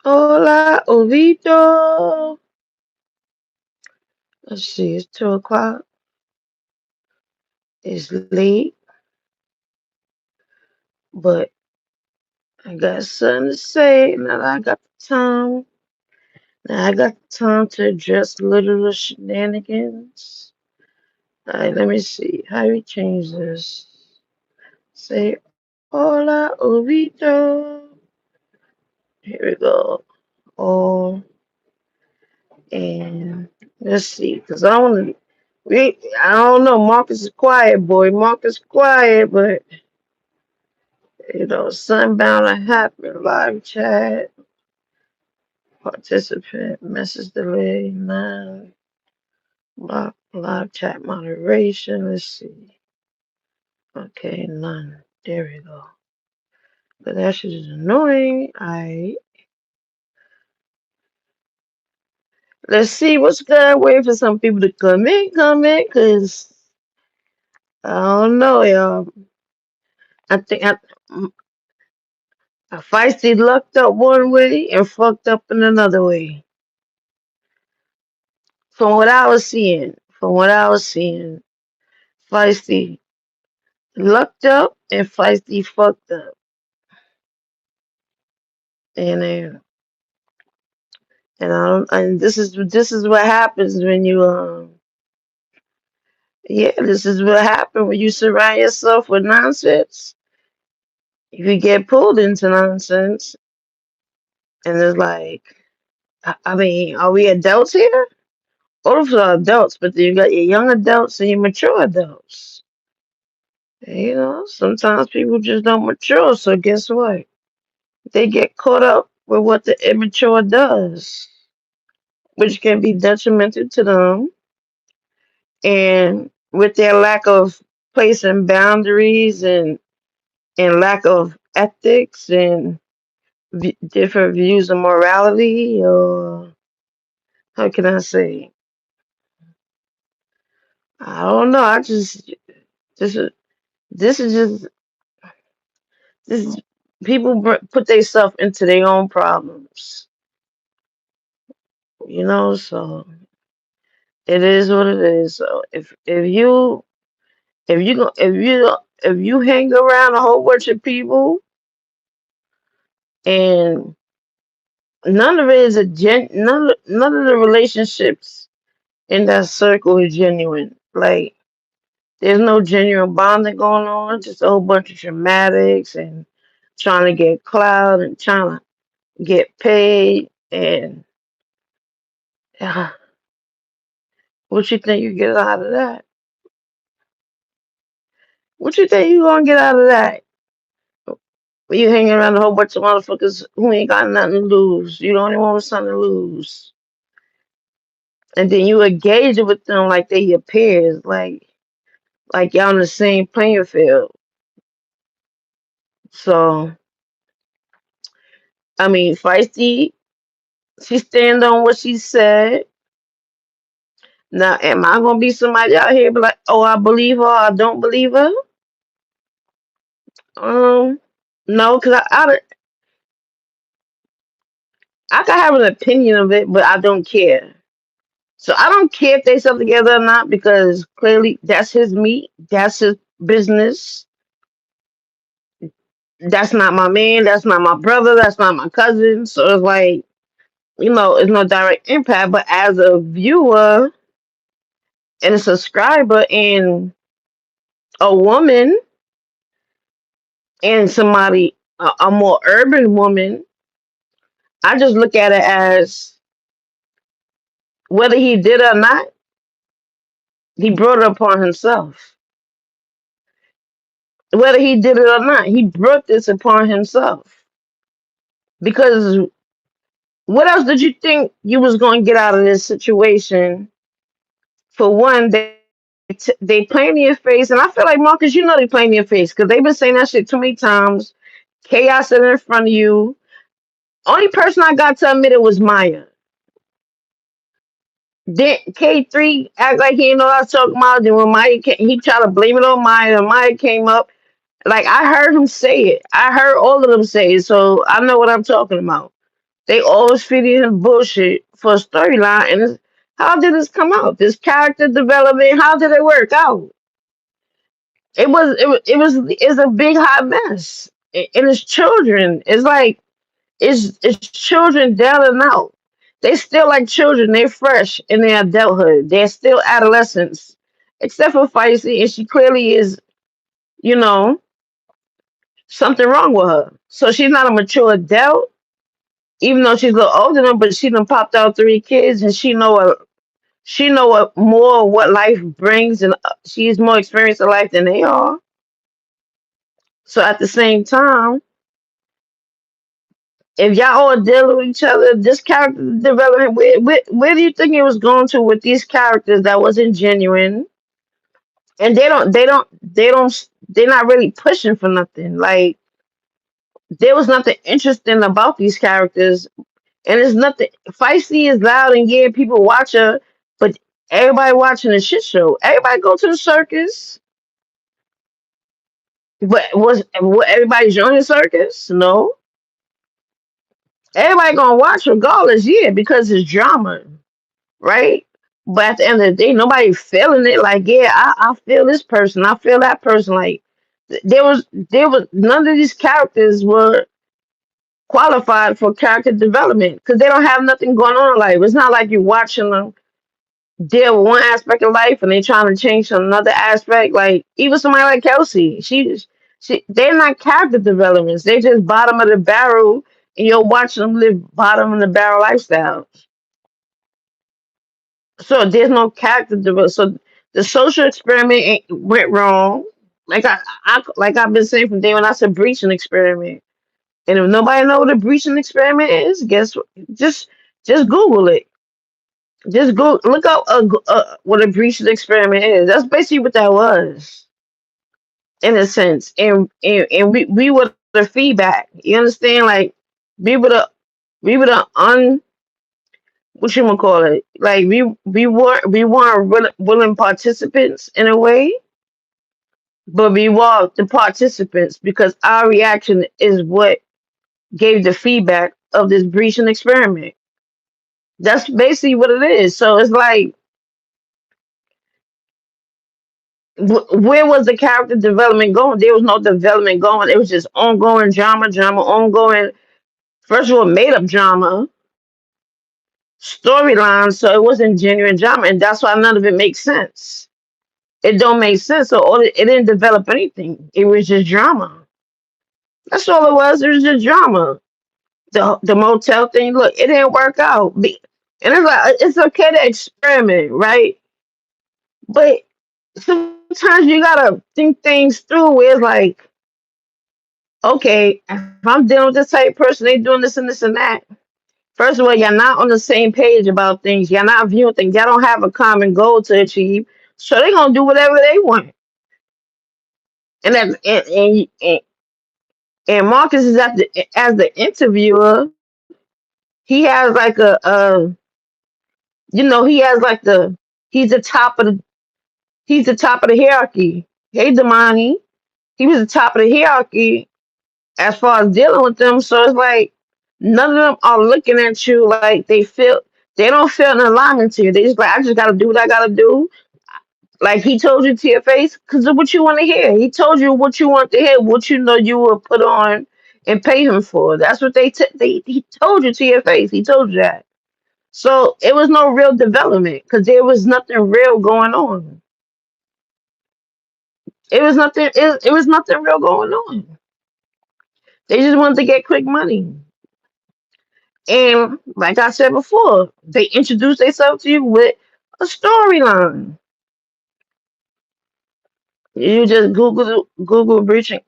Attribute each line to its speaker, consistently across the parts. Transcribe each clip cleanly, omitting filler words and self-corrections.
Speaker 1: Hola, Ovito. Let's see, it's 2 o'clock. It's late, but I got something to say. Now that I got the time. Now I got the time to address little shenanigans. Alright, let me see. How do we change this? Say, hola, Ovito. Here we go. Oh, and let's see, because I don't want to. I don't know. Marcus is quiet, boy. Marcus quiet, but something bound to happen. Live chat, participant, message delay, none, live chat moderation. Let's see. Okay, none. There we go. But that shit is annoying. Let's see what's good. Wait for some people to come in, cause I don't know, y'all. I think I Feisty lucked up one way and fucked up in another way. From what I was seeing, Feisty lucked up and Feisty fucked up. And and this is what happens when you this is what happens when you surround yourself with nonsense. You could get pulled into nonsense, and it's like, I mean, are we adults here? All of us are adults, but then you got your young adults and your mature adults. And, sometimes people just don't mature, so guess what? They get caught up with what the immature does, which can be detrimental to them. And with their lack of placing boundaries and lack of ethics and different views of morality, or how can I say? I don't know. This is this is just this is, people put themselves into their own problems, So it is what it is. So if you hang around a whole bunch of people and none of it is none of the relationships in that circle is genuine. Like, there's no genuine bonding going on. Just a whole bunch of dramatics and trying to get clout and trying to get paid. And uh, what you think you get out of that? What you think you gonna get out of that? When you hanging around a whole bunch of motherfuckers who ain't got nothing to lose. You the only one with something to lose. And then you engage with them like they your peers, like y'all on the same playing field. So I mean, Feisty, she stand on what she said. Now, am I gonna be somebody out here be like, oh, I believe her, I don't believe her? No, because I can have an opinion of it, but I don't care. So I don't care if they sell together or not, because clearly that's his meat, that's his business. That's not my man, that's not my brother, that's not my cousin. So it's like, it's no direct impact. But as a viewer and a subscriber and a woman and somebody, a more urban woman, I just look at it as, whether he did or not, he brought it upon himself. Whether he did it or not, he brought this upon himself. Because what else did you think you was going to get out of this situation? For one, they playing in your face, and I feel like, Marcus, they playing in your face, because they've been saying that shit too many times. Chaos is in front of you. Only person I got to admit it was Maya. Then K3 act like he didn't know what I was talking about. Then when Maya came, he tried to blame it on Maya, and Maya came up. Like, I heard him say it. I heard all of them say it, so I know what I'm talking about. They always feeding him bullshit for a storyline. And how did this come out? This character development, how did it work out? It's a big hot mess. And it's children. It's like it's children down and out. They still like children. They're fresh in their adulthood. They're still adolescents, except for Feisty, and she clearly is, you know, something wrong with her. So she's not a mature adult, even though she's a little older than them. But she done popped out 3 kids, and she know what more what life brings, and she's more experienced in life than they are. So at the same time, if y'all all dealing with each other, this character development, where do you think it was going to with these characters that wasn't genuine? And they're not really pushing for nothing. Like there was nothing interesting about these characters, and it's nothing. Feisty is loud and yeah, people watch her, but everybody watching a shit show. Everybody go to the circus, but was everybody joining the circus? No, everybody gonna watch regardless, yeah, because it's drama, right? But at the end of the day, nobody feeling it. Like, yeah, I feel this person, I feel that person. Like, there was none of these characters were qualified for character development because they don't have nothing going on in life. It's not like you're watching them deal with one aspect of life and they trying to change to another aspect. Like even somebody like Kelsey, they're not character developments. They just bottom of the barrel, and you're watching them live bottom of the barrel lifestyle. So there's no character development. So the social experiment went wrong. Like I've been saying from day when I said breaching experiment. And if nobody know what a breaching experiment is, guess what? Just Google it. Just go look up what a breaching experiment is. That's basically what that was, in a sense. And we were the feedback. You understand? Like we were the what you gonna call it? Like we weren't willing participants in a way, but we were the participants because our reaction is what gave the feedback of this breaching experiment. That's basically what it is. So it's like, where was the character development going? There was no development going. It was just ongoing drama, ongoing. First of all, made up drama storyline. So it wasn't genuine drama, and that's why none of it makes sense. It don't make sense. So it didn't develop anything. It was just drama. That's all it was. It was just drama. The motel thing. Look, it didn't work out. And it's like it's okay to experiment, right? But sometimes you gotta think things through. Where it's like, okay, if I'm dealing with this type of person, they doing this and this and that. First of all, you're not on the same page about things. You're not viewing things. Y'all don't have a common goal to achieve. So they're gonna do whatever they want. And that and Marcus is as the interviewer. He has like he has like he's the top of the he's the top of the hierarchy. Hey, Damani, he was the top of the hierarchy as far as dealing with them. So it's like none of them are looking at you like they don't feel an alignment to you. They just like, I just gotta do what I gotta do. Like he told you to your face because of what you want to hear. He told you what you want to hear, what you know you will put on and pay him for. That's what he told you to your face. He told you that. So it was no real development because there was nothing real going on. It was nothing real going on. They just wanted to get quick money. And like I said before, they introduce themselves to you with a storyline. You just Google breaching.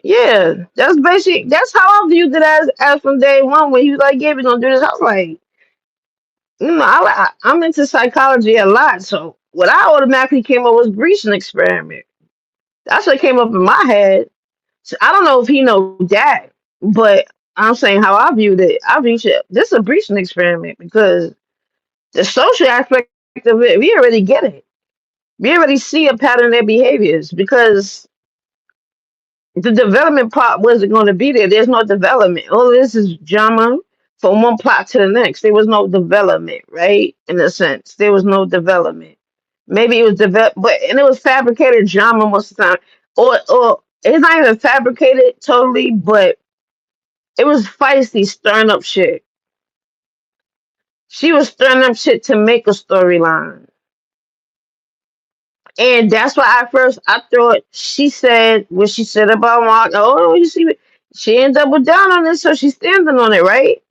Speaker 1: Yeah, that's how I viewed it as from day one when he was like, "Yeah, we're gonna do this." I was like, I'm into psychology a lot, so what I automatically came up was breaching experiment. That's what came up in my head. So I don't know if he know that, but I'm saying how I viewed it. I viewed it. This is a breaching experiment because the social aspect of it, we already get it. We already see a pattern in their behaviors because The development part wasn't going to be there. There's no development. All this is drama from one plot to the next. There was no development, right? In a sense, there was no development. Maybe it was developed, but and it was fabricated drama most of the time, or it's not even fabricated totally, but it was feisty, stirring up shit. She was stirring up shit to make a storyline. And that's why at first I thought she said what she said about Mark. Oh, you see, she ain't double down on this, so she's standing on it, right?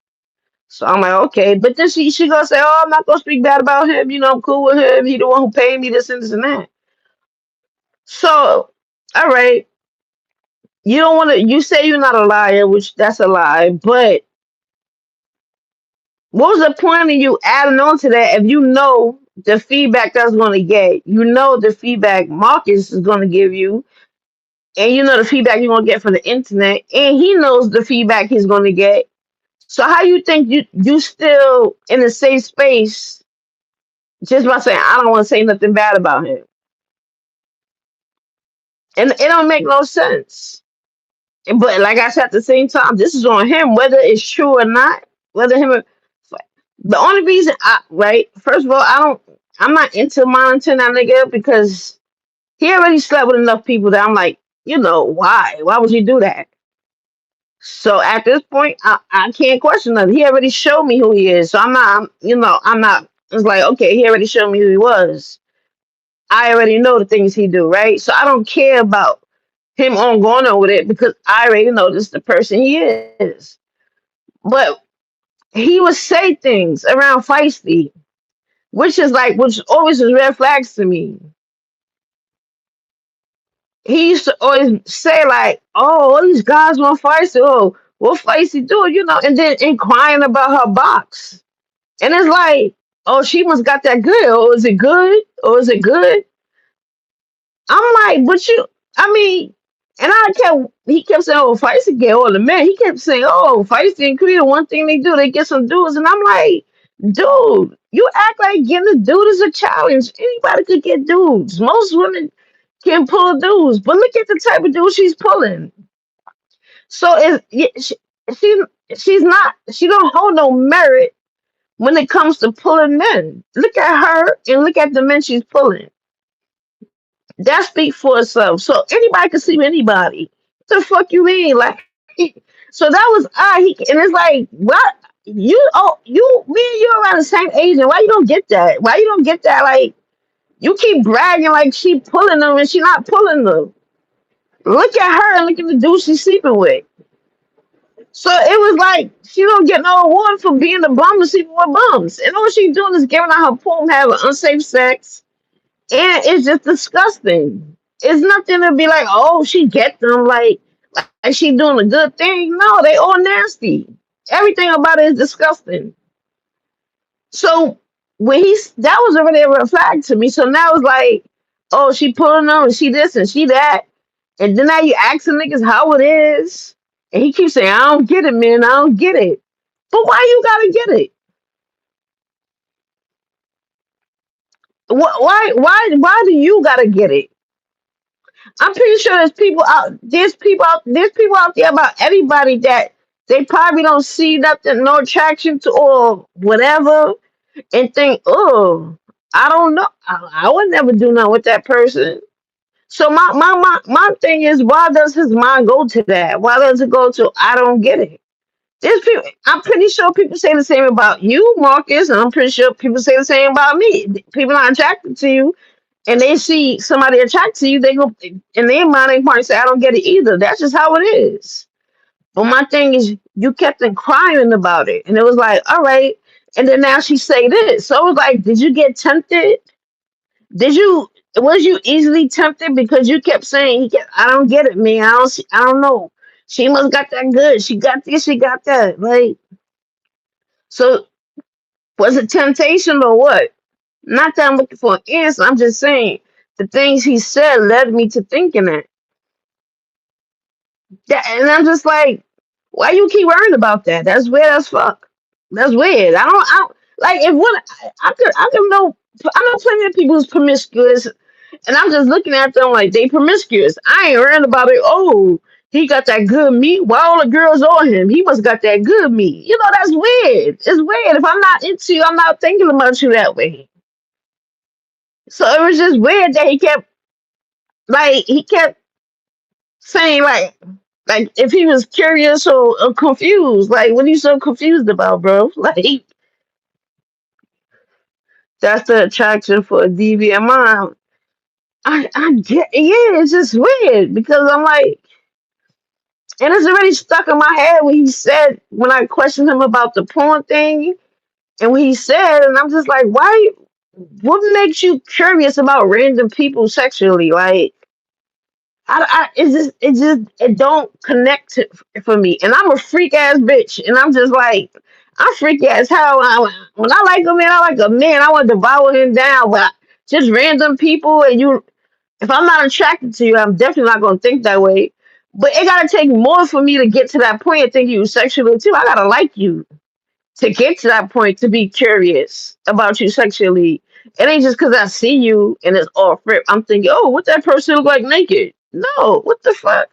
Speaker 1: So I'm like, okay. But then she gonna say, oh, I'm not gonna speak bad about him. You know, I'm cool with him. He the one who paid me this and this and that. So, all right, you don't want to. You say you're not a liar, which that's a lie. But what was the point of you adding on to that if you know the feedback that's gonna get? You know the feedback Marcus is gonna give you, and you know the feedback you're gonna get from the internet, and he knows the feedback he's gonna get. So how you think you still in a safe space just by saying I don't want to say nothing bad about him, and it don't make no sense. But like I said, at the same time, this is on him whether it's true or not. Whether him, the only reason I right first of all I'm not into monitoring that nigga because he already slept with enough people that I'm like, why would you do that? So at this point, I can't question nothing. He already showed me who he is. So I'm not. It's like, okay, he already showed me who he was. I already know the things he do, right? So I don't care about him on going on with it because I already know this is the person he is. But he would say things around Feisty, which always is red flags to me. He used to always say like, "Oh, all these guys want Feisty. Oh, what Feisty do?" And then inquiring about her box. And it's like, oh, she must got that good. Or is it good? Or is it good? I'm like, but I mean, and he kept saying, oh, Feisty get all the men. He kept saying, oh, Feisty and Korea, one thing they do, they get some dudes. And I'm like, dude, you act like getting a dude is a challenge. Anybody could get dudes. Most women can pull dudes. But look at the type of dude she's pulling. So she, she don't hold no merit when it comes to pulling men. Look at her and look at the men she's pulling. That speaks for itself. So anybody can sleep with anybody. What the fuck you mean? Like, so that was and it's like, what me and you around the same age, and why you don't get that? Why you don't get that? Like, you keep bragging like she pulling them and she not pulling them. Look at her and look at the dude she's sleeping with. So it was like she don't get no award for being a bum and sleeping with bums. And all she doing is giving out her poem, having unsafe sex, and it's just disgusting. It's nothing to be like, oh, she get them like she doing a good thing. No, they all nasty. Everything about it is disgusting. So that was already a red flag to me. So now it's like, oh, she pulling them and she this and she that, and then now you asking niggas how it is, and he keeps saying, I don't get it, man, I don't get it. But why you gotta get it? Why do you gotta get it? I'm pretty sure there's people out there about everybody that they probably don't see nothing, no attraction to or whatever, and think, oh, I don't know. I would never do nothing with that person. So my thing is, why does his mind go to that? Why does it go to I don't get it? There's people. I'm pretty sure people say the same about you, Marcus, and I'm pretty sure people say the same about me. People not attracted to you, and they see somebody attracted to you, they go in their mind they probably say, I don't get it either. That's just how it is. But my thing is you kept inquiring about it. And it was like, all right. And then now she say this. So it was like, did you get tempted? Was you easily tempted because you kept saying I don't get it, man. I don't know. She must got that good. She got this, she got that. Like, so was it temptation or what? Not that I'm looking for an answer. I'm just saying the things he said led me to thinking that, and I'm just like, why you keep worrying about that? That's weird as fuck. That's weird. I don't like if what I could know. I know plenty of people who's promiscuous, and I'm just looking at them like they promiscuous. I ain't worrying about it. Oh, He got that good meat. Why all the girls on him? He must got that good meat. You know, that's weird. It's weird. If I'm not into you, I'm not thinking about you that way. So it was just weird that he kept saying like if he was curious or confused. Like, what are you so confused about, bro? Like, that's the attraction for a deviant mind. I get, yeah, it's just weird because I'm like, and it's already stuck in my head when he said, when I questioned him about the porn thing, and what he said, and I'm just like, why? What makes you curious about random people sexually? Like, it don't connect for me, and I'm a freak ass bitch, and I'm just like, I'm freaky as hell. When I like a man, I like a man. I want to devour him down, but just random people, and you, if I'm not attracted to you, I'm definitely not gonna think that way. But it gotta take more for me to get to that point and think you sexually too. I gotta like you to get to that point to be curious about you sexually. It ain't just because I see you and it's all rip. I'm thinking, oh, what that person look like naked? No, what the fuck?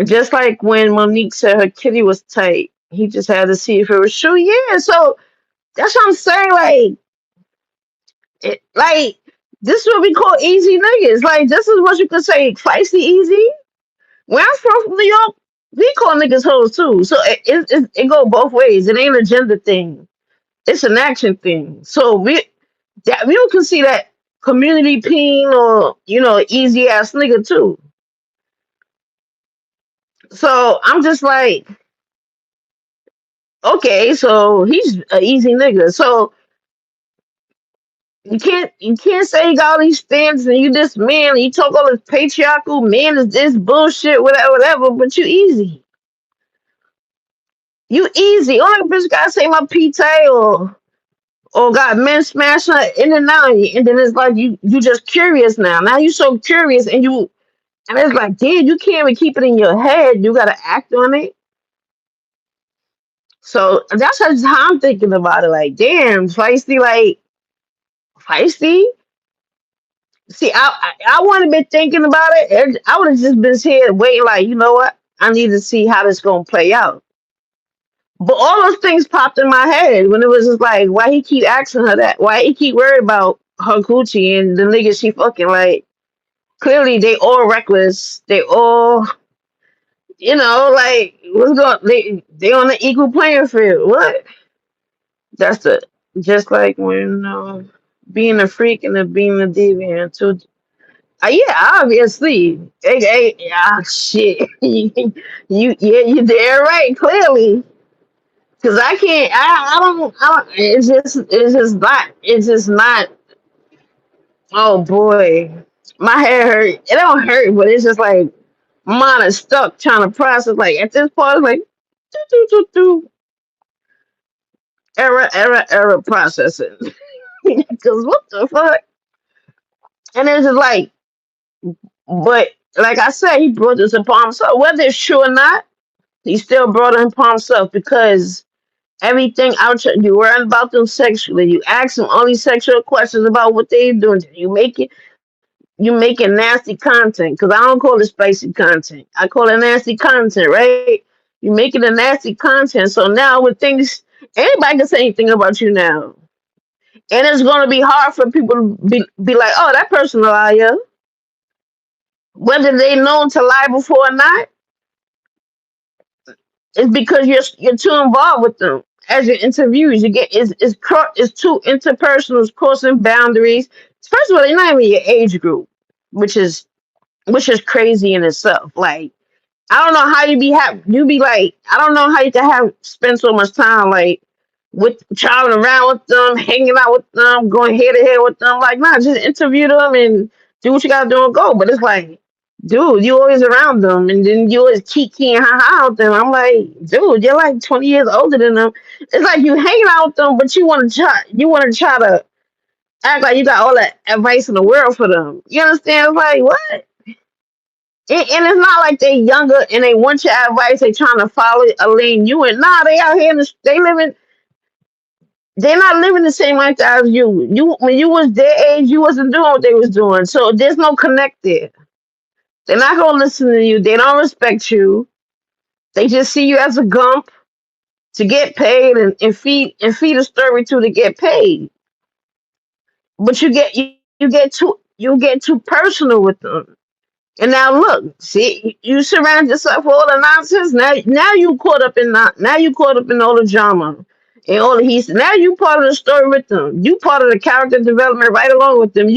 Speaker 1: Just like when Monique said her kitty was tight, he just had to see if it was true. Yeah, so that's what I'm saying. Like this is what we call easy niggas. Like this is what you could say feisty easy. Where I'm from New York, we call niggas hoes too. So it go both ways. It ain't a gender thing. It's an action thing. So we don't consider that community peen or easy ass nigga too. So I'm just like, okay, so he's an easy nigga. So you can't say you got all these stands and you this man and you talk all this patriarchal man is this bullshit whatever. But you easy. You easy. Only bitch gotta say my PT or got men smashing in and out, and then it's like you just curious now. Now you so curious, and it's like, damn, you can't even keep it in your head. You gotta act on it. So that's how I'm thinking about it. Like, damn, feisty, like feisty. See, I wouldn't have been thinking about it. I would have just been here waiting. Like, you know what? I need to see how this gonna play out. But all those things popped in my head when it was just like, why he keep asking her that? Why he keep worried about her Gucci and the niggas she fucking like? Clearly, they all reckless. They all, like what's going? They on the equal playing field. What? That's the just like when being a freak and then being a deviant too. Yeah, obviously. Shit. You there right? Clearly, because I can't. I don't. It's just not. Oh boy, my head hurt. It don't hurt, but it's just like mine is stuck trying to process. Like at this point, it's like do do do do error processing. Because what the fuck? And it's just like, but like I said, he brought this upon himself. Whether it's true or not, he still brought it upon himself because everything out you worrying about them sexually. You ask them all these sexual questions about what they doing. You making nasty content because I don't call it spicy content. I call it nasty content, right? You making a nasty content. So now with things, anybody can say anything about you now, and it's gonna be hard for people to be like, oh, that person a liar, whether they known to lie before or not. It's because you're too involved with them. As your interviews, you get it's too interpersonal, it's crossing boundaries. First of all, they're not even your age group, which is crazy in itself. Like I don't know how you be like, I don't know how you can have spend so much time like with traveling around with them, hanging out with them, going head to head with them. Like, nah, just interview them and do what you gotta do and go. But it's like, dude, you always around them and then you always kiki and ha ha with them. I'm like, dude, you're like 20 years older than them. It's like you hanging out with them, but you wanna try to act like you got all that advice in the world for them. You understand? It's like, what? And it's not like they younger and they want your advice. They trying to follow a lane you in. Nah, they out here. They living. They're not living the same lifestyle as you. You when you was their age, you wasn't doing what they was doing. So there's no connect there. They're not gonna listen to you. They don't respect you. They just see you as a gump to get paid and feed a story to get paid. But you get too personal with them. And now look, see, you surround yourself with all the nonsense. Now you caught up in now you caught up in all the drama and all the he's now you part of the story with them. You part of the character development right along with them.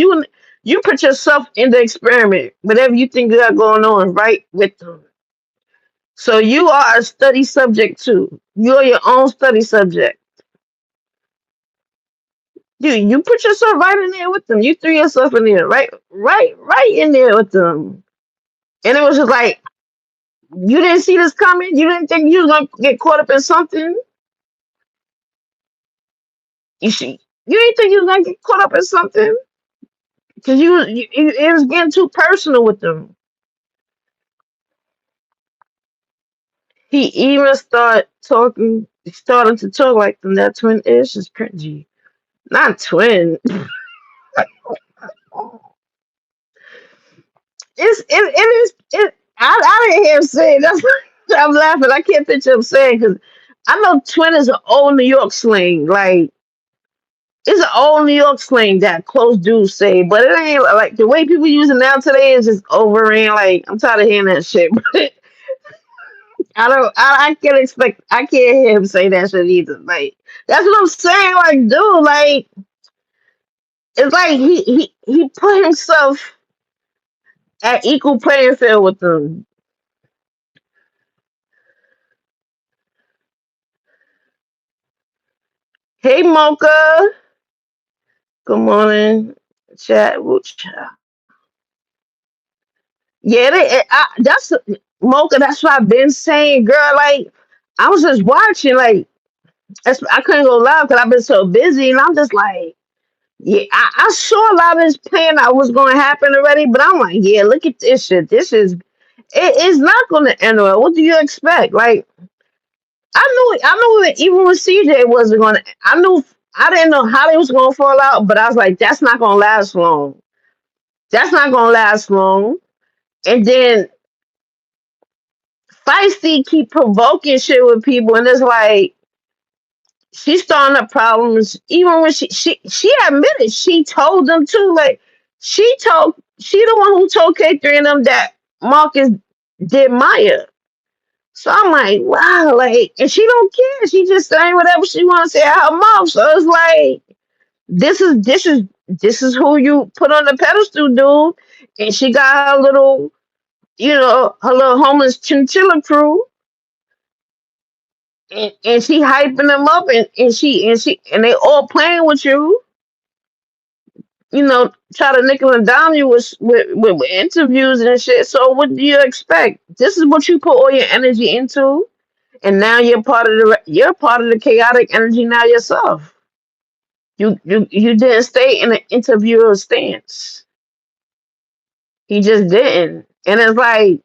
Speaker 1: You put yourself in the experiment, whatever you think you got going on, right with them. So you are a study subject too. You're your own study subject. You put yourself right in there with them. You threw yourself in there, right in there with them. And it was just like you didn't see this coming. You didn't think you was gonna get caught up in something. You see, you didn't think you was gonna get caught up in something because it was getting too personal with them. He even starting to talk like them. That twin is cringy. Not twin. I didn't hear him say it. That's why I'm laughing. I can't picture him saying because I know twin is an old New York slang. Like it's an old New York slang that close dudes say, but it ain't like the way people use it now today is just over and like I'm tired of hearing that shit. But I don't. I can't expect. I can't hear him say that shit either. Like that's what I'm saying. Like dude, like it's like he put himself at equal playing field with them. Hey Mocha, good morning. Chat. Yeah, that's Mocha. That's what I've been saying, girl. Like I was just watching, like I couldn't go live because I've been so busy, and I'm just like, yeah, I saw a lot of this plan that was going to happen already, but I'm like, yeah, look at this shit. It's not going to end well. What do you expect? Like I knew it, even with CJ wasn't going to. I didn't know how they was going to fall out, but I was like, that's not going to last long. That's not going to last long. And then Feisty keep provoking shit with people, and it's like she's starting up problems. Even when she admitted she told them too. Like she the one who told K3 and them that Marcus did Maya. So I'm like, wow, like, and she don't care. She just saying whatever she want to say out her mouth. So it's like this is who you put on the pedestal, dude. And she got her little, her little homeless chinchilla crew, and she hyping them up, and they all playing with you. Try to nickel and dime you with interviews and shit. So what do you expect? This is what you put all your energy into, and now you're part of the chaotic energy now yourself. You didn't stay in an interviewer stance. He just didn't, and it's like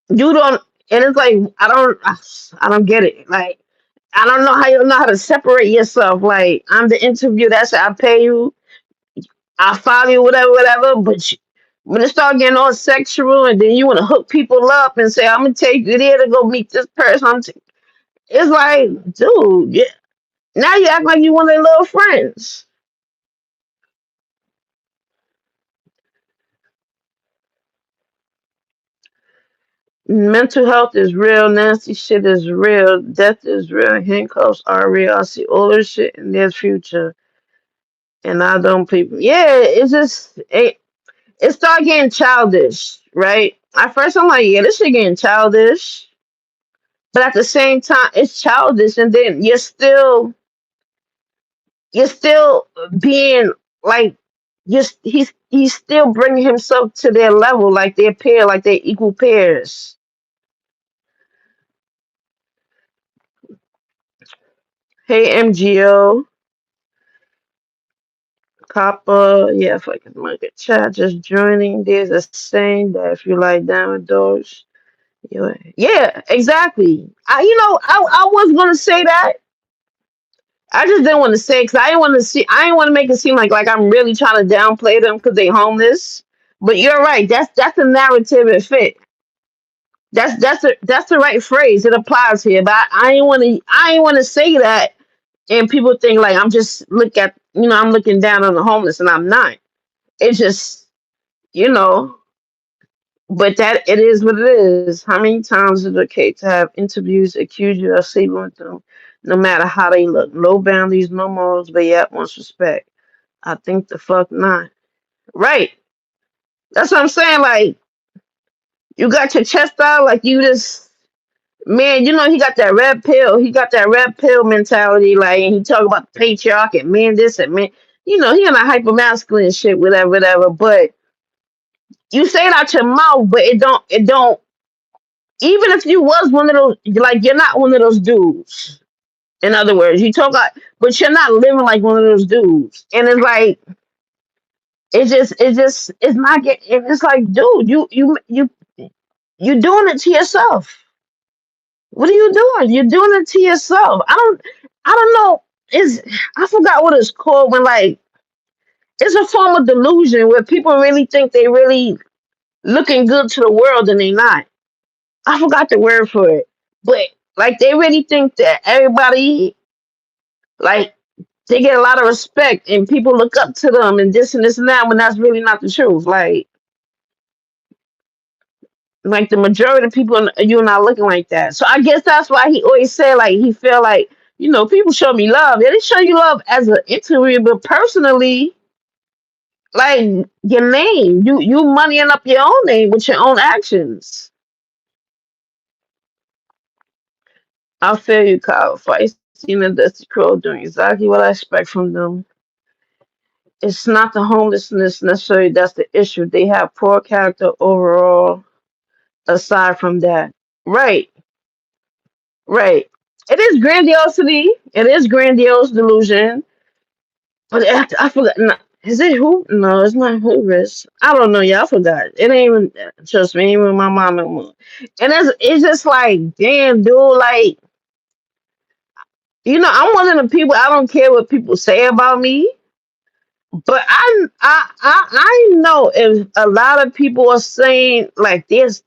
Speaker 1: you don't. And it's like I don't get it. Like I don't know how you know how to separate yourself. Like I'm the interview. That's I pay you. I follow you, whatever, whatever. But when it start getting all sexual, and then you want to hook people up and say, "I'm gonna take you there to go meet this person," it's like, dude, yeah. Now you act like you one of their little friends. Mental health is real. Nasty shit is real. Death is real. Handcuffs are real. I see all this shit in their future, and I don't people. Yeah, it's just it start getting childish, right? At first, I'm like, yeah, this shit getting childish. But at the same time it's childish, and then you're still being like he's still bringing himself to their level, like their peer, like they're equal pairs. Hey MGO Copper, yeah, fucking market chat just joining. There's a saying that if you like diamond dogs, yeah, exactly. I was gonna say that. I just didn't want to say because I didn't want to make it seem like I'm really trying to downplay them because they homeless. But you're right. That's the narrative it fit. That's the right phrase. It applies here. But I ain't want to say that, and people think like I'm just I'm looking down on the homeless, and I'm not. It's just you know. But that it is what it is. How many times is it okay to have interviews accuse you of sleeping with them, no matter how they look? No boundaries, no morals, but yet wants respect. I think the fuck not. Right. That's what I'm saying. Like you got your chest out, like you just man. He got that red pill. He got that red pill mentality. Like and he talk about the patriarch and man this and man. He on a hyper masculine shit, whatever, whatever. But you say it out your mouth, but it don't. Even if you was one of those, like you're not one of those dudes. In other words, you talk like, but you're not living like one of those dudes. And it's like, it's not getting. It's like, dude, you doing it to yourself. What are you doing? You're doing it to yourself. I don't know. Is I forgot what it's called when like it's a form of delusion where people really think they really looking good to the world and they not. I forgot the word for it, but like they really think that everybody like they get a lot of respect and people look up to them and this and that when that's really not the truth. Like the majority of people you're not looking like that. So I guess that's why he always said like he feel like people show me love. Yeah, they show you love as an interview, but personally, like your name, you moneying up your own name with your own actions. I feel you, Kyle. Feisty and Dusty Crow doing exactly what I expect from them. It's not the homelessness necessarily that's the issue. They have poor character overall. Aside from that, right, right. It is grandiosity. It is grandiose delusion. But I forgot. No, is it who? No, it's not hubris. I don't know. Yeah, I forgot. It ain't even. Trust me, ain't even my mom no more. And it's just like, damn, dude. Like, I'm one of the people. I don't care what people say about me. But I know if a lot of people are saying like there's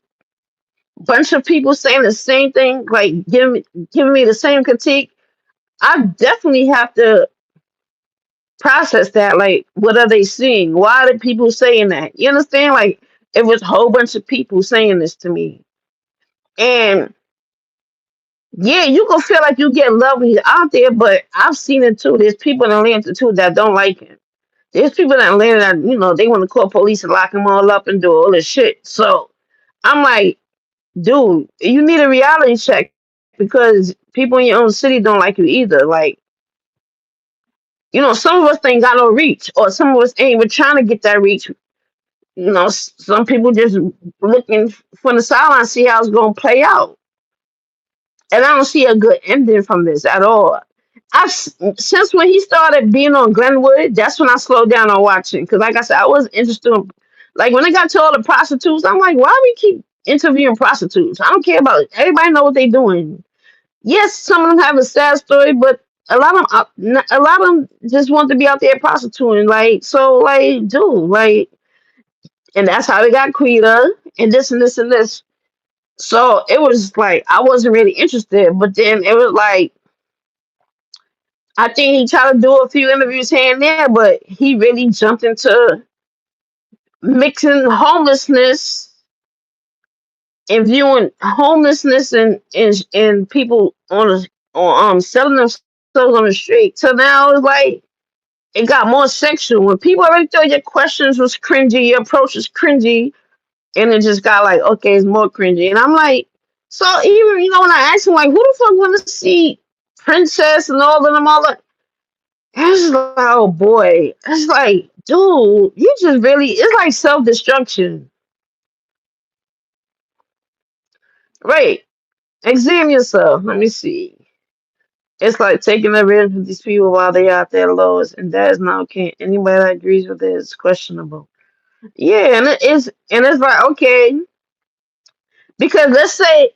Speaker 1: a bunch of people saying the same thing, like giving me the same critique. I definitely have to process that. Like, what are they seeing? Why are people saying that? You understand? Like, it was a whole bunch of people saying this to me, and yeah, you can feel like you get love when he's out there, but I've seen it too. There's people in Atlanta too that don't like him. There's people in Atlanta that they want to call police and lock them all up and do all this shit. So I'm like, dude, you need a reality check because people in your own city don't like you either. Like, some of us ain't got no reach, or some of us ain't even trying to get that reach. Some people just looking from the sideline, see how it's gonna play out, and I don't see a good ending from this at all. Since when he started being on Glenwood, that's when I slowed down on watching. Because, like I said, I was interested in, like when it got to all the prostitutes, I'm like, why we keep interviewing prostitutes? I don't care about it. Everybody know what they doing. Yes, some of them have a sad story, but a lot of them just want to be out there prostituting. Like, so, like, dude, like, and that's how they got Quita and this and this and this. So it was like I wasn't really interested, but then it was like I think he tried to do a few interviews here and there, but he really jumped into mixing homelessness and viewing homelessness and people on selling themselves on the street. So now it's like it got more sexual. When people already thought your questions was cringy, your approach was cringy, and it just got like, okay, it's more cringy. And I'm like, so even when I asked him like, who the fuck want to see Princess and all of them all that? It's like, oh boy, it's like, dude, you just really, it's like self destruction, right? Examine yourself. Let me see. It's like taking advantage of these people while they out there lowest, and that is not okay. Anybody that agrees with it is questionable. Yeah, and it's like okay, because let's say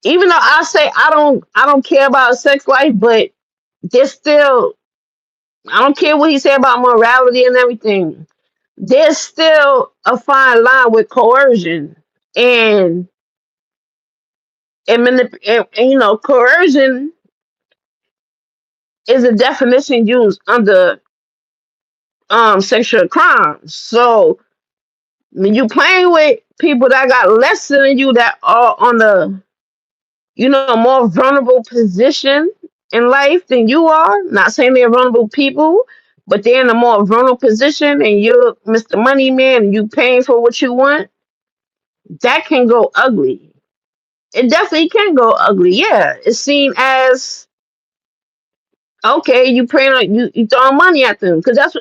Speaker 1: even though I say I don't care about sex life, but there's still I don't care what he said about morality and everything. there's still a fine line with coercion and and you know, coercion is a definition used under sexual crimes. So when you playing with people that got less than you that are on the, you know, more vulnerable position in life than you are, not saying they're vulnerable people, but they're in a more vulnerable position and you're Mr. Money Man and you paying for what you want, that can go ugly. It definitely can go ugly. Yeah. It's seen as okay, you praying on you throwing money at them. Because that's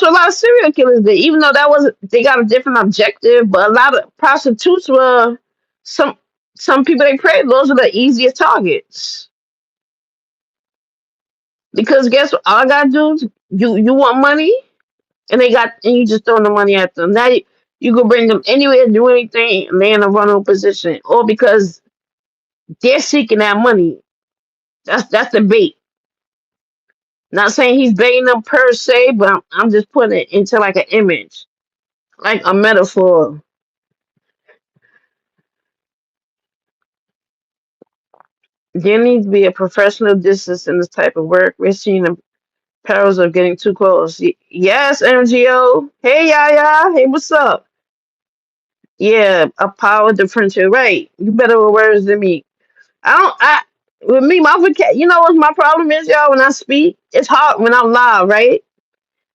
Speaker 1: what a lot of serial killers did. Even though that wasn't they got a different objective, but a lot of prostitutes were some some people they preyed, those are the easiest targets. Because guess what? All I gotta do is you want money and you just throwing the money at them. Now you can bring them anywhere, do anything, and they're in a vulnerable position. Or because they're seeking that money. That's the bait. Not saying he's baiting them per se, but I'm just putting it into like an image, like a metaphor. There needs to be a professional distance in this type of work. We're seeing the perils of getting too close. Yes, MGO. Hey, Yaya. Hey, what's up? Yeah, a power differential. Right. You better with words than me. With me, my you know what my problem is, y'all? When I speak, it's hard when I'm live, right?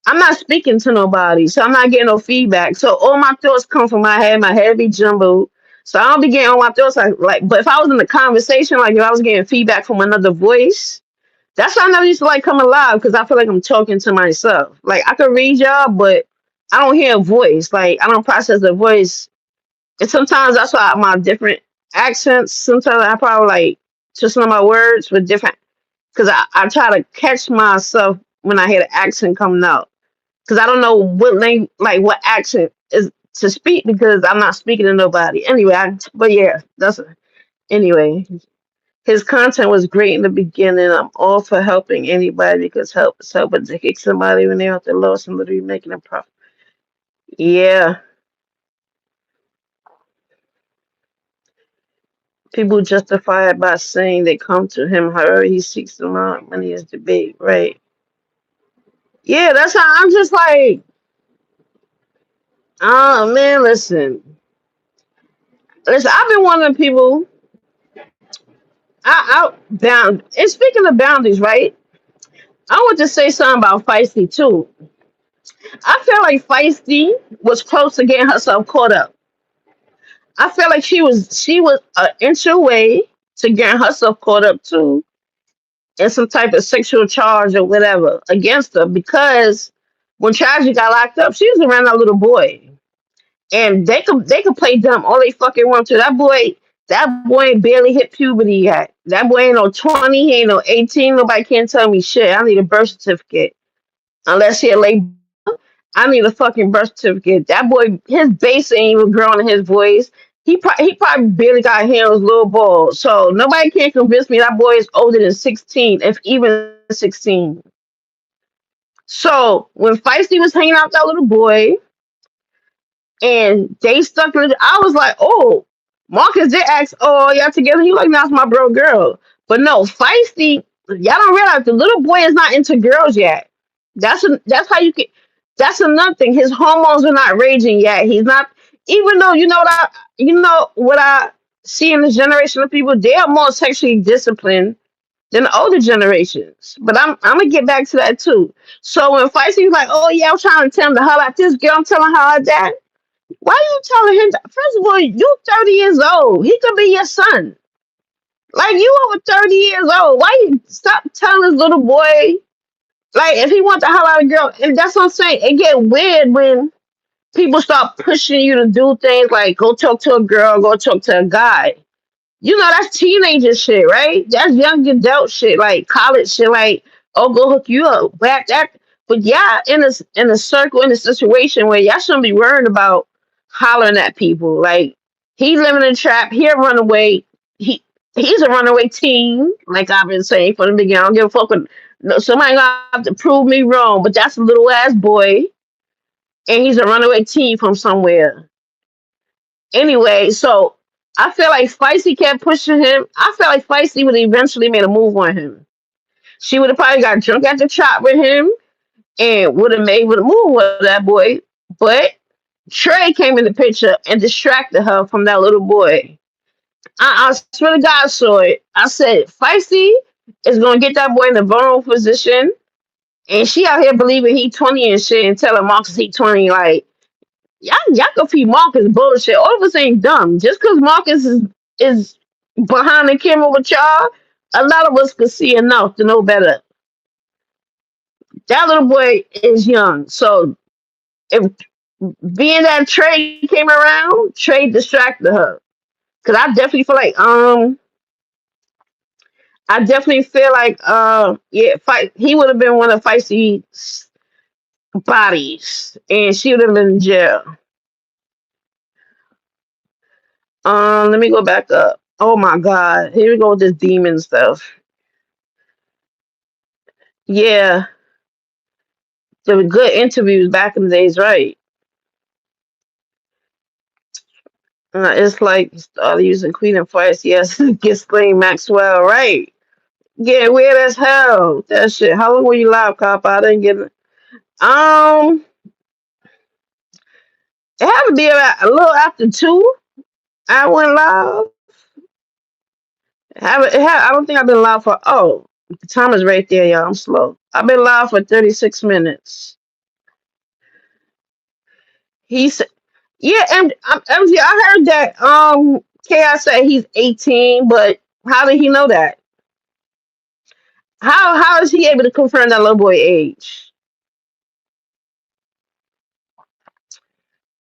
Speaker 1: I'm not speaking to nobody, so I'm not getting no feedback. So all my thoughts come from my head be jumbled. So I don't be getting all my thoughts like but if I was in a conversation, like if I was getting feedback from another voice, that's why I never used to like coming live because I feel like I'm talking to myself. Like I could read y'all, but I don't hear a voice. Like I don't process the voice. And sometimes that's why my different accents, sometimes I probably like just some of my words with different because I try to catch myself when I hear the accent coming out because I don't know what language, like what accent is to speak because I'm not speaking to nobody. Anyway, but yeah, anyway. His content was great in the beginning. I'm all for helping anybody because help is helping to kick somebody when they're at the lowest and literally making a profit. Yeah, people justify it by saying they come to him. However, he seeks them out. Money is debate, right? Yeah, that's how I'm just like, oh man, listen. I've been one of the people. I bound. And speaking of boundaries, right? I want to say something about Feisty too. I feel like Feisty was close to getting herself caught up. I feel like she was an inch away to getting herself caught up too in some type of sexual charge or whatever against her because when Tragedy got locked up, she was around that little boy. And they could play dumb all they fucking want to. That boy ain't barely hit puberty yet. That boy ain't no 20, he ain't no 18. Nobody can tell me shit. I need a birth certificate. Unless he a late I need a fucking birth certificate. That boy, his bass ain't even growing in his voice. He probably barely got hair on his little ball. So nobody can convince me that boy is older than 16, if even 16. So when Feisty was hanging out with that little boy, and they stuck in it. I was like, oh, Marcus did ask, oh, y'all together? He like, that's my bro girl. But no, Feisty, y'all don't realize the little boy is not into girls yet. That's how you can. That's another thing. His hormones are not raging yet. He's not. Even though you know what I see in this generation of people, they are more sexually disciplined than the older generations. But I'm gonna get back to that too. So when Feisty's like, oh yeah, I'm trying to tell him to holler at this girl, I'm telling her like that. Why are you telling him that? First of all, you 30 years old. He could be your son. Like you over 30 years old. Why you stop telling this little boy? Like if he wants to holler at a girl, and that's what I'm saying. It get weird when people start pushing you to do things like go talk to a girl, go talk to a guy. You know, that's teenager shit, right? That's young adult shit, like college shit, like, oh, go hook you up. But yeah, in a circle, in a situation where y'all shouldn't be worried about hollering at people. Like, he living in a trap, he a runaway. He he's a runaway teen, like I've been saying from the beginning. I don't give a fuck with no, somebody gonna have to prove me wrong, but that's a little ass boy. and he's a runaway teen from somewhere. Anyway, so I feel like Feisty kept pushing him. I feel like Feisty would eventually made a move on him. She would have probably got drunk at the chop with him and would have moved with that boy. But Trey came in the picture and distracted her from that little boy. I swear to God, I saw it. I said, Feisty is gonna get that boy in the vulnerable position, and she out here believing he 20 and shit, and telling Marcus he 20. Like y'all can feed Marcus bullshit. All of us ain't dumb. Just because Marcus is behind the camera with y'all, a lot of us could see enough to know better. That little boy is young, so if being that Trey came around, Trey distracted her. Cause I definitely feel like yeah, fight he would have been one of Feisty's bodies and she would have been in jail. Let me go back up. Oh my god, here we go with this demon stuff. Yeah, there were good interviews back in the days, right? It's like started using Queen and Feist, yes, Ghislaine Maxwell, right? Yeah, weird as hell. That shit. How long were you live, cop? I didn't get it. It had to be about a little after 2. I went live. I don't think I've been live for. Oh, the time is right there, y'all. I'm slow. I've been live for 36 minutes. He said, "Yeah, and MG, I heard that. Chaos said he's 18, but how did he know that? How is he able to confirm that little boy age?"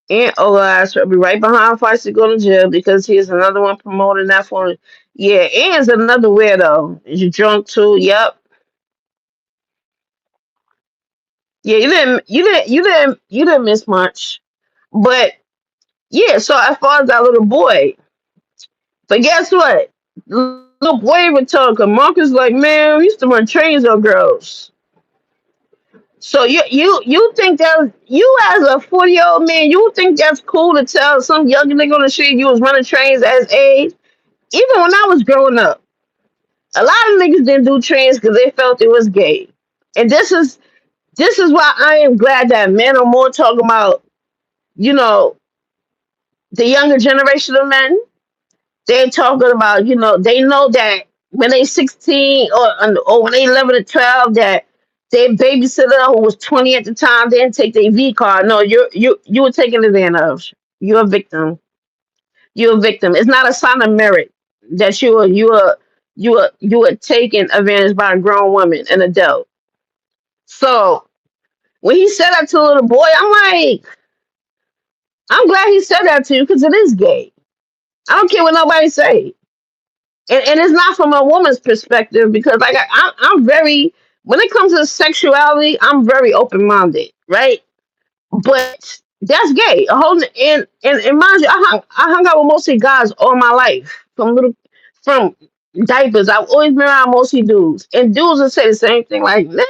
Speaker 1: And Olas will be right behind Feisty going to jail because he is another one promoting that for. Yeah, Ann's another weirdo. Is you drunk too? Yep. Yeah, you didn't miss much. But yeah, so as far as that little boy, but guess what? Little boy even told him, Marcus like, man, we used to run trains on girls. So you think that you as a 40-year-old man, you think that's cool to tell some young nigga on the street you was running trains as age? Even when I was growing up, a lot of niggas didn't do trains because they felt it was gay. And this is why I am glad that men are more talking about, you know, the younger generation of men. They're talking about, they know that when they 16 or when they 11 or 12, that their babysitter who was 20 at the time didn't take their V card. No, you were taken advantage of. You're a victim. You're a victim. It's not a sign of merit that you were taken advantage by a grown woman, an adult. So when he said that to a little boy, I'm like, I'm glad he said that to you because it is gay. I don't care what nobody say. And it's not from a woman's perspective because like I'm very when it comes to sexuality, I'm very open minded, right? But that's gay. A whole and mind you, I hung out with mostly guys all my life from diapers. I've always been around mostly dudes, and dudes will say the same thing. Like, nigga,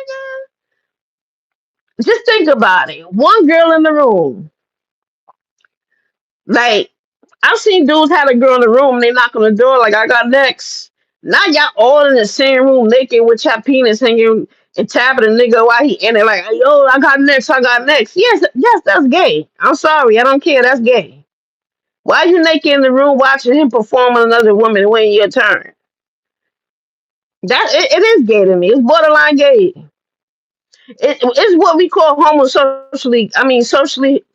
Speaker 1: just think about it. One girl in the room, like I've seen dudes have a girl in the room, they knock on the door like I got next. Now y'all all in the same room naked with your penis hanging and tapping a nigga while he in it like, yo, I got next, I got next. Yes, that's gay. I'm sorry, I don't care, that's gay. Why you naked in the room watching him perform on another woman when your turn? It is gay to me. It's borderline gay. It's what we call socially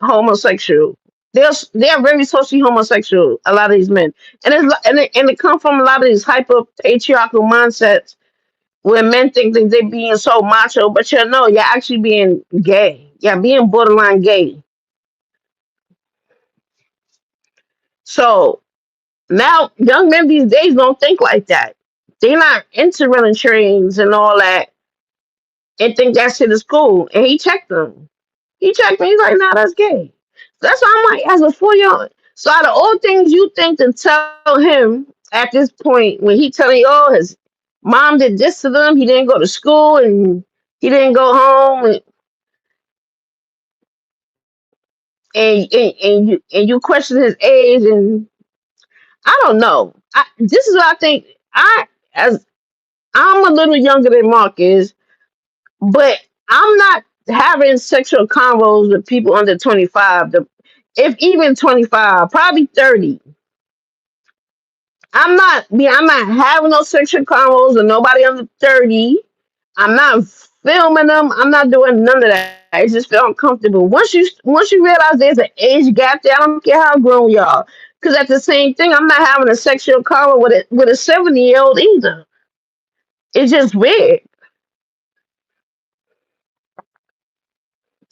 Speaker 1: homosexual. They're very socially homosexual. A lot of these men, and it come from a lot of these hyper patriarchal mindsets where men think that they're being so macho, but you're actually being gay. Yeah, being borderline gay. So now young men these days don't think like that. They're not into running trains and all that, and think that shit is cool. And he checked them. He checked me. He's like, nah, that's gay. That's why I'm like, as a 4-year-old. So out of all things you think to tell him at this point, when he telling you, oh, his mom did this to them, he didn't go to school and he didn't go home. and you question his age, and I don't know. This is what I think. As I'm a little younger than Marcus, but I'm not having sexual convos with people under 25. If even 25, probably 30. I'm not having no sexual convos with nobody under 30. I'm not filming them. I'm not doing none of that. I just feel uncomfortable. Once you realize there's an age gap there, I don't care how grown y'all. Because at the same thing, I'm not having a sexual convo with a 70-year-old either. It's just weird.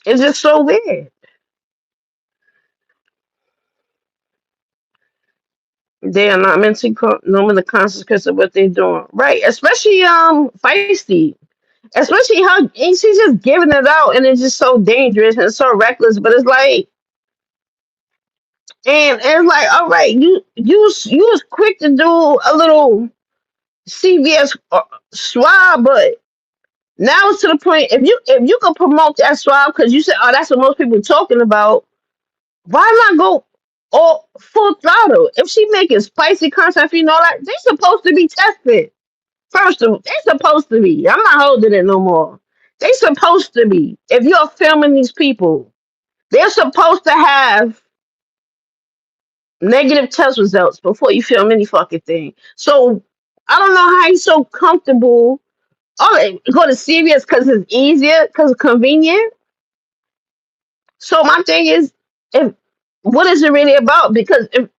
Speaker 1: It's just so weird. They are not knowing the consequence of what they're doing. Right. Especially Feisty. Especially how and she's just giving it out, and it's just so dangerous and so reckless. But it's like, and it's like, all right, you was quick to do a little CVS swab, but now it's to the point, if you can promote that swab because you said, oh, that's what most people are talking about. Why not go all full throttle? If she making spicy content, you know, like they supposed to be tested. First of all, they supposed to be. I'm not holding it no more. They supposed to be. If you're filming these people, they're supposed to have negative test results before you film any fucking thing. So I don't know how you so comfortable. Oh, go to CVS because it's easier, because it's convenient. So my thing is, if what is it really about? Because if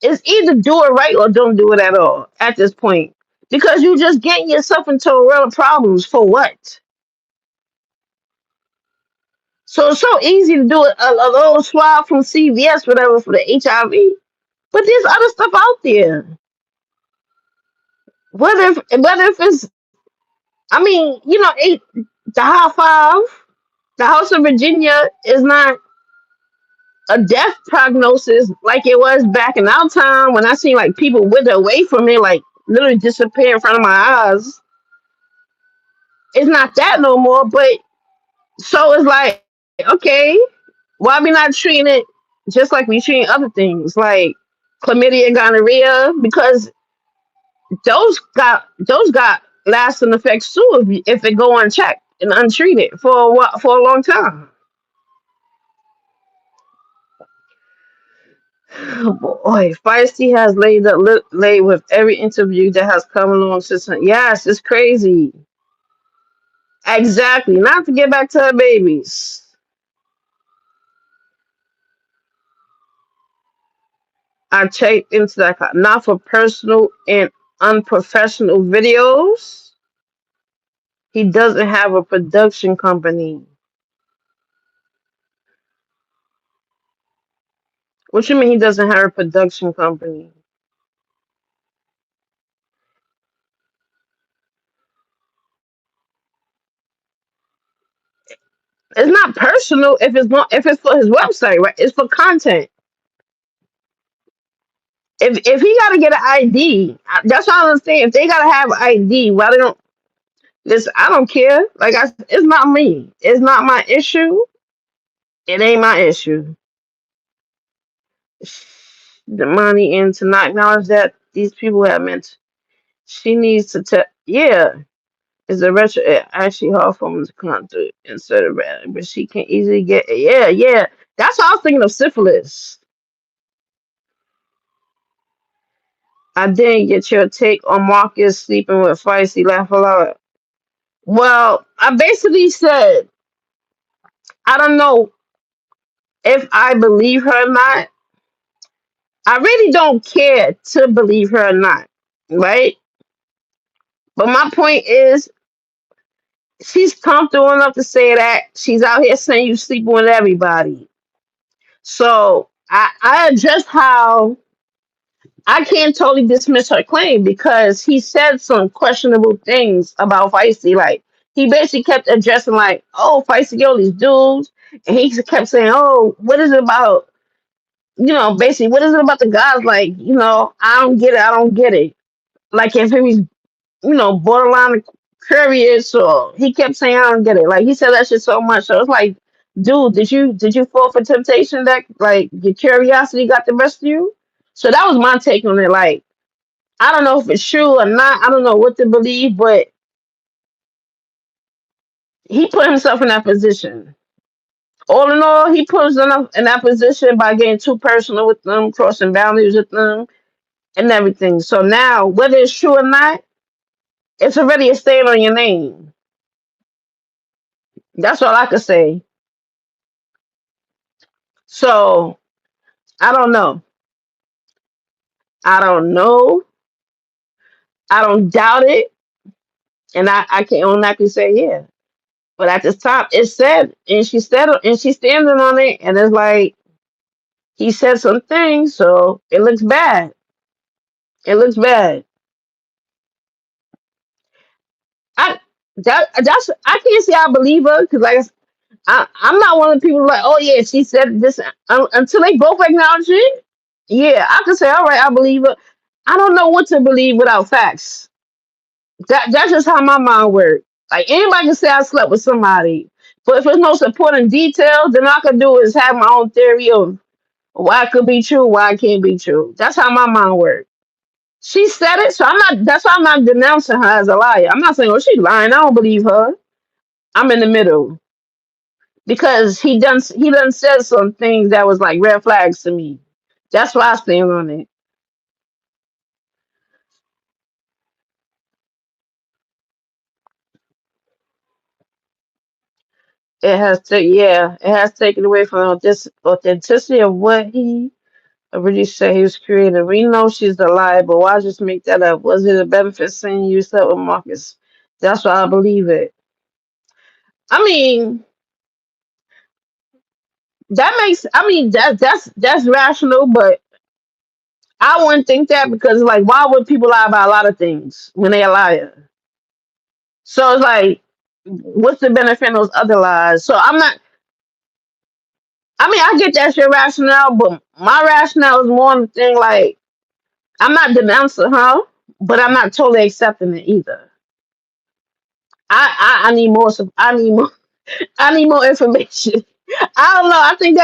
Speaker 1: it's either do it right or don't do it at all at this point. Because you just getting yourself into a world of problems for what? So it's so easy to do a little swab from CVS, whatever, for the HIV. But there's other stuff out there. Whether if it's, I mean, the high five, the House of Virginia is not a death prognosis like it was back in our time when I seen like people wither away from it, like literally disappear in front of my eyes. It's not that no more. But so it's like, okay, why we not treating it just like we treating other things like chlamydia and gonorrhea? Because those got lasting effects too if it go unchecked and untreated for a long time. Oh boy, Feisty has laid with every interview that has come along since. Yes, it's crazy. Exactly. Not to get back to her babies. I checked into that not for personal and unprofessional videos. He doesn't have a production company. What you mean he doesn't have a production company? It's not personal if it's for his website, right? It's for content. If he gotta get an ID, that's what I'm saying. If they gotta have ID, why they don't? Listen, I don't care. It's not me. It's not my issue. It ain't my issue. The money in to not acknowledge that these people have meant. She needs to tell. Yeah, it's a retro. Actually, her phone is contact instead of red, but she can easily get. Yeah, yeah. That's what I was thinking of syphilis. I didn't get your take on Marcus sleeping with Feisty. Laugh aloud. Well, I basically said I don't know if I believe her or not. I really don't care to believe her or not, right? But my point is, she's comfortable enough to say that. She's out here saying you sleeping with everybody. So I addressed how I can't totally dismiss her claim because he said some questionable things about Feisty. Like he basically kept addressing like, oh, Feisty get all these dudes, and he kept saying, oh, what is it about? Basically, what is it about the guys? Like, I don't get it. I don't get it. Like if he was, borderline curious, or he kept saying, I don't get it. Like he said that shit so much. So it's like dude, did you fall for temptation that like your curiosity got the best of you? So that was my take on it. Like, I don't know if it's true or not. I don't know what to believe, but he put himself in that position. All in all, he put himself in that position by getting too personal with them, crossing boundaries with them, and everything. So now, whether it's true or not, it's already a stain on your name. That's all I could say. So I don't know. I don't know. I don't doubt it, and I can only I can say yeah. But at this time, it said, and she's standing on it, and it's like he said some things, so it looks bad. It looks bad. I that's I can't say I believe her because like I'm not one of the people like, oh yeah, she said this until they both acknowledge it. Yeah, I can say, all right, I believe her. I don't know what to believe without facts. That's just how my mind works. Like anybody can say I slept with somebody, but if there's no supporting details, then all I can do is have my own theory of why it could be true, why it can't be true. That's how my mind works. She said it, so I'm not. That's why I'm not denouncing her as a liar. I'm not saying, oh, she's lying. I don't believe her. I'm in the middle because he done said some things that was like red flags to me. That's why I stand on it. It has taken away from this authenticity of what he originally said he was creating. We know she's the lie, but why just make that up? Was it a benefit saying you slept with Marcus? That's why I believe it. I mean, that's rational, but I wouldn't think that because like why would people lie about a lot of things when they a liar? So it's like what's the benefit of those other lies? So I'm not I mean I get that's your rationale, but my rationale is more on the thing like I'm not denouncing her, but I'm not totally accepting it either. I need more I need more I need more information. I don't know. I think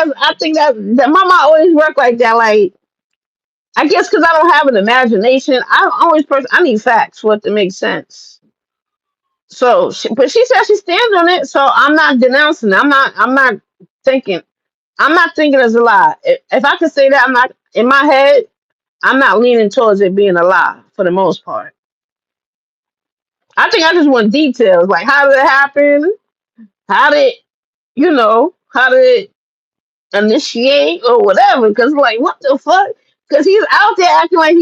Speaker 1: that my mom always work like that. Like I guess because I don't have an imagination, I need facts for it to make sense. So, but she said she stands on it, so I'm not denouncing it. Thinking. I'm not thinking it's a lie. If I could say that, I'm not in my head. I'm not leaning towards it being a lie for the most part. I think I just want details, like how did it happen? How did How did it initiate or whatever? Because like, what the fuck? Because he's out there acting like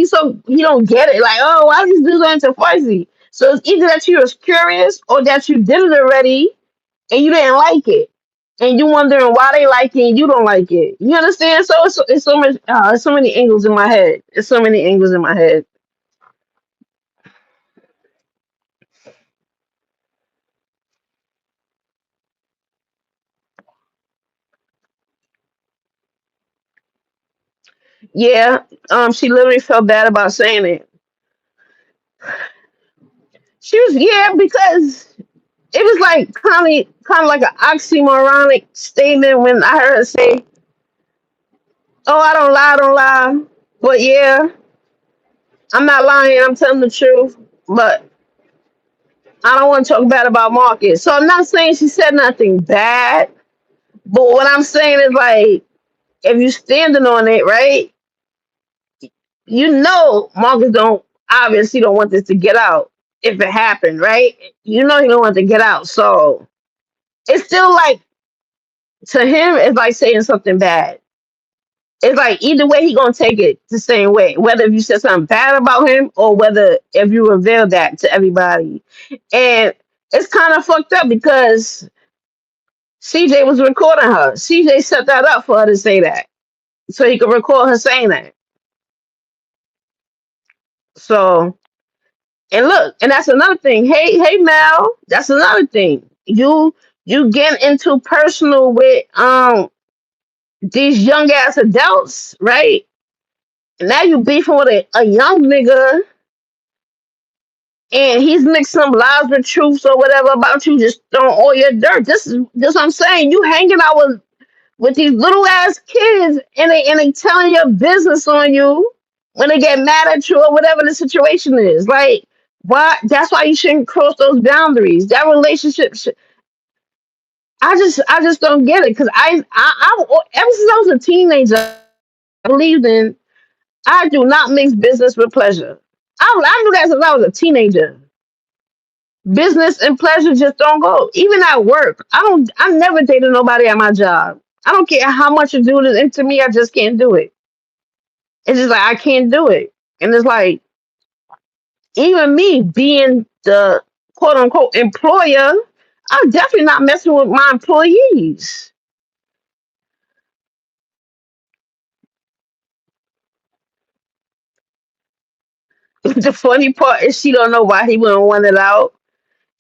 Speaker 1: he don't get it. Like, oh, why these dudes going to Feisty? So it's either that you was curious or that you did it already and you didn't like it, and you wondering why they like it and you don't like it. You understand? So it's so much. It's so many angles in my head. It's so many angles in my head. Yeah. She literally felt bad about saying it. She was because it was like kind of like an oxymoronic statement when I heard her say, "Oh, I don't lie." But yeah, I'm not lying. I'm telling the truth. But I don't want to talk bad about Marcus. So I'm not saying she said nothing bad. But what I'm saying is like, if you standing on it, right? Marcus don't obviously don't want this to get out if it happened, right? He don't want to get out. So it's still like to him, it's like saying something bad. It's like either way he gonna take it the same way. Whether if you said something bad about him or whether if you reveal that to everybody. And it's kind of fucked up because CJ was recording her. CJ set that up for her to say that. So he could record her saying that. So and look, and that's another thing. Hey Mel, that's another thing. You get into personal with these young ass adults, right? And now you beefing with a young nigga and he's mixed some lies with truths or whatever about you, just throwing all your dirt. This what I'm saying. You hanging out with these little ass kids, and they telling your business on you when they get mad at you or whatever the situation is. Like, why? That's why you shouldn't cross those boundaries. That relationship. I just don't get it because ever since I was a teenager, I believed in. I do not mix business with pleasure. I knew that since I was a teenager. Business and pleasure just don't go. Even at work, I never dated nobody at my job. I don't care how much you do this into me, I just can't do it. It's just like I can't do it. And it's like even me being the quote unquote employer, I'm definitely not messing with my employees. The funny part is she don't know why he wouldn't want it out.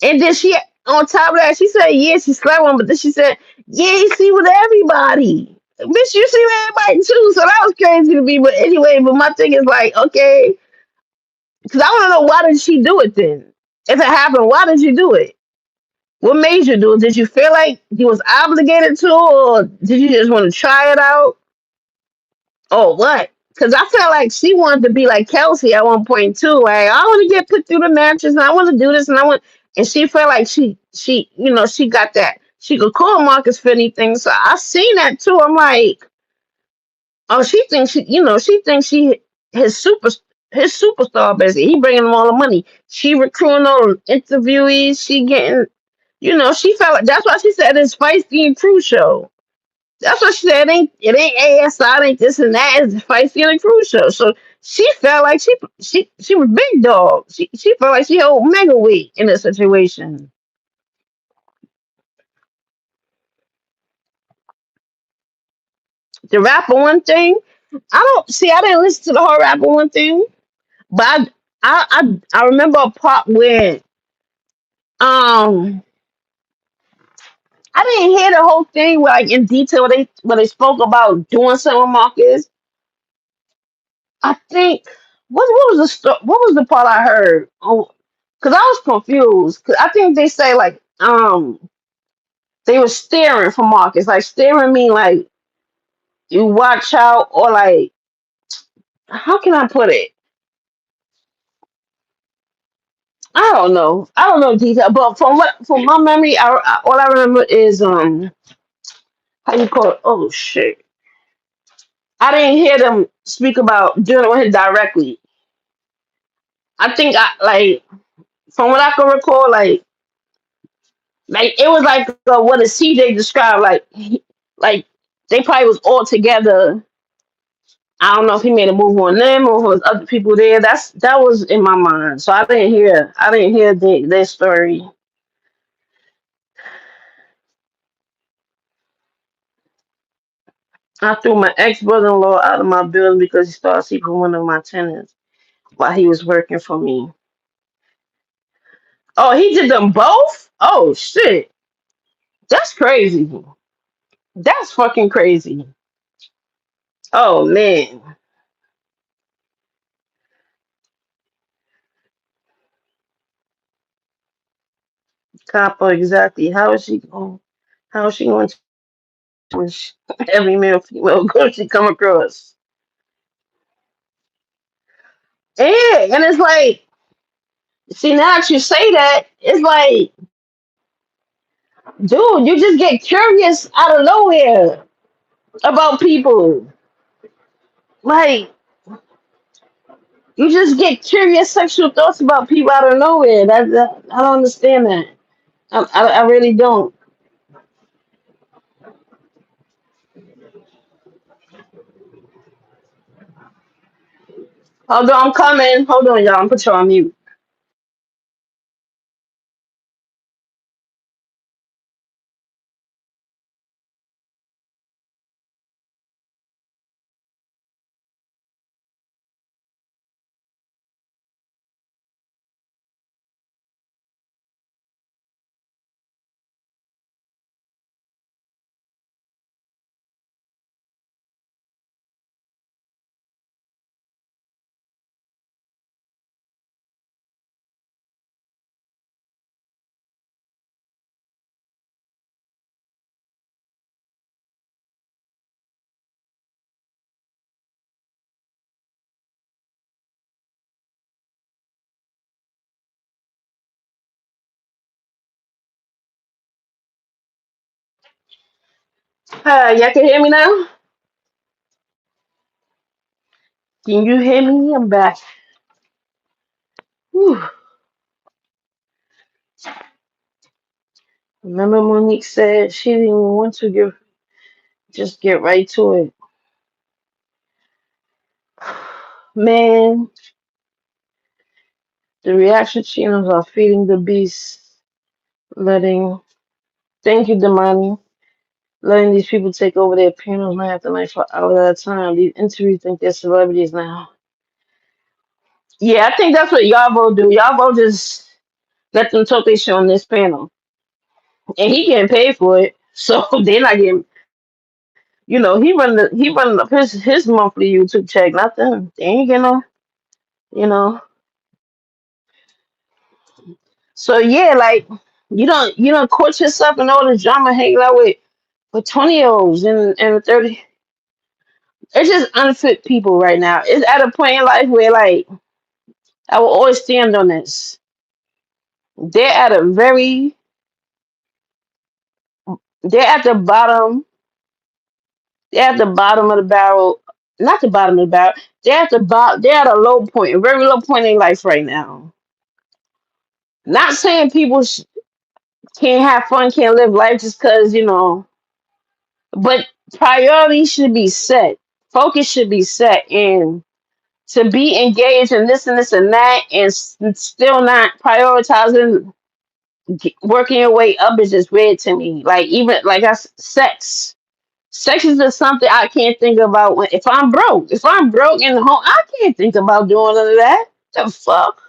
Speaker 1: And then she, on top of that, she said, yeah, she slept one, but then she said, yeah, he sleep with everybody. Bitch, you see with everybody too. So that was crazy to me. But anyway, but my thing is like, okay, because I want to know why did she do it then? If it happened, why did you do it? What made you do it? Did you feel like you was obligated to, or did you just want to try it out? Or what? Because I felt like she wanted to be like Kelsey at one point too. Like I want to get put through the mattress, and I want to do this, and I want. And she felt like she got that. She could call Marcus for anything. So I seen that too. I'm like, oh, she thinks she his super his superstar basically. He bringing them all the money. She recruiting all the interviewees. She getting, she felt like that's why she said it's Feisty and Crew show. That's what she said. It ain't ASI, it ain't this and that. It's Feisty and Crew show. So she felt like she was big dog. She felt like she held mega weight in this situation. The rapper one thing, I don't see. I didn't listen to the whole rapper one thing, but I remember a part where um I didn't hear the whole thing like in detail. When they spoke about doing something with Marcus. I think what was what was the part I heard? Oh, because I was confused. Cause I think they say like they were staring for Marcus. Like staring mean like you watch out or like how can I put it? I don't know detail, but from my memory, all I remember is how you call it? Oh shit! I didn't hear them speak about doing it with him directly. I think I like from what I can recall, like it was like what a CJ described, like they probably was all together. I don't know if he made a move on them or if it was other people there. That was in my mind, so I didn't hear their story. I threw my ex brother-in-law out of my building because he started sleeping with one of my tenants while he was working for me. Oh, he did them both? Oh shit. That's crazy. That's fucking crazy. Oh man. Copper, exactly. How is she going to push every male female girl she come across? Yeah, and it's like, see now that you say that, it's like, dude, you just get curious out of nowhere about people. Like, you just get curious sexual thoughts about people out of nowhere. I don't understand that. I really don't. Hold on, I'm coming. Hold on, y'all. I'm put you on mute. Y'all can hear me now? Can you hear me? I'm back. Whew. Remember Monique said she didn't even want to just get right to it. Man, the reaction channels are feeding the beast, letting, thank you, Damani, letting these people take over their panels night after night for hours at a time. These interviews think they're celebrities now. Yeah, I think that's what Yavo do. Yavo just let them talk their shit on this panel. And he getting paid for it. So they're not getting, he run his monthly YouTube check, not them. They ain't getting no, you know. So yeah, like you don't court yourself and all the drama hanging out with 20-year-olds and 30. It's just unfit people right now. It's at a point in life where like I will always stand on this. They're at a very they're at the bottom. They're at the bottom of the barrel. Not the bottom of the barrel. They're at the bottom. They're at a low point, a very low point in life right now. Not saying people can't have fun, can't live life just because but priorities should be set. Focus should be set, and to be engaged in this and that, and still not prioritizing working your way up is just weird to me. Like even like that's sex. Sex is just something I can't think about if I'm broke. If I'm broke in the home, I can't think about doing none of that. The fuck?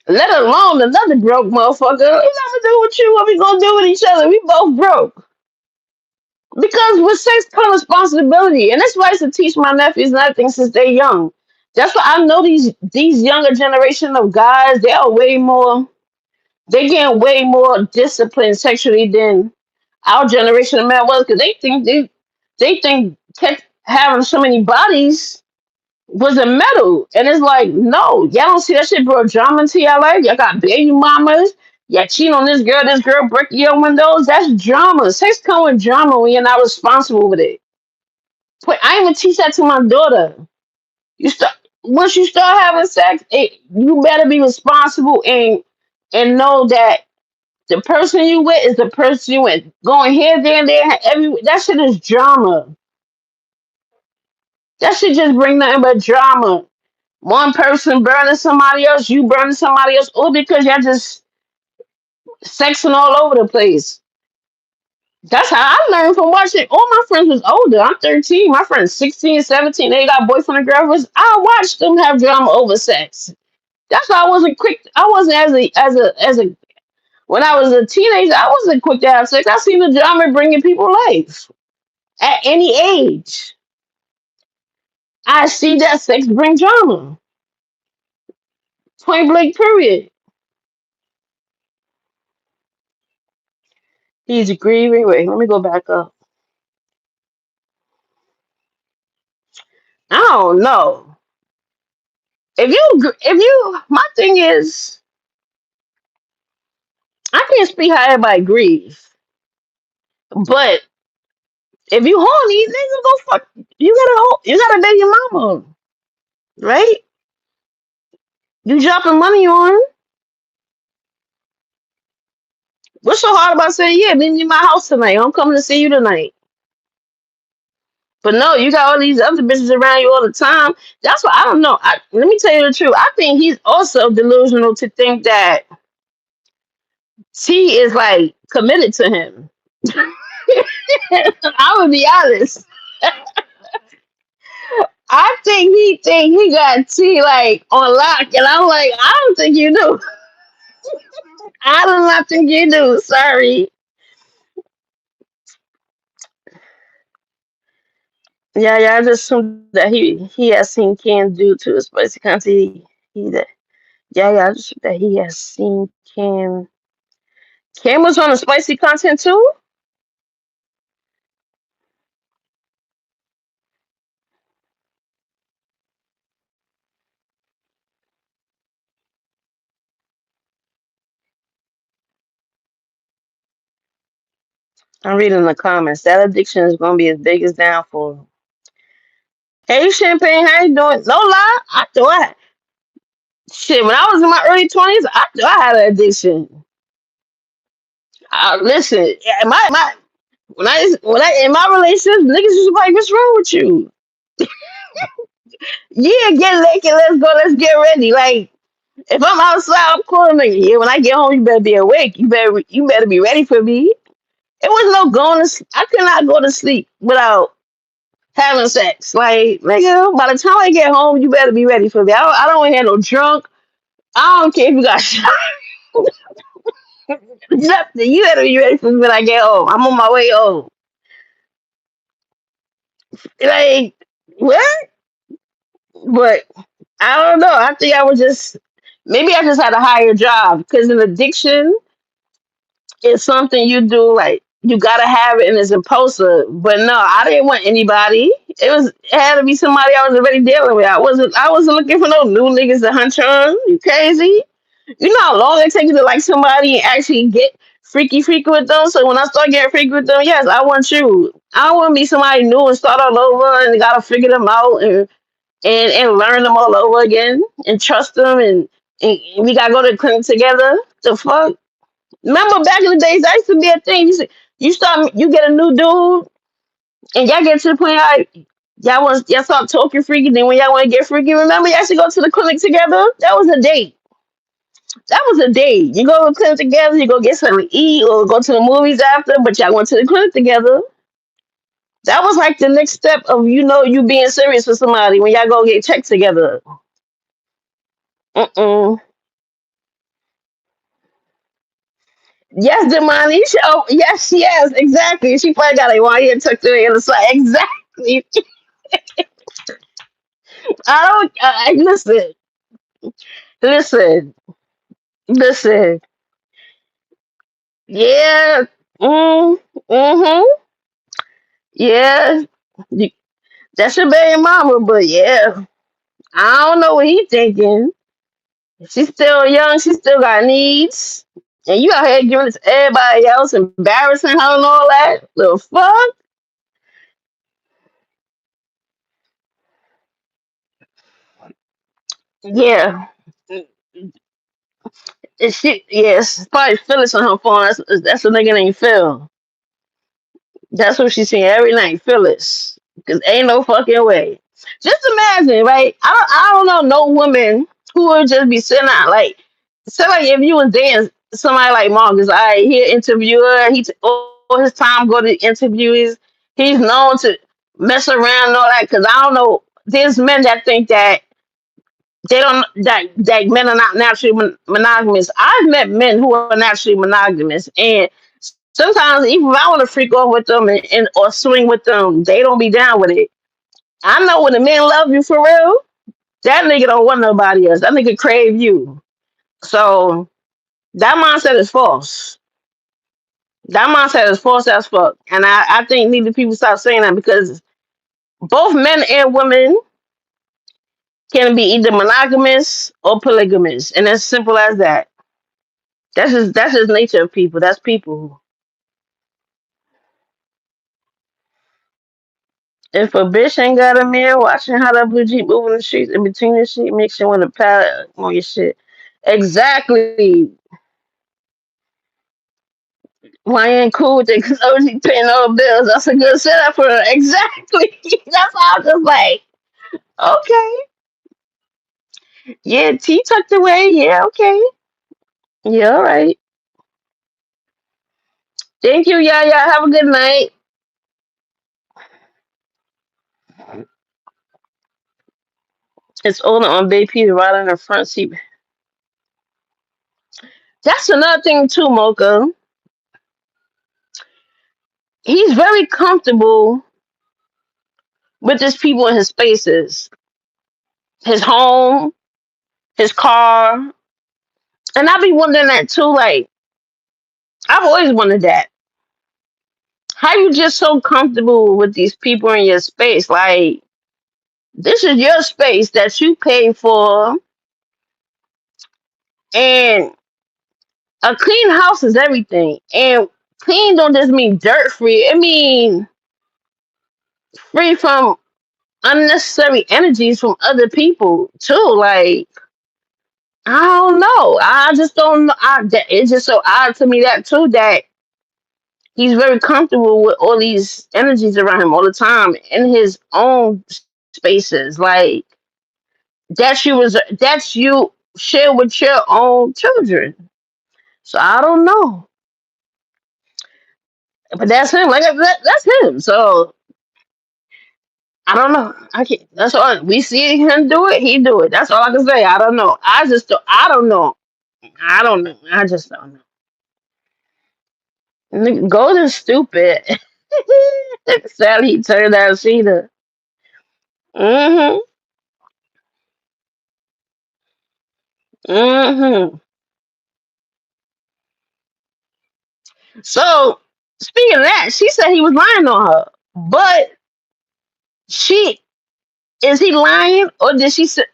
Speaker 1: Let alone another broke motherfucker. We nothing to do with you. What we gonna do with each other? We both broke. Because with sex comes responsibility, and that's why I used to teach my nephews and everything since they're young. That's why I know these younger generation of guys. They are way more. They getting way more disciplined sexually than our generation of men was, because they think having so many bodies was a medal, and it's like no, y'all don't see that shit brought drama into your life. Y'all got baby mamas. Y'all cheat on this girl break your windows. That's drama. Sex come with drama when you're not responsible with it. But I even teach that to my daughter. You start once you start having sex, you better be responsible and know that the person you with is the person you with. Going here, there, and there, that shit is drama. That shit just bring nothing but drama. One person burning somebody else, you burning somebody else, all because y'all just sexing all over the place. That's how I learned from watching. All my friends was older. I'm 13. My friends 16, 17. They got boyfriend and girlfriends. I watched them have drama over sex. That's why I wasn't quick. I wasn't as a when I was a teenager. I wasn't quick to have sex. I seen the drama bringing people life at any age. I see that sex bring drama. Point blank. Period. He's grieving. Wait, let me go back up. I don't know. My thing is, I can't speak how everybody grieves, but if you horny, nigga, go fuck. You got a baby mama, right? You dropping money on her. What's so hard about saying, yeah, meet me in my house tonight? I'm coming to see you tonight. But no, you got all these other bitches around you all the time. That's why I don't know. Let me tell you the truth. I think he's also delusional to think that T is like committed to him. I'm gonna be honest. I think he got T like on lock, and I'm like, I don't think you do. I do not think you do. Sorry. Yeah, yeah. I just assumed that he has seen Ken do to his spicy content. He that yeah, yeah. I just assumed that he has seen Ken. Ken was on the spicy content too. I'm reading the comments. That addiction is gonna be his biggest downfall. Hey Champagne, how you doing? No lie, I thought shit when I was in my early 20s, I thought I had an addiction. Listen, yeah, my when I in my relationship, niggas used to be like, "What's wrong with you?" Yeah, get naked, let's go, let's get ready. Like if I'm outside, I'm calling nigga. Yeah, when I get home, you better be awake. You better be ready for me. It was no going to. I could not go to sleep without having sex. Like nigga, by the time I get home, you better be ready for me. I don't want to hear no drunk. I don't care if you got shot. Nothing. You better be ready for me when I get home. I'm on my way home. Like what? But I don't know. I think I was just maybe I just had a higher job because an addiction is something you do like you gotta have it and it's impulsive. But no, I didn't want anybody. It had to be somebody I was already dealing with. I wasn't looking for no new niggas to hunt on. You crazy? You know how long it takes you to like somebody and actually get freaky with them. So when I start getting freaky with them, yes, I want you. I don't want to be somebody new and start all over and gotta figure them out and learn them all over again and trust them and we gotta go to the clinic together. The fuck? Remember back in the days, that used to be a thing. You get a new dude and y'all get to the point like y'all start talking freaky. Then when y'all want to get freaky, remember y'all should go to the clinic together. That was a date. That was a date. You go to the clinic together. You go get something to eat or go to the movies after. But y'all went to the clinic together. That was like the next step of you being serious with somebody when y'all go get checked together. Mm-mm. Yes, Demani. Oh, yes, exactly. She probably got like one ear tucked to the other side. Exactly. I don't. Listen, listen, listen. Yeah. Mm-hmm. Yeah. Y- That's your baby mama, but yeah, I don't know what he thinking. She's still young. She still got needs, and you out here giving it to everybody else, embarrassing her and all that. The fuck? Yeah. And she, yes, probably Phyllis on her phone. That's a nigga named Phil. That's what she's saying every night, Phyllis. Because ain't no fucking way. Just imagine, right? I don't know no woman who would just be sitting out like, say like if you was dating somebody like Marcus, he an interviewer, all his time go to interviews, he's known to mess around and all that. Because I don't know, there's men that think that they don't that men are not naturally monogamous. I've met men who are naturally monogamous, and sometimes even if I want to freak off with them and or swing with them, they don't be down with it. I know when a man love you for real, that nigga don't want nobody else. That nigga crave you. So that mindset is false. That mindset is false as fuck. And I think neither people stop saying that because both men and women can be either monogamous or polygamous. And as simple as that. That's just nature of people. That's people. If a bitch ain't got a man watching how that blue jeep moving the streets in between the sheet, make sure when the pallet on your shit. Exactly. Why you ain't cool with it? Because OG paying all the bills. That's a good setup for her. Exactly. That's how I'm just like, okay. Yeah, T tucked away. Yeah, okay. Yeah, all right. Thank you, yeah, yeah. Have a good night. It's older on Baby to ride in the front seat. That's another thing too, Mocha. He's very comfortable with his people in his spaces, his home, his car. And I be wondering that too. Like, I've always wondered that. How you just so comfortable with these people in your space? Like, this is your space that you pay for, and a clean house is everything. And clean don't just mean dirt free. It mean free from unnecessary energies from other people too. Like I don't know. I just don't know. It's just so odd to me that too that he's very comfortable with all these energies around him all the time in his own spaces. Like that's you share with your own children. So I don't know, but that's him. Like that's him. So I don't know. I can't. That's all we see him do it. He do it. That's all I can say. I don't know. I just don't. I don't know. I don't know. I just don't know. Golden's stupid. Sally he turned out Sheeta. Mm-hmm. Mm-hmm. So speaking of that, she said he was lying on her. But she is he lying or did she send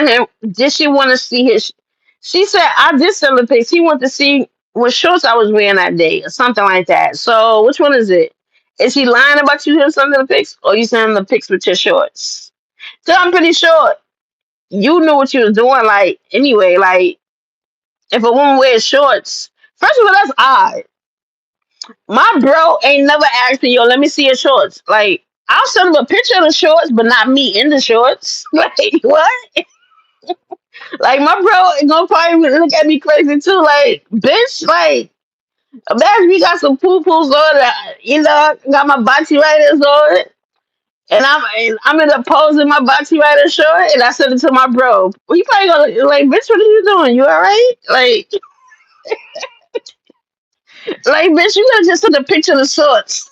Speaker 1: him did she want to see his she said I did send the pics. He wanted to see what shorts I was wearing that day or something like that. So which one is it? Is he lying about you sending the pics or you sending the pics with your shorts? So I'm pretty sure you knew what you was doing. Like anyway, like if a woman wears shorts, first of all, that's odd. My bro ain't never asked me, yo, let me see your shorts. Like I'll send him a picture of the shorts, but not me in the shorts. Like what? Like my bro gonna probably look at me crazy too. Like bitch, like imagine we got some poo poos on, got my body writers on it. And I'm in the pose in my body writer shirt, and I sent it to my bro. He probably gonna like, bitch, what are you doing? You all right? Like, bitch, you gotta just send a picture of the shorts.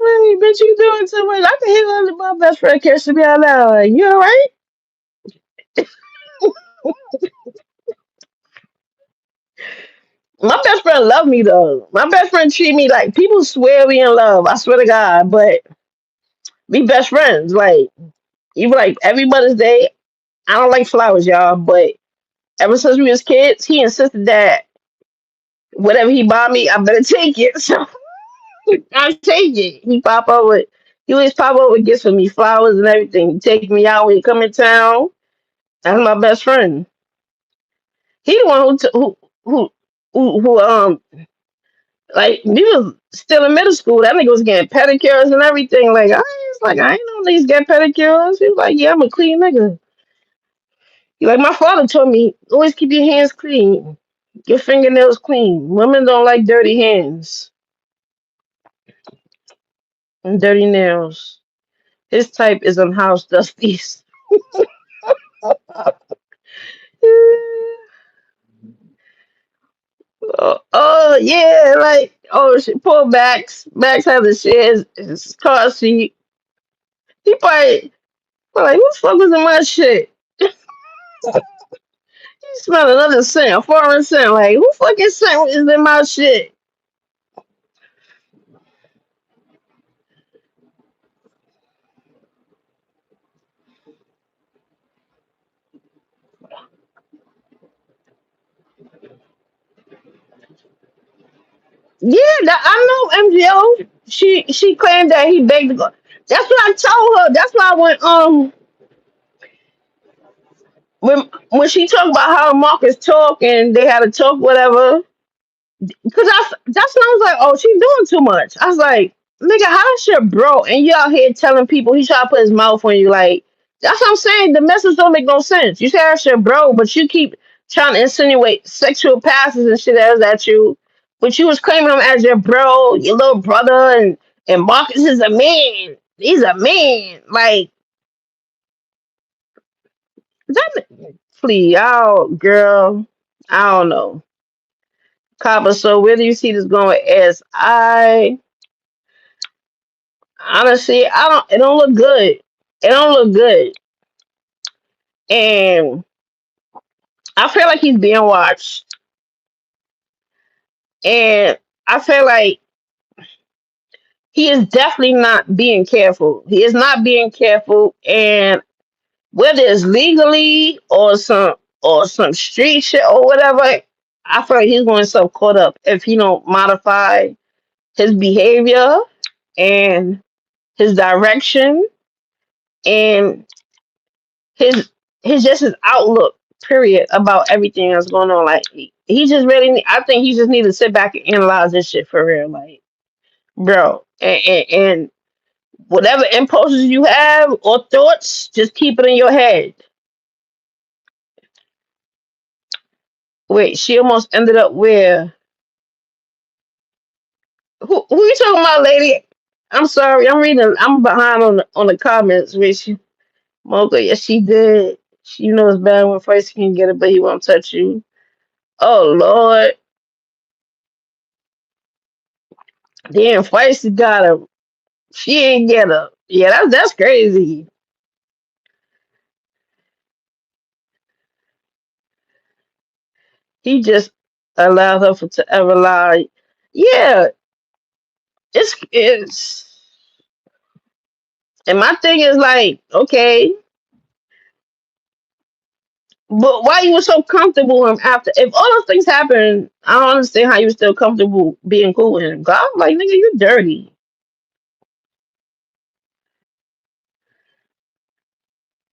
Speaker 1: Like, bitch, you doing too much. I can hear my best friend kissing me out loud. Like, you all right? My best friend love me though. My best friend treat me like people swear we in love. I swear to God, but we best friends. Like even like every Mother's Day, I don't like flowers, y'all. But ever since we was kids, he insisted that whatever he bought me, I better take it. So I take it. He always pop up with gifts for me, flowers and everything. He take me out when he come in town. That's my best friend. He the one who like we was still in middle school. That nigga was getting pedicures and everything. I ain't know niggas get pedicures. He was like, yeah, I'm a clean nigga. He like my father told me, always keep your hands clean, your fingernails clean. Women don't like dirty hands and dirty nails. His type is on house dusties. Oh yeah, like she poor Max has a share his car seat. He probably like who the fuck was in my shit? You smell another scent, a foreign scent. Like who fucking scent is in my shit? Yeah, I know MGO. She claimed that he begged to go. That's what I told her. That's why when she talked about how Marcus talk and they had a talk whatever. Because that's when I was like, oh, she doing too much. I was like, nigga, how's your bro? And you out here telling people he trying to put his mouth on you. Like, that's what I'm saying. The message don't make no sense. You say that's your bro, but you keep trying to insinuate sexual passes and shit as at you. But you was claiming him as your bro, your little brother, and Marcus is a man. He's a man. Like, that, please, oh, girl, I don't know. Copper, so where do you see this going? As I honestly, I don't. It don't look good. It don't look good, and I feel like he's being watched, and I feel like he is definitely not being careful. He is not being careful, and whether it's legally or some or some street shit or whatever, I feel like he's going to so caught up if he don't modify his behavior and his direction and his his outlook period about everything that's going on. Like he just really, I think he just need to sit back and analyze this shit for real, like bro. And whatever impulses you have or thoughts, just keep it in your head. Wait, she almost ended up where? Who you talking about, lady? I'm sorry, I'm reading. I'm behind on the comments. Where she Mocha? Yes, she did. She knows bad when Feisty can get it, but he won't touch you. Oh Lord, damn, Feisty got her. She ain't get her. Yeah, that's crazy. He just allowed her for to ever lie. Yeah, it's. And my thing is like, okay, but why you were so comfortable with him after? If all those things happened, I don't understand how you were still comfortable being cool with him. God, like nigga, you dirty.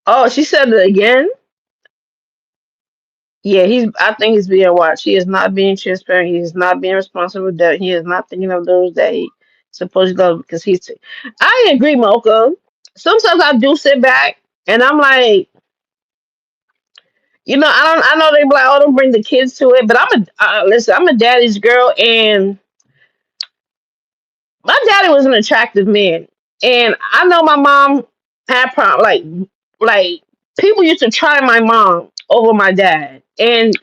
Speaker 1: Oh, she said it again. Yeah, he's. I think he's being watched. He is not being transparent. He is not being responsible. That he is not thinking of those that he supposed to love because he's. I agree, Mocha. Sometimes I do sit back and I'm like, I don't. I know they be like, oh, don't bring the kids to it, but listen. I'm a daddy's girl, and my daddy was an attractive man, and I know my mom had like people used to try my mom over my dad, and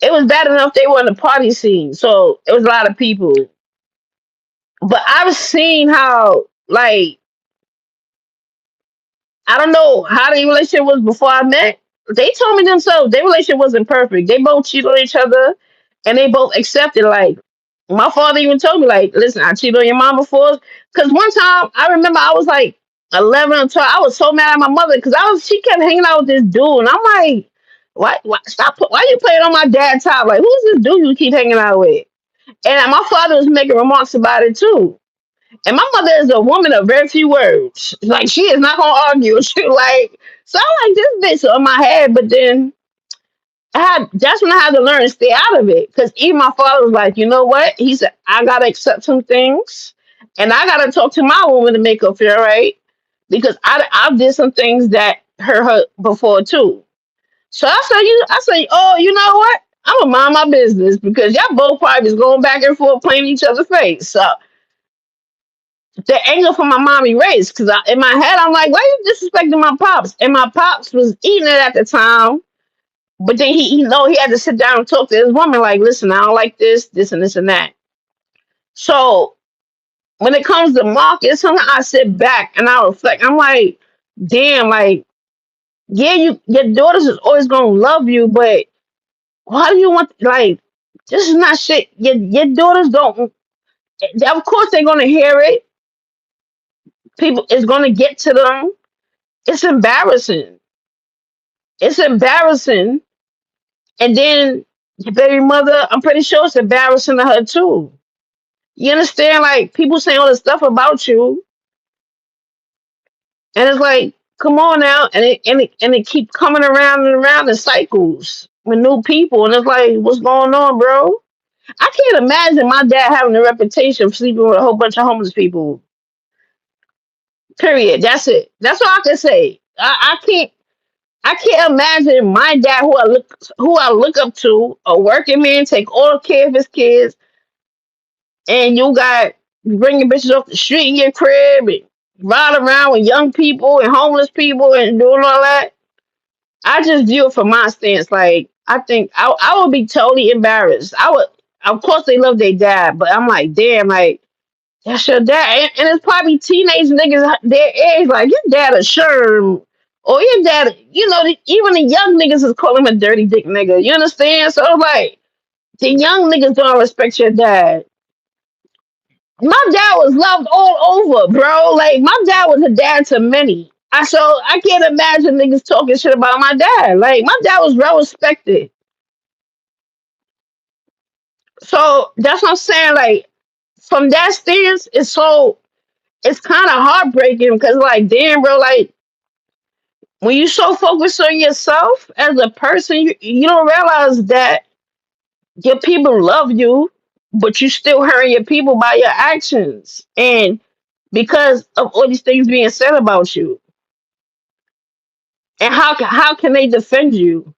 Speaker 1: it was bad enough they were in the party scene, so it was a lot of people. But I've seen how like I don't know how the relationship was before I met. They told me themselves their relationship wasn't perfect. They both cheated on each other, and they both accepted. Like my father even told me, like, listen, I cheated on your mom before. Because one time I remember I was like 11 or 12. I was so mad at my mother because she kept hanging out with this dude, and I'm like, why stop? Why you playing on my dad's top? Like, who's this dude you keep hanging out with? And my father was making remarks about it too. And my mother is a woman of very few words. Like she is not gonna argue. She like so I'm like this bitch on my head, but then that's when I had to learn to stay out of it. Cause even my father was like, you know what? He said, I gotta accept some things and I gotta talk to my woman to make her feel right. Because I did some things that hurt her before too. So I say, oh, you know what? I'm gonna mind my business because y'all both probably just going back and forth playing each other's face. So the anger from my mom erased because in my head I'm like, why you disrespecting my pops? And my pops was eating it at the time, but then he had to sit down and talk to his woman like, listen, I don't like this and this and that. So when it comes to Marcus, sometimes I sit back and I reflect. I'm like, damn, like, yeah, your daughters is always gonna love you, but why do you want like this is not shit. Your daughters don't. Of course they're gonna hear it. People it's gonna get to them. It's embarrassing. It's embarrassing. And then your baby mother, I'm pretty sure it's embarrassing to her too. You understand? Like people saying all this stuff about you, and it's like, come on now, and it keep coming around and around in cycles with new people, and it's like, what's going on, bro? I can't imagine my dad having a reputation of sleeping with a whole bunch of homeless people. Period. That's it. That's all I can say. I can't imagine my dad who I look up to, a working man, take all care of his kids, and you got bringing bitches off the street in your crib and ride around with young people and homeless people and doing all that. I just view it from my stance. Like I think I would be totally embarrassed. I would. Of course, they love their dad, but I'm like, damn, like that's your dad, and it's probably teenage niggas their age. Like your dad a sherm, or your dad. Even the young niggas is calling him a dirty dick nigga. You understand? So like the young niggas don't respect your dad. My dad was loved all over, bro. Like my dad was a dad to many. I can't imagine niggas talking shit about my dad. Like my dad was well respected. So that's what I'm saying. Like from that stance, it's kind of heartbreaking because like damn, bro, like when you so focused on yourself as a person, you don't realize that your people love you, but you still hurting your people by your actions and because of all these things being said about you. And how can they defend you?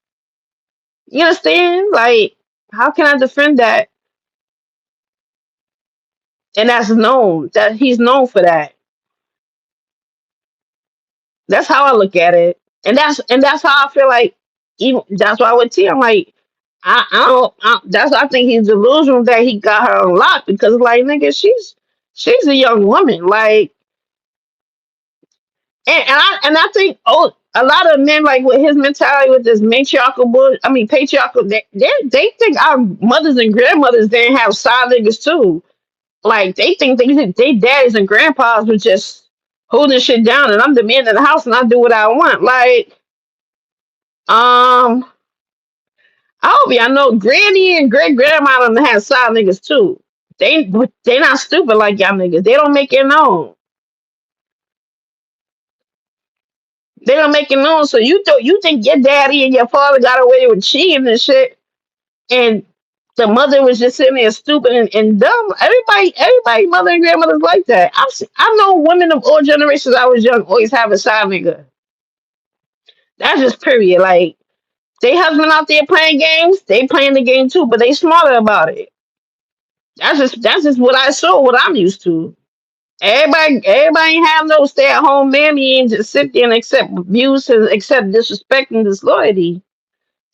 Speaker 1: You understand? Like how can I defend that? And that's known that he's known for that. That's how I look at it, and that's how I feel like. Even that's why with T, I'm like, I don't. That's why I think he's delusional that he got her unlocked because like nigga, she's a young woman. Like, and I think a lot of men like with his mentality with this matriarchal bull. I mean patriarchal. They think our mothers and grandmothers didn't have side niggas too. Like they think they daddies and grandpas were just holding shit down, and I'm the man in the house and I do what I want. Like, um, I hope y'all know Granny and great grandma done had side niggas too. They not stupid like y'all niggas. They don't make it known. They don't make it known. So you think your daddy and your father got away with cheating and shit, and the mother was just sitting there stupid and dumb. Everybody, mother and grandmother's like that. I know women of all generations. I was young, always have a side nigga. That's just period. Like they husband out there playing games, they playing the game too, but they smarter about it. That's just what I saw, what I'm used to. Everybody ain't have no stay at home mammy and just sit there and accept abuse and accept disrespect and disloyalty.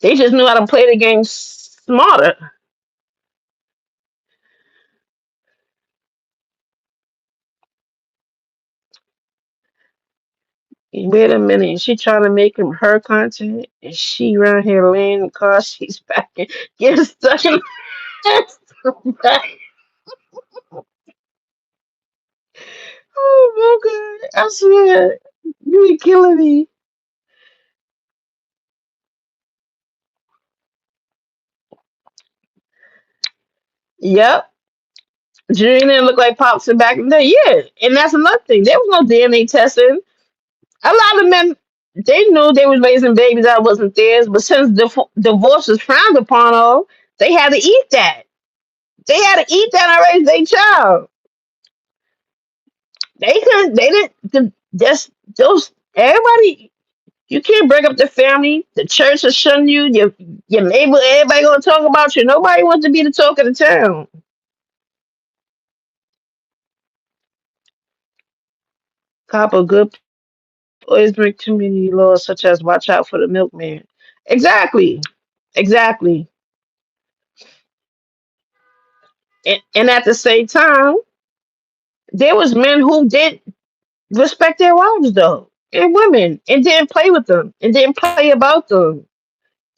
Speaker 1: They just knew how to play the game smarter. Wait a minute, she trying to make him her content, and she around here laying in the car. She's back and getting stuck in. Oh my god! I swear, you be killing me. Yep, Junior didn't look like Pops in back in the day. Yeah, and that's another thing. There was no DNA testing. A lot of men they knew they was raising babies that wasn't theirs, but since divorce was frowned upon, all they had to eat that. They had to eat that and raise their child. They couldn't. They didn't. Just those everybody. You can't break up the family. The church will shun you. Your neighbor, everybody gonna talk about you. Nobody wants to be the talk of the town. Cop a good always break community laws such as watch out for the milkman. Exactly. Exactly. And at the same time, there was men who did respect their wives though. And women. And didn't play with them. And didn't play about them.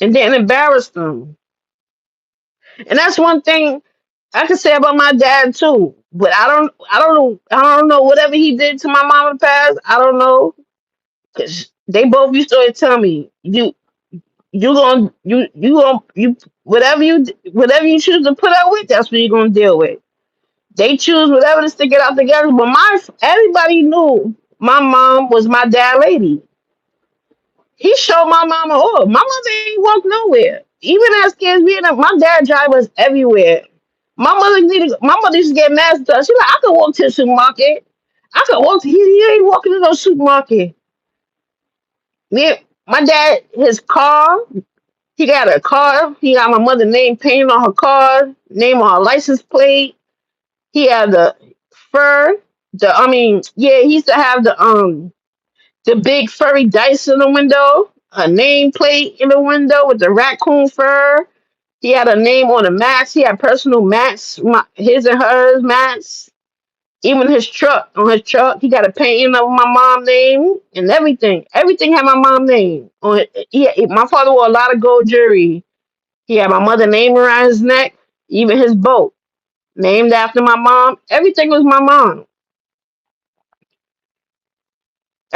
Speaker 1: And didn't embarrass them. And that's one thing I can say about my dad too. But I don't know whatever he did to my mom in the past. I don't know. Cause they both used to always tell me, you whatever you choose to put up with, that's what you're gonna deal with. They choose whatever to stick it out together. But everybody knew my mom was my dad lady. He showed my mama all. My mother ain't walk nowhere. Even as kids, my dad drive us everywhere. My mother used to get mad at us. She like, I could walk to the supermarket. I could walk to he ain't walking to no supermarket. Me, my dad, his car, he got a car. He got my mother's name painted on her car, name on her license plate. He had the fur. Yeah, he used to have the big furry dice in the window, a name plate in the window with the raccoon fur. He had a name on the mats. He had personal mats, his and hers mats. Even on his truck, he got a painting of my mom's name and everything. Everything had my mom's name on it. My father wore a lot of gold jewelry. He had my mother's name around his neck, even his boat, named after my mom. Everything was my mom.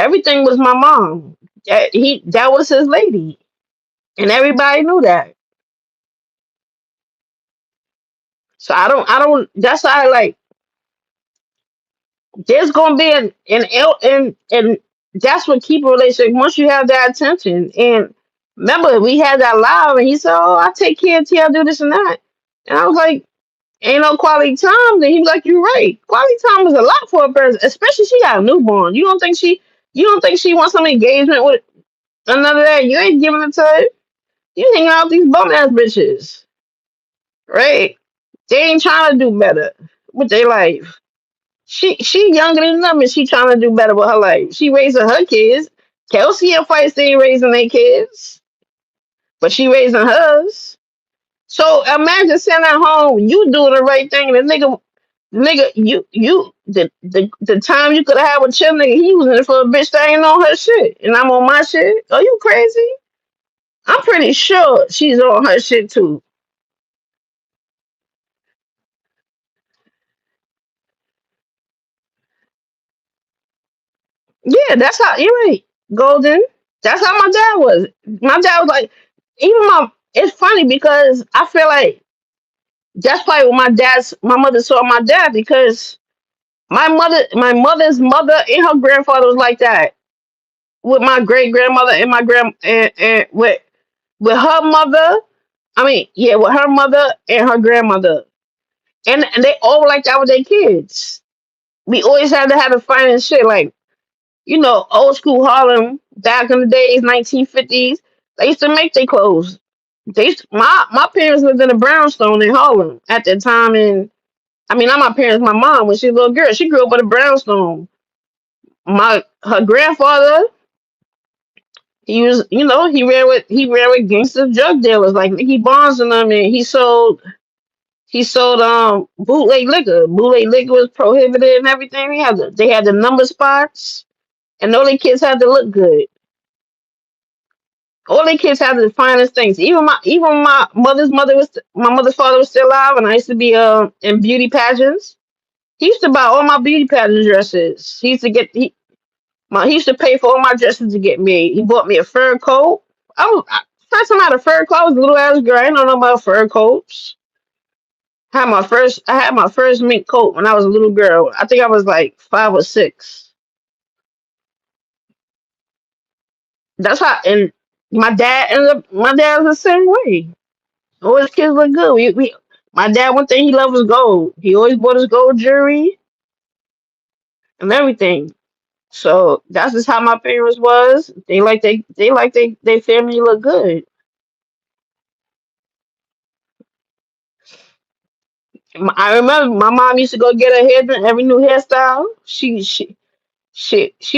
Speaker 1: Everything was my mom. That was his lady, and everybody knew that. So I don't. That's why I like. There's gonna be and that's what keep a relationship once you have that attention. And remember, we had that live, and he said, "Oh, I take care of T. I do this and that," and I was like, "Ain't no quality time." Then he was like, "You're right. Quality time is a lot for a person, especially she got a newborn. You don't think she wants some engagement with another day? You ain't giving it to her. You hanging out with these bum ass bitches, right? They ain't trying to do better with their life. She younger than them and she trying to do better with her life. She raising her kids. Kelsey and Feisty ain't raising their kids, but she raising hers. So imagine sitting at home, you doing the right thing, and the nigga, the time you could have had with your nigga, he was in it for a bitch that ain't on her shit, and I'm on my shit. Are you crazy? I'm pretty sure she's on her shit too. Yeah, that's how you're right, Golden. That's how my dad was. My dad was like, even my. It's funny because I feel like that's probably what my mother saw my dad because my mother's mother and her grandfather was like that with my great grandmother and my and with her mother. I mean, yeah, with her mother and her grandmother, and they all were like that with their kids. We always had to have the finest shit like old school Harlem back in the days, 1950s. They used to make their clothes. My parents lived in a brownstone in Harlem at that time, and I mean, not my parents, my mom when she was a little girl, she grew up with a brownstone. My her grandfather, he was, he ran with gangster drug dealers like Nicky Barnes and them, and he sold bootleg liquor. Bootleg liquor was prohibited and everything. They had the number spots, and all the kids had to look good. All the kids had the finest things. Even my mother's father was still alive, and I used to be in beauty pageants. He used to buy all my beauty pageant dresses. He used to pay for all my dresses to get made. He bought me a fur coat. First time I had a fur coat, I was a little ass girl. I didn't know about fur coats. I had my first mink coat when I was a little girl. I think I was like 5 or 6. That's how. And my dad was the same way. All his kids look good. My dad, one thing he loved was gold. He always bought his gold jewelry and everything. So that's just how my parents was. They family look good. I remember my mom used to go get her hair done, every new hairstyle. She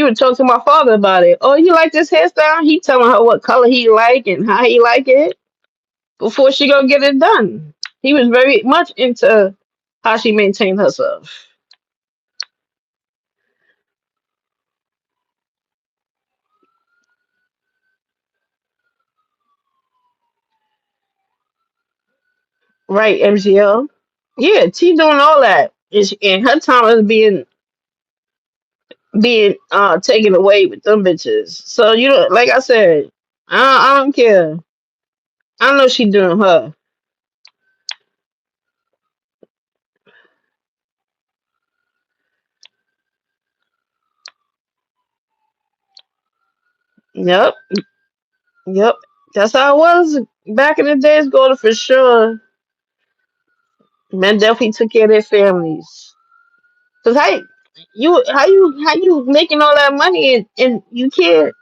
Speaker 1: would talk to my father about it. Oh, you like this hairstyle? He telling her what color he like and how he like it before she go get it done. He was very much into how she maintained herself. Right, MGL. Yeah, T doing all that. And her time is being taken away with them bitches. So like I said, I don't care. I know she doing her. Yep, yep. That's how it was back in the days. Going for sure. Men definitely took care of their families. Cause how you making all that money and you can't.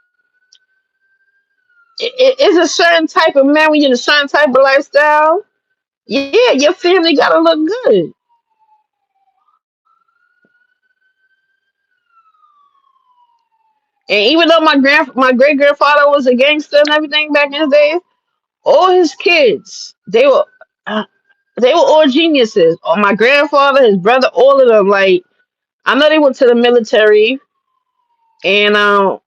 Speaker 1: It's a certain type of man when you're in a certain type of lifestyle. Yeah, your family gotta look good. And even though my great grandfather was a gangster and everything back in his days, all his kids uh, they were all geniuses. Oh, my grandfather, his brother, all of them. Like I know they went to the military, and well,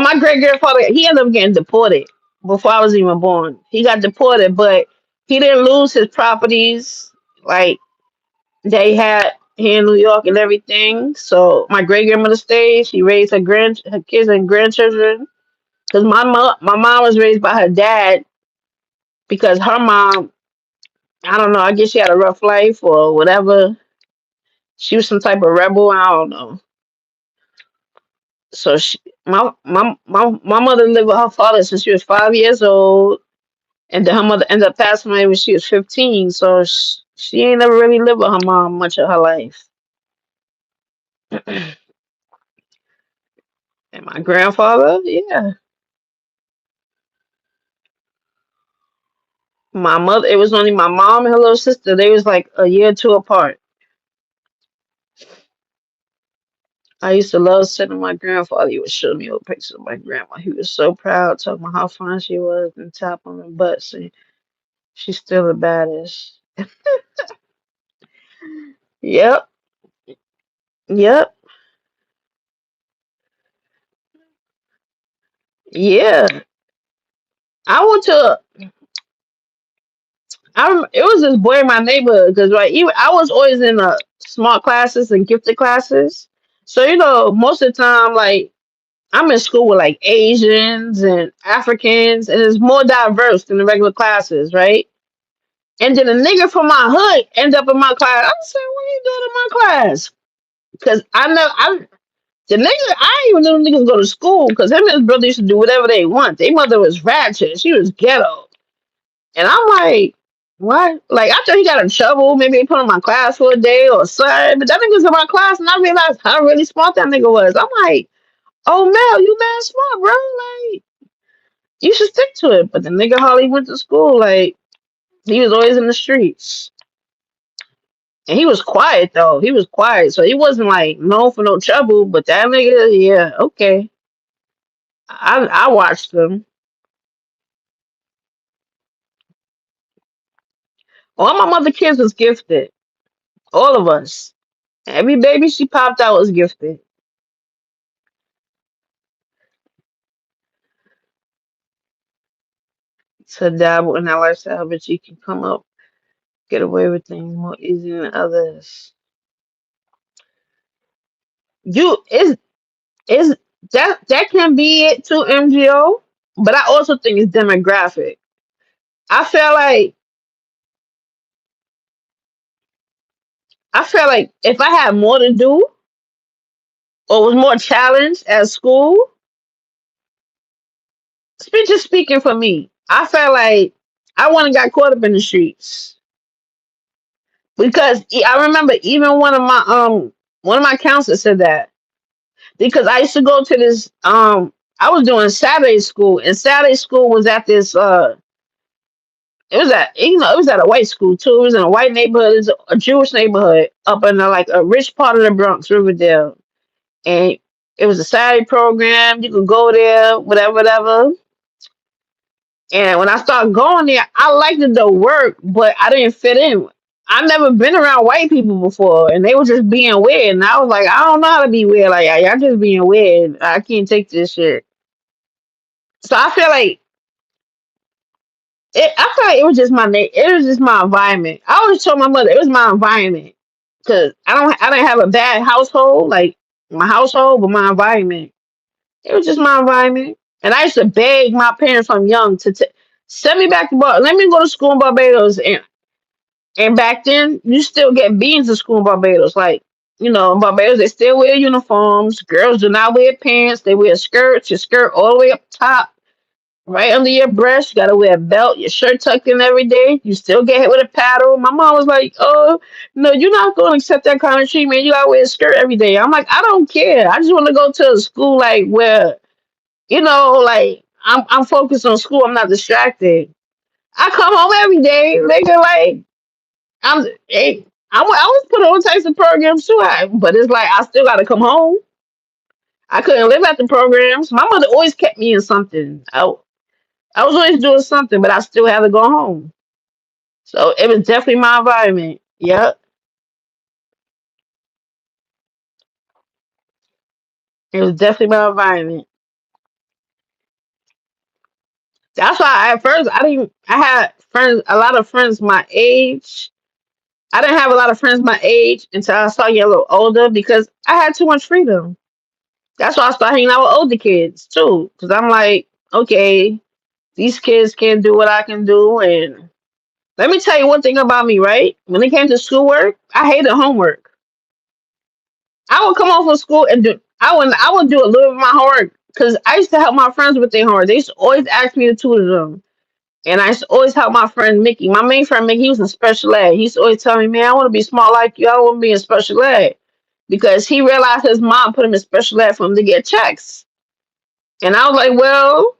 Speaker 1: my great grandfather he ended up getting deported before I was even born. He got deported, but he didn't lose his properties like they had. here in New York and everything. So my great grandmother stayed. She raised her kids and grandchildren. Cause my mom was raised by her dad because her mom, I don't know, I guess she had a rough life or whatever. She was some type of rebel. I don't know. So my mother lived with her father since she was 5 years old, and then her mother ended up passing away when she was 15. So she ain't never really lived with her mom much of her life. And my grandfather, yeah, my mother. It was only my mom and her little sister. They was like a year or two apart. I used to love sitting with my grandfather. He would show me old pictures of my grandma. He was so proud, talking about how fine she was and tap on her butt. Saying she's still the baddest. Yep, yep, yeah. I went to. It was this boy in my neighborhood because like even I was always in smart classes and gifted classes. So most of the time like I'm in school with like Asians and Africans, and it's more diverse than the regular classes, right? And then a nigga from my hood end up in my class. I said, "What are you doing in my class?" Because the nigga. I didn't even know niggas go to school because him and his brother used to do whatever they want. Their mother was ratchet. She was ghetto, and I'm like, what? Like I thought he got in trouble. Maybe they put him in my class for a day or something. But that nigga's in my class, and I realized how really smart that nigga was. I'm like, oh Mel, you mad smart, bro. Like you should stick to it. But the nigga hardly went to school. Like he was always in the streets. And he was quiet though. He was quiet. So he wasn't like known for no trouble. But that nigga, yeah, okay. I watched him. All my mother kids was gifted. All of us. Every baby she popped out was gifted. To dabble in that lifestyle, but you can come up, get away with things more easy than others. You is that can be it too, MGO. But I also think it's demographic. I feel like if I had more to do or was more challenged at school, just speaking for me, I felt like I wouldn't got caught up in the streets because I remember even one of my counselors said that because I used to go to this I was doing Saturday school, and Saturday school was at this it was at a white school too. It was in a white neighborhood. It's a Jewish neighborhood up in like a rich part of the Bronx, Riverdale, and it was a Saturday program. You could go there, whatever, whatever. And when I started going there, I liked the work, but I didn't fit in. I never been around white people before, and they were just being weird. And I was like, I don't know how to be weird. Like y'all just being weird. I can't take this shit. So I feel like it was just it was just my environment. I always told my mother it was my environment because I didn't have a bad household like my household, but my environment. It was just my environment, and I used to beg my parents from young to send me back to Let me go to school in Barbados, and back then you still get beans in school in Barbados. Like in Barbados they still wear uniforms. Girls do not wear pants. They wear skirts. Your skirt all the way up top right under your breast. You gotta wear a belt, your shirt tucked in every day. You still get hit with a paddle. My mom was like, "Oh, no, you're not gonna accept that kind of treatment. You gotta wear a skirt every day." I'm like, I don't care. I just want to go to a school like where like I'm focused on school. I'm not distracted. I come home every day, nigga. Like hey, I was put on all types of programs too. But it's like I still gotta come home. I couldn't live at the programs. My mother always kept me in something. I was always doing something, but I still had to go home. So it was definitely my environment. Yep. It was definitely my environment. That's why at first I didn't I had friends a lot of friends my age I didn't have a lot of friends my age until I started getting a little older because I had too much freedom. That's why I started hanging out with older kids too. Because I'm like, okay, these kids can't do what I can do. And let me tell you one thing about me, right? When it came to schoolwork, I hated homework. I would come home from school and I would do a little bit of my homework because I used to help my friends with their homework. They used to always ask me to tutor them. And I used to always help my friend Mickey. My main friend Mickey, he was in special ed. He used to always tell me, man, I want to be smart like you. I don't want to be in special ed. Because he realized his mom put him in special ed for him to get checks. And I was like, well,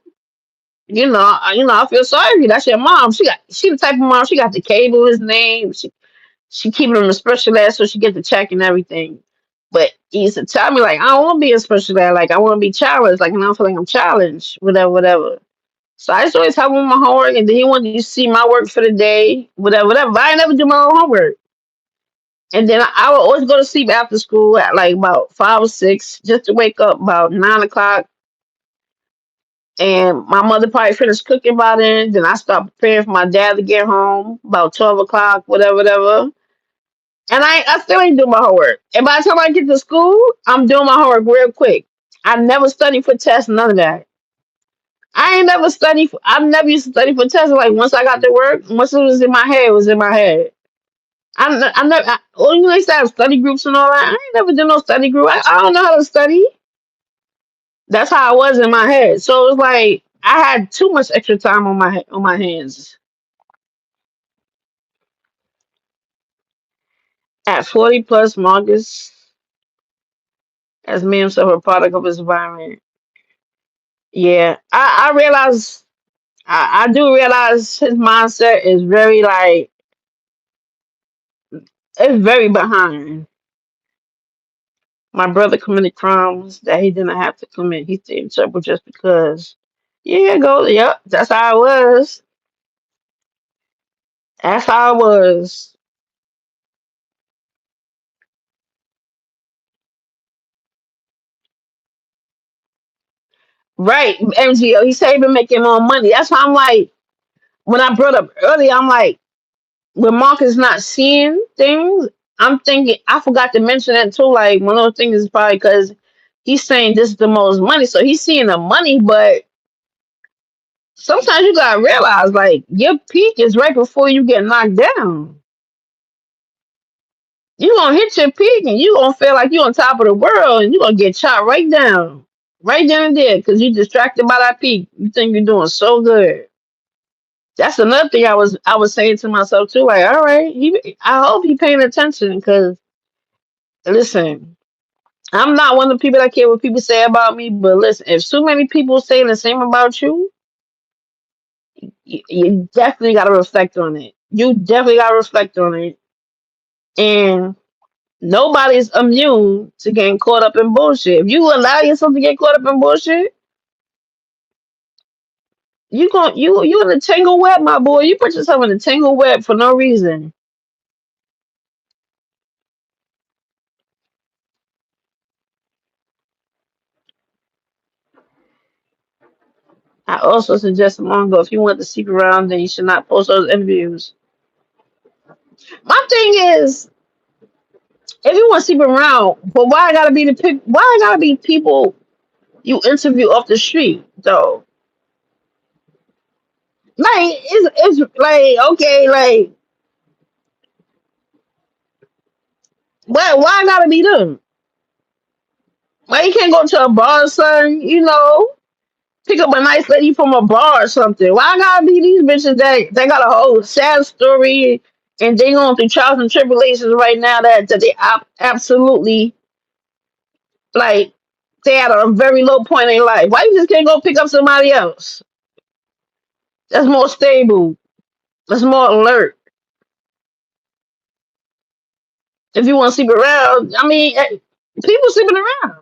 Speaker 1: I feel sorry for you. That's your mom. She the type of mom, she got the cable, his name. She keeping him in special ed so she get the check and everything. But he used to tell me like, I don't want to be in special ed. Like I want to be challenged. Like, and I don't feel like I'm challenged. Whatever, whatever. So I just always help him with my homework, and then he wanted to see my work for the day, whatever, whatever. But I never do my own homework. And then I would always go to sleep after school at like about 5 or 6, just to wake up about 9 o'clock. And my mother probably finished cooking by then. Then I start preparing for my dad to get home about 12 o'clock, whatever, whatever. And I still ain't doing my homework. And by the time I get to school, I'm doing my homework real quick. I never study for tests, none of that. I ain't never study. I never used to study for tests. Like once I got to work, once it was in my head, it was in my head. I never. Only they used to have study groups and all that. I ain't never did no study group. I don't know how to study. That's how I was in my head. So it was like I had too much extra time on my hands. At 40 plus, Marcus has made himself a product of his environment. Yeah, I realize. I do realize his mindset is very like it's very behind. My brother committed crimes that he didn't have to commit. He stayed in trouble just because. Yeah, go. Yep, that's how it was. That's how it was. Right, MGO. He said he been making more money. That's why I'm like, when I brought up earlier, I'm like, when Marcus not seeing things, I'm thinking I forgot to mention that too. Like one of those things is probably because he's saying this is the most money, so he's seeing the money, but sometimes you gotta realize like your peak is right before you get knocked down. You gonna hit your peak and you gonna feel like you on top of the world and you gonna get shot right down and there because you distracted by that peak. You think you're doing so good. That's another thing I was saying to myself too. Like, all right, I hope he paying attention because listen, I'm not one of the people that care what people say about me. But listen, if so many people saying the same about you, you definitely got to reflect on it. You definitely got to reflect on it, and nobody's immune to getting caught up in bullshit. If you allow yourself to get caught up in bullshit, you in a tangle web, my boy. You put yourself in a tangle web for no reason. I also suggested long ago if you want to seek around, then you should not post those interviews. My thing is, if you want to seek around, but why I gotta be why I gotta be people you interview off the street though? Like it's like okay, like why I gotta be them? Why you can't go to a bar, son? Pick up a nice lady from a bar or something. Why I gotta be these bitches that they got a whole sad story and they going through trials and tribulations right now that they absolutely like they at a very low point in life. Why you just can't go pick up somebody else that's more stable, that's more alert? If you want to sleep around, I mean, people sleeping around.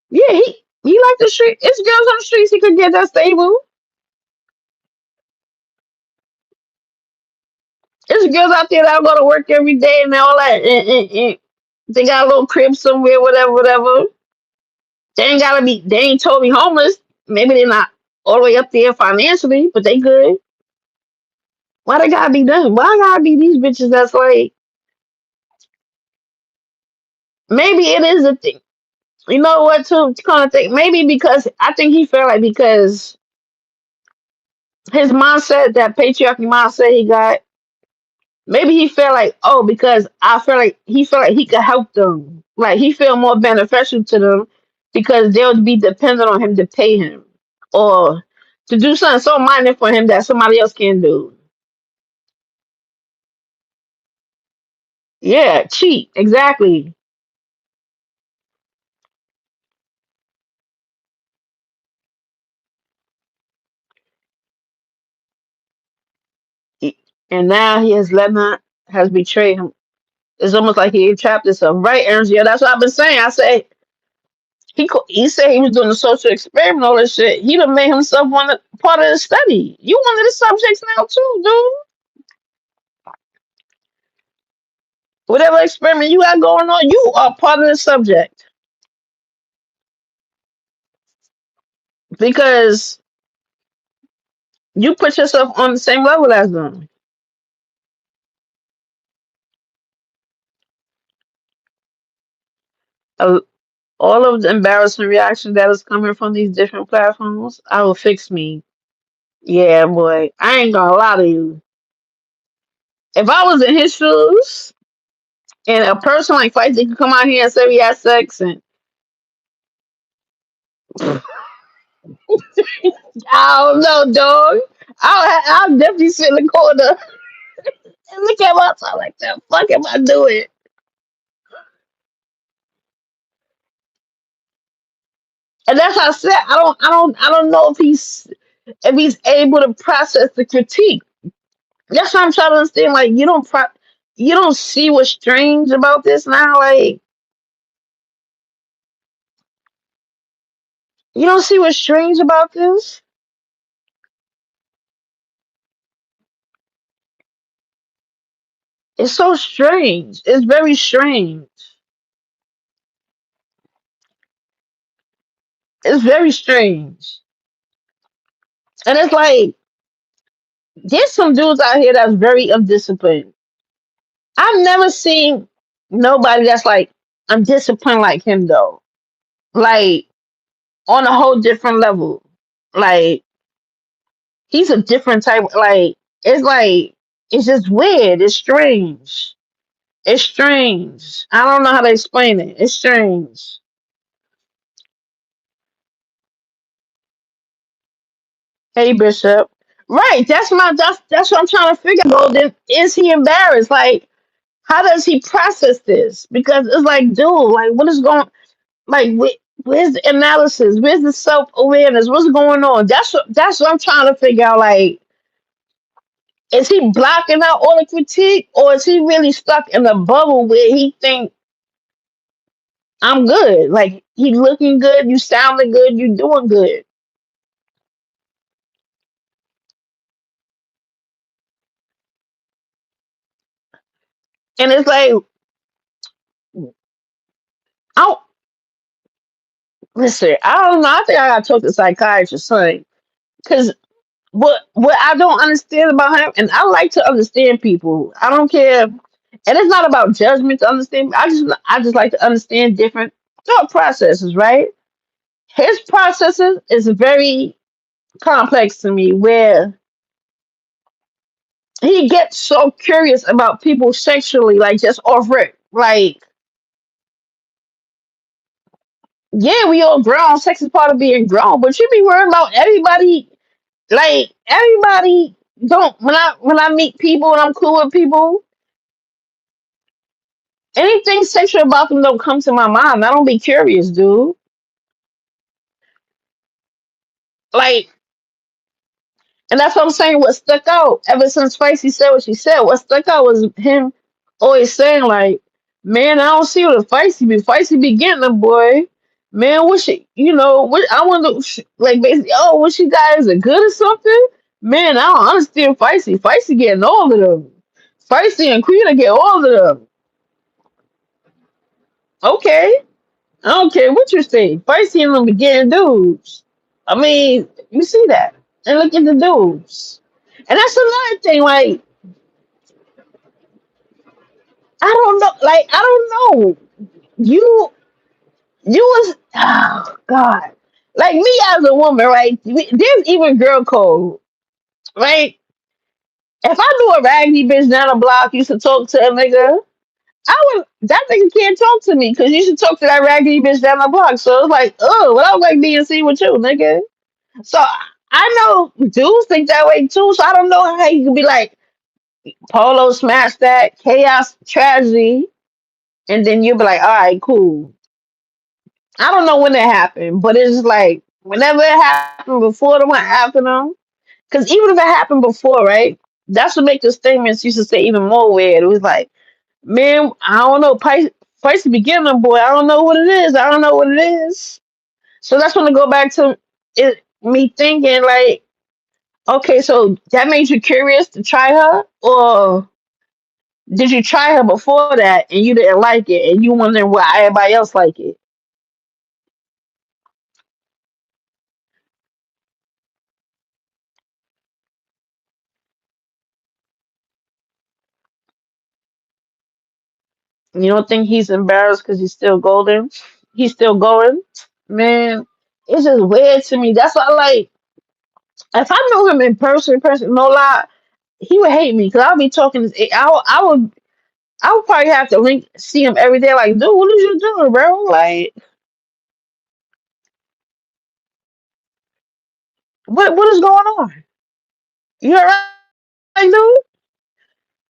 Speaker 1: Yeah, he like the street. It's girls on the streets he could get that stable. There's girls out there that go to work every day and all that. And they got a little crib somewhere, whatever, whatever. They ain't totally homeless. Maybe they're not all the way up there financially, but they good. Why they gotta be them? Why gotta be these bitches that's like, maybe it is a thing. You know what, too? Kind of think maybe because I think he felt like because his mindset, that patriarchy mindset he got, maybe he felt like, oh, because I feel like he felt like he could help them. Like he felt more beneficial to them because they would be dependent on him to pay him or to do something so minor for him that somebody else can do. Yeah, cheat. Exactly. He- And now he has has betrayed him. It's almost like he trapped himself. Right, Ernst? Yeah, that's what I've been saying. I say he said he was doing a social experiment, all this shit. He done made himself part of the study. You one of the subjects now too, dude. Whatever experiment you got going on, you are part of the subject because you put yourself on the same level as them. Uh, all of the embarrassing reaction that is coming from these different platforms, I will fix me. Yeah, boy, I ain't gonna lie to you. If I was in his shoes and a person like Feisty could come out here and say we had sex and I don't know, dog. I'll definitely sit in the corner and look at myself like the fuck am I doing? And that's how I said I don't know if he's able to process the critique. That's what I'm trying to understand. Like you don't see what's strange about this now. Like you don't see what's strange about this. It's so strange. It's very strange. It's very strange. And it's like there's some dudes out here that's very undisciplined. I've never seen nobody that's like undisciplined like him though. Like on a whole different level. Like he's a different type. Like it's just weird. It's strange. It's strange. I don't know how to explain it. It's strange. Hey Bishop. Right. That's what I'm trying to figure out. Then is he embarrassed? Like how does he process this? Because it's like, dude, like what is going like where's the analysis? Where's the self awareness? What's going on? That's what I'm trying to figure out. Like, is he blocking out all the critique, or is he really stuck in a bubble where he think I'm good? Like he looking good, you sounding good, you doing good, and it's like, I don't, listen. I don't know. I think I got to talk to a psychiatrist, son, because what I don't understand about him, and I like to understand people. I don't care, and it's not about judgment to understand. I just like to understand different thought processes. Right? His processes is very complex to me, where he gets so curious about people sexually, like just off rip. Like, yeah, we all grown. Sex is part of being grown, but you be worried about everybody. Like everybody don't. When I meet people and I'm cool with people, anything sexual about them don't come to my mind. I don't be curious, dude. Like, and that's what I'm saying. What stuck out ever since Feisty said what she said, what stuck out was him always saying like, "Man, I don't see what a Feisty be. Feisty be getting them, boy. Man, what she, what I wonder, like basically, oh, what she got is it good or something? Man, I don't understand Feisty. Feisty getting all of them. Feisty and Queen get all of them. Okay, I don't care what you say. Feisty and them be getting dudes. I mean, you see that, and look at the dudes. And that's another thing. Like, I don't know. Like, I don't know. You you was, oh God. Like me as a woman, right? There's even girl code, right? If I knew a raggedy bitch down the block used to talk to a nigga, I would, that nigga can't talk to me because you should talk to that raggedy bitch down the block. So it's like, oh, well, I don't like being seen with you, nigga. So I know dudes think that way too. So I don't know how you can be like, Polo smash that, chaos, tragedy, and then you'll be like, all right, cool. I don't know when it happened, but it's like whenever it happened before them or after them, because even if it happened before, right? That's what make the statements used to say even more weird. It was like, man, I don't know, Price the beginner boy. I don't know what it is. I don't know what it is. So that's when I go back to it. Me thinking like, okay, so that made you curious to try her, or did you try her before that and you didn't like it, and you wondering why everybody else like it? You don't think he's embarrassed because he's still golden? He's still going? Man, it's just weird to me. That's why, like, if I knew him in person, no lie, he would hate me because I'll be talking. I would probably have to see him every day. Like, dude, what are you doing, bro? Like, what is going on? You alright, dude?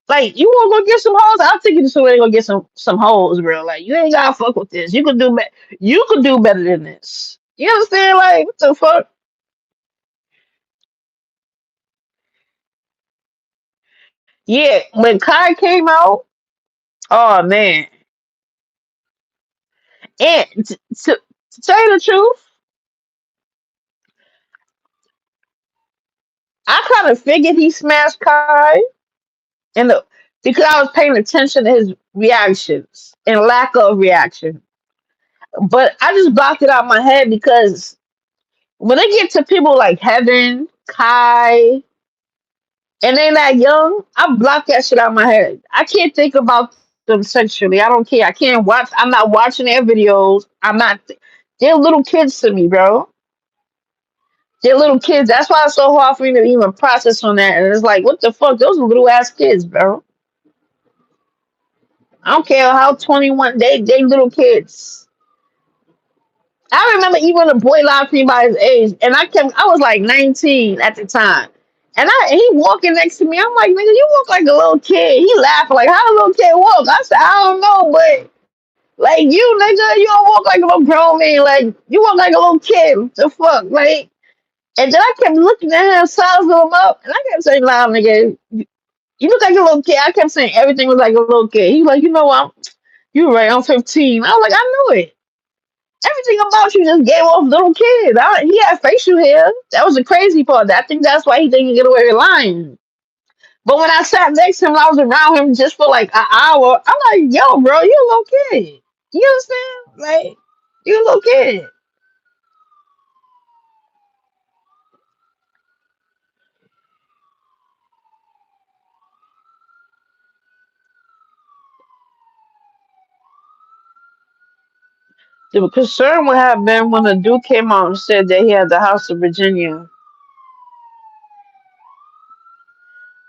Speaker 1: Like, you want to go get some hoes? I'll take you to somewhere to go get some hoes, bro. Like, you ain't gotta fuck with this. You could do better. You could do better than this. You understand? Like, what the fuck? Yeah, when Kai came out, oh man. And to tell you the truth, I kind of figured he smashed Kai in the because I was paying attention to his reactions and lack of reaction. But I just blocked it out my head because when they get to people like Heaven, Kai, and they're not young, I block that shit out my head. I can't think about them sexually. I don't care. I can't watch. I'm not watching their videos. I'm not. They're little kids to me, bro. They're little kids. That's why it's so hard for me to even process on that. And it's like, what the fuck? Those are little ass kids, bro. I don't care how 21 they little kids. I remember even a boy lied to me by his age, and I was like 19 at the time. And he walking next to me. I'm like, nigga, you walk like a little kid. He laughed like, how a little kid walk? I said, I don't know, but like you, nigga, you don't walk like a little grown man. Like you walk like a little kid. What the fuck? Like, and then I kept looking at him, sizing him up, and I kept saying, nah, nigga, you look like a little kid. I kept saying everything was like a little kid. He was like, you know what? You're right. I'm 15. I was like, I knew it. Everything about you just gave off little kid. He had facial hair. That was the crazy part. I think that's why he didn't get away with lying. But when I sat next to him, I was around him just for like an hour. I'm like, yo, bro, you a little kid. You understand? Like, you a little kid. The concern would have been when the dude came out and said that he had the house in Virginia.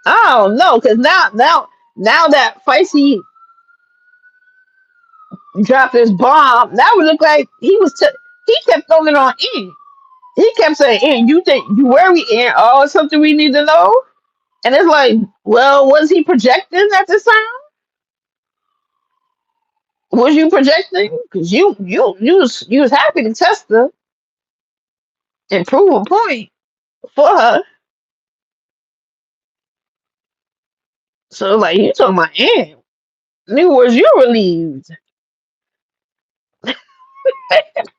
Speaker 1: I don't know, because now that Feisty dropped his bomb, that would look like he kept throwing it on in. He kept saying, "In, you think you worry, in? Oh, it's something we need to know." And it's like, well, was he projecting at this time? Was you projecting? Because you was happy to test her and prove a point for her. So like you talking about, in? Nigga, was you relieved?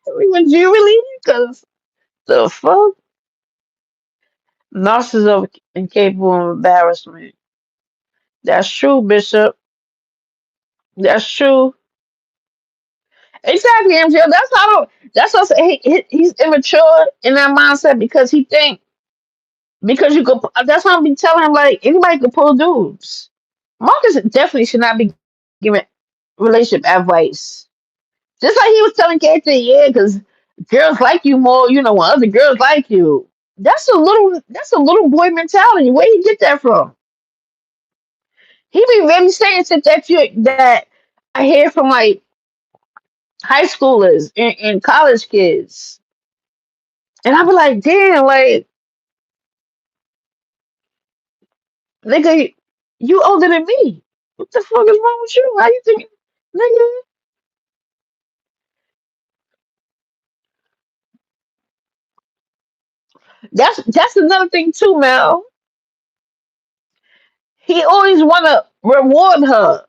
Speaker 1: Was you relieved? Because the fuck, narcissism incapable of embarrassment. That's true, Bishop. That's true. Exactly, MJ. That's how. That's what I say. He's immature in that mindset because he think because you could. That's why I'm be telling him like anybody could pull dudes. Marcus definitely should not be giving relationship advice. Just like he was telling Kate, yeah, because girls like you more, when other girls like you. That's a little boy mentality. Where you get that from? He be really saying shit that I hear from like high schoolers and college kids. And I be like, damn, like, nigga, you older than me. What the fuck is wrong with you? How you think, nigga? That's another thing too, Mel. He always wanna reward her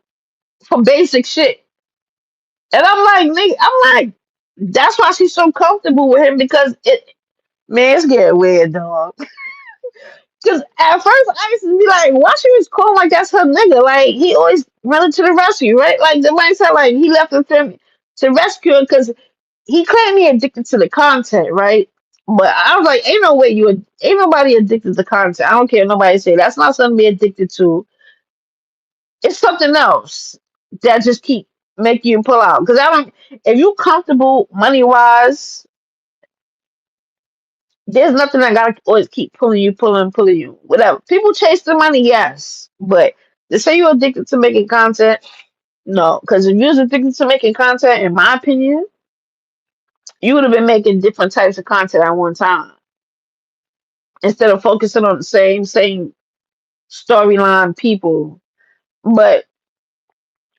Speaker 1: for basic shit. And I'm like, nigga, I'm like, that's why she's so comfortable with him because man, it's getting weird, dog. Because at first I used to be like, why she was calling like that's her nigga? Like he always running to the rescue, right? Like the man said, like he left him to rescue her because he claimed he addicted to the content, right? But I was like, ain't nobody addicted to content. I don't care what nobody say. That's not something to be addicted to. It's something else that just keep make you pull out. Because I don't. If you comfortable money wise, there's nothing that gotta always keep pulling you. Whatever. People chase the money, yes, but to say you're addicted to making content, no. Because if you was addicted to making content, in my opinion, you would have been making different types of content at one time instead of focusing on the same storyline people. But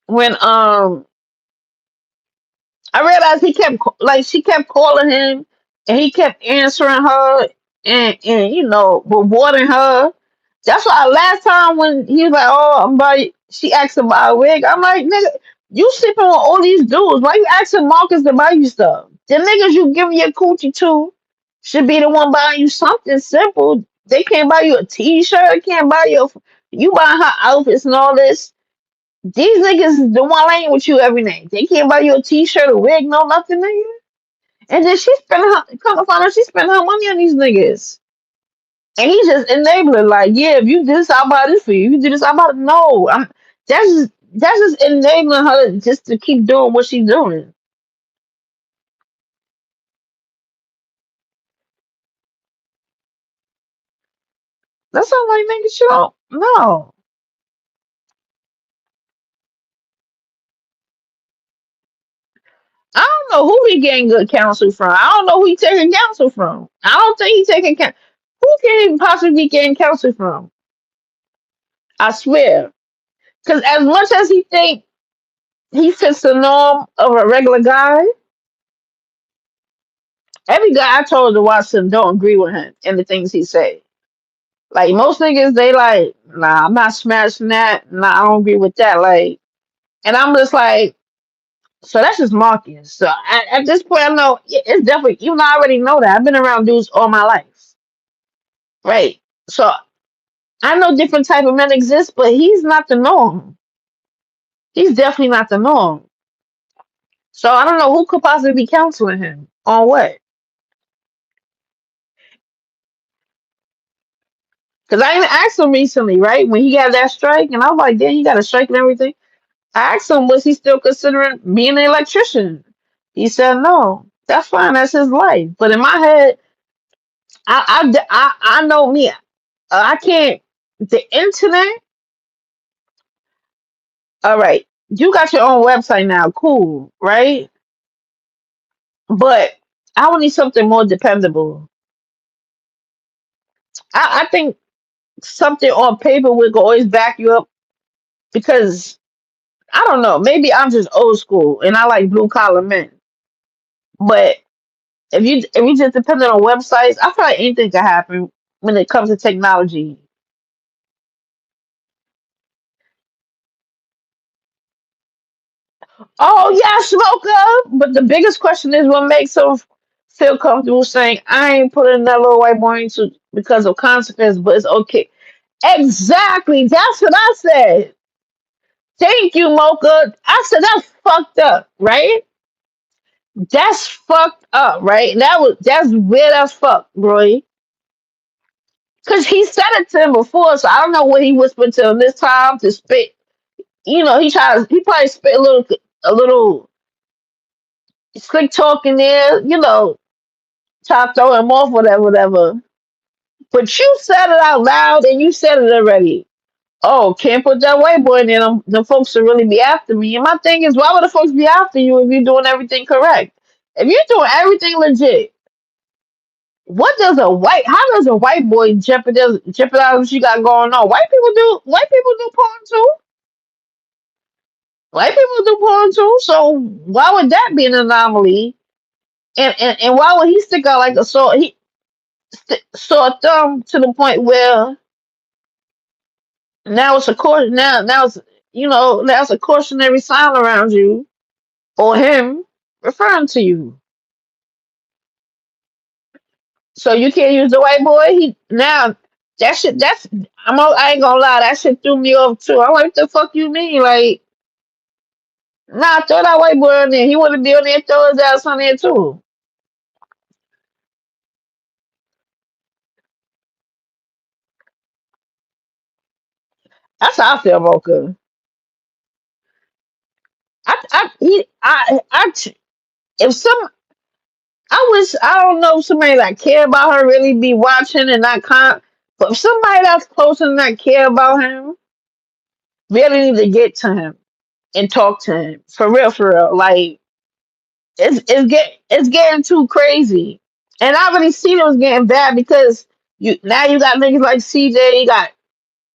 Speaker 1: when I realized like she kept calling him and he kept answering her and rewarding her. That's why last time when he was like, "Oh, she asked about a wig." I'm like, "Nigga, you sleeping with all these dudes. Why you asking Marcus to buy you stuff? The niggas you giving your coochie to should be the one buying you something simple. They can't buy you a T-shirt. Can't buy you buying her outfits and all this. These niggas is the one laying with you every night. They can't buy you a T-shirt, a wig, no nothing, nigga. And then she spending her come to find out she spending her money on these niggas. And he just enabling, like, yeah, if you do this, I'll buy this for you. If you do this, I'll buy it. No, that's just enabling her just to keep doing what she's doing. That's not like nigga shit. No, I don't know who he getting good counsel from. I don't know who he taking counsel from. I don't think he taking counsel. Who can he possibly be getting counsel from? I swear. Because as much as he think he fits the norm of a regular guy, every guy I told to watch him don't agree with him and the things he say. Like most niggas, they like, nah, I'm not smashing that. Nah, I don't agree with that. Like, and I'm just like, so that's just Marcus. So at this point, I know it's definitely. Even though I already know that, I've been around dudes all my life, right? So I know different type of men exist, but he's not the norm. He's definitely not the norm. So I don't know who could possibly be counseling him on what. Because I even asked him recently, right, when he got that strike, and I was like, damn, he got a strike and everything. I asked him, was he still considering being an electrician? He said no. That's fine. That's his life. But in my head, I know me. I can't. The internet. All right. You got your own website now. Cool, right? But I would need something more dependable. I think something on paper would always back you up because I don't know. Maybe I'm just old school and I like blue collar men. But if you just depend on websites, I feel like anything can happen when it comes to technology. Oh yeah, smoker. But the biggest question is what makes them feel comfortable saying I ain't putting that little white boy into because of consequence, but it's okay. Exactly. That's what I said. Thank you, Mocha. I said that's fucked up, right? That's fucked up, right? That's weird as fuck, bro. Cause he said it to him before, so I don't know what he whispered to him this time to spit. He probably spit a little slick talk in there, try to throw him off, whatever, whatever. But you said it out loud and you said it already. Oh, can't put that white boy in there. The folks will really be after me. And my thing is, why would the folks be after you if you're doing everything correct? If you're doing everything legit, how does a white boy jeopardize what you got going on? White people do porn too. White people do porn too. So why would that be an anomaly? And why would he stick out like a sore thumb to the point where now it's a caution now it's now it's a cautionary sign around you or him referring to you. So you can't use the white boy. He now that shit. I ain't gonna lie. That shit threw me off too. I'm like, what the fuck you mean? Like, nah, throw that white boy on there. He want to be on there. Throw his ass on there too. That's how I feel, Mocha. I if some I wish I don't know if somebody that care about her really be watching and not but if somebody that's close and not care about him really need to get to him and talk to him for real. Like it's getting too crazy. And I already seen it was getting bad because you got niggas like CJ, you got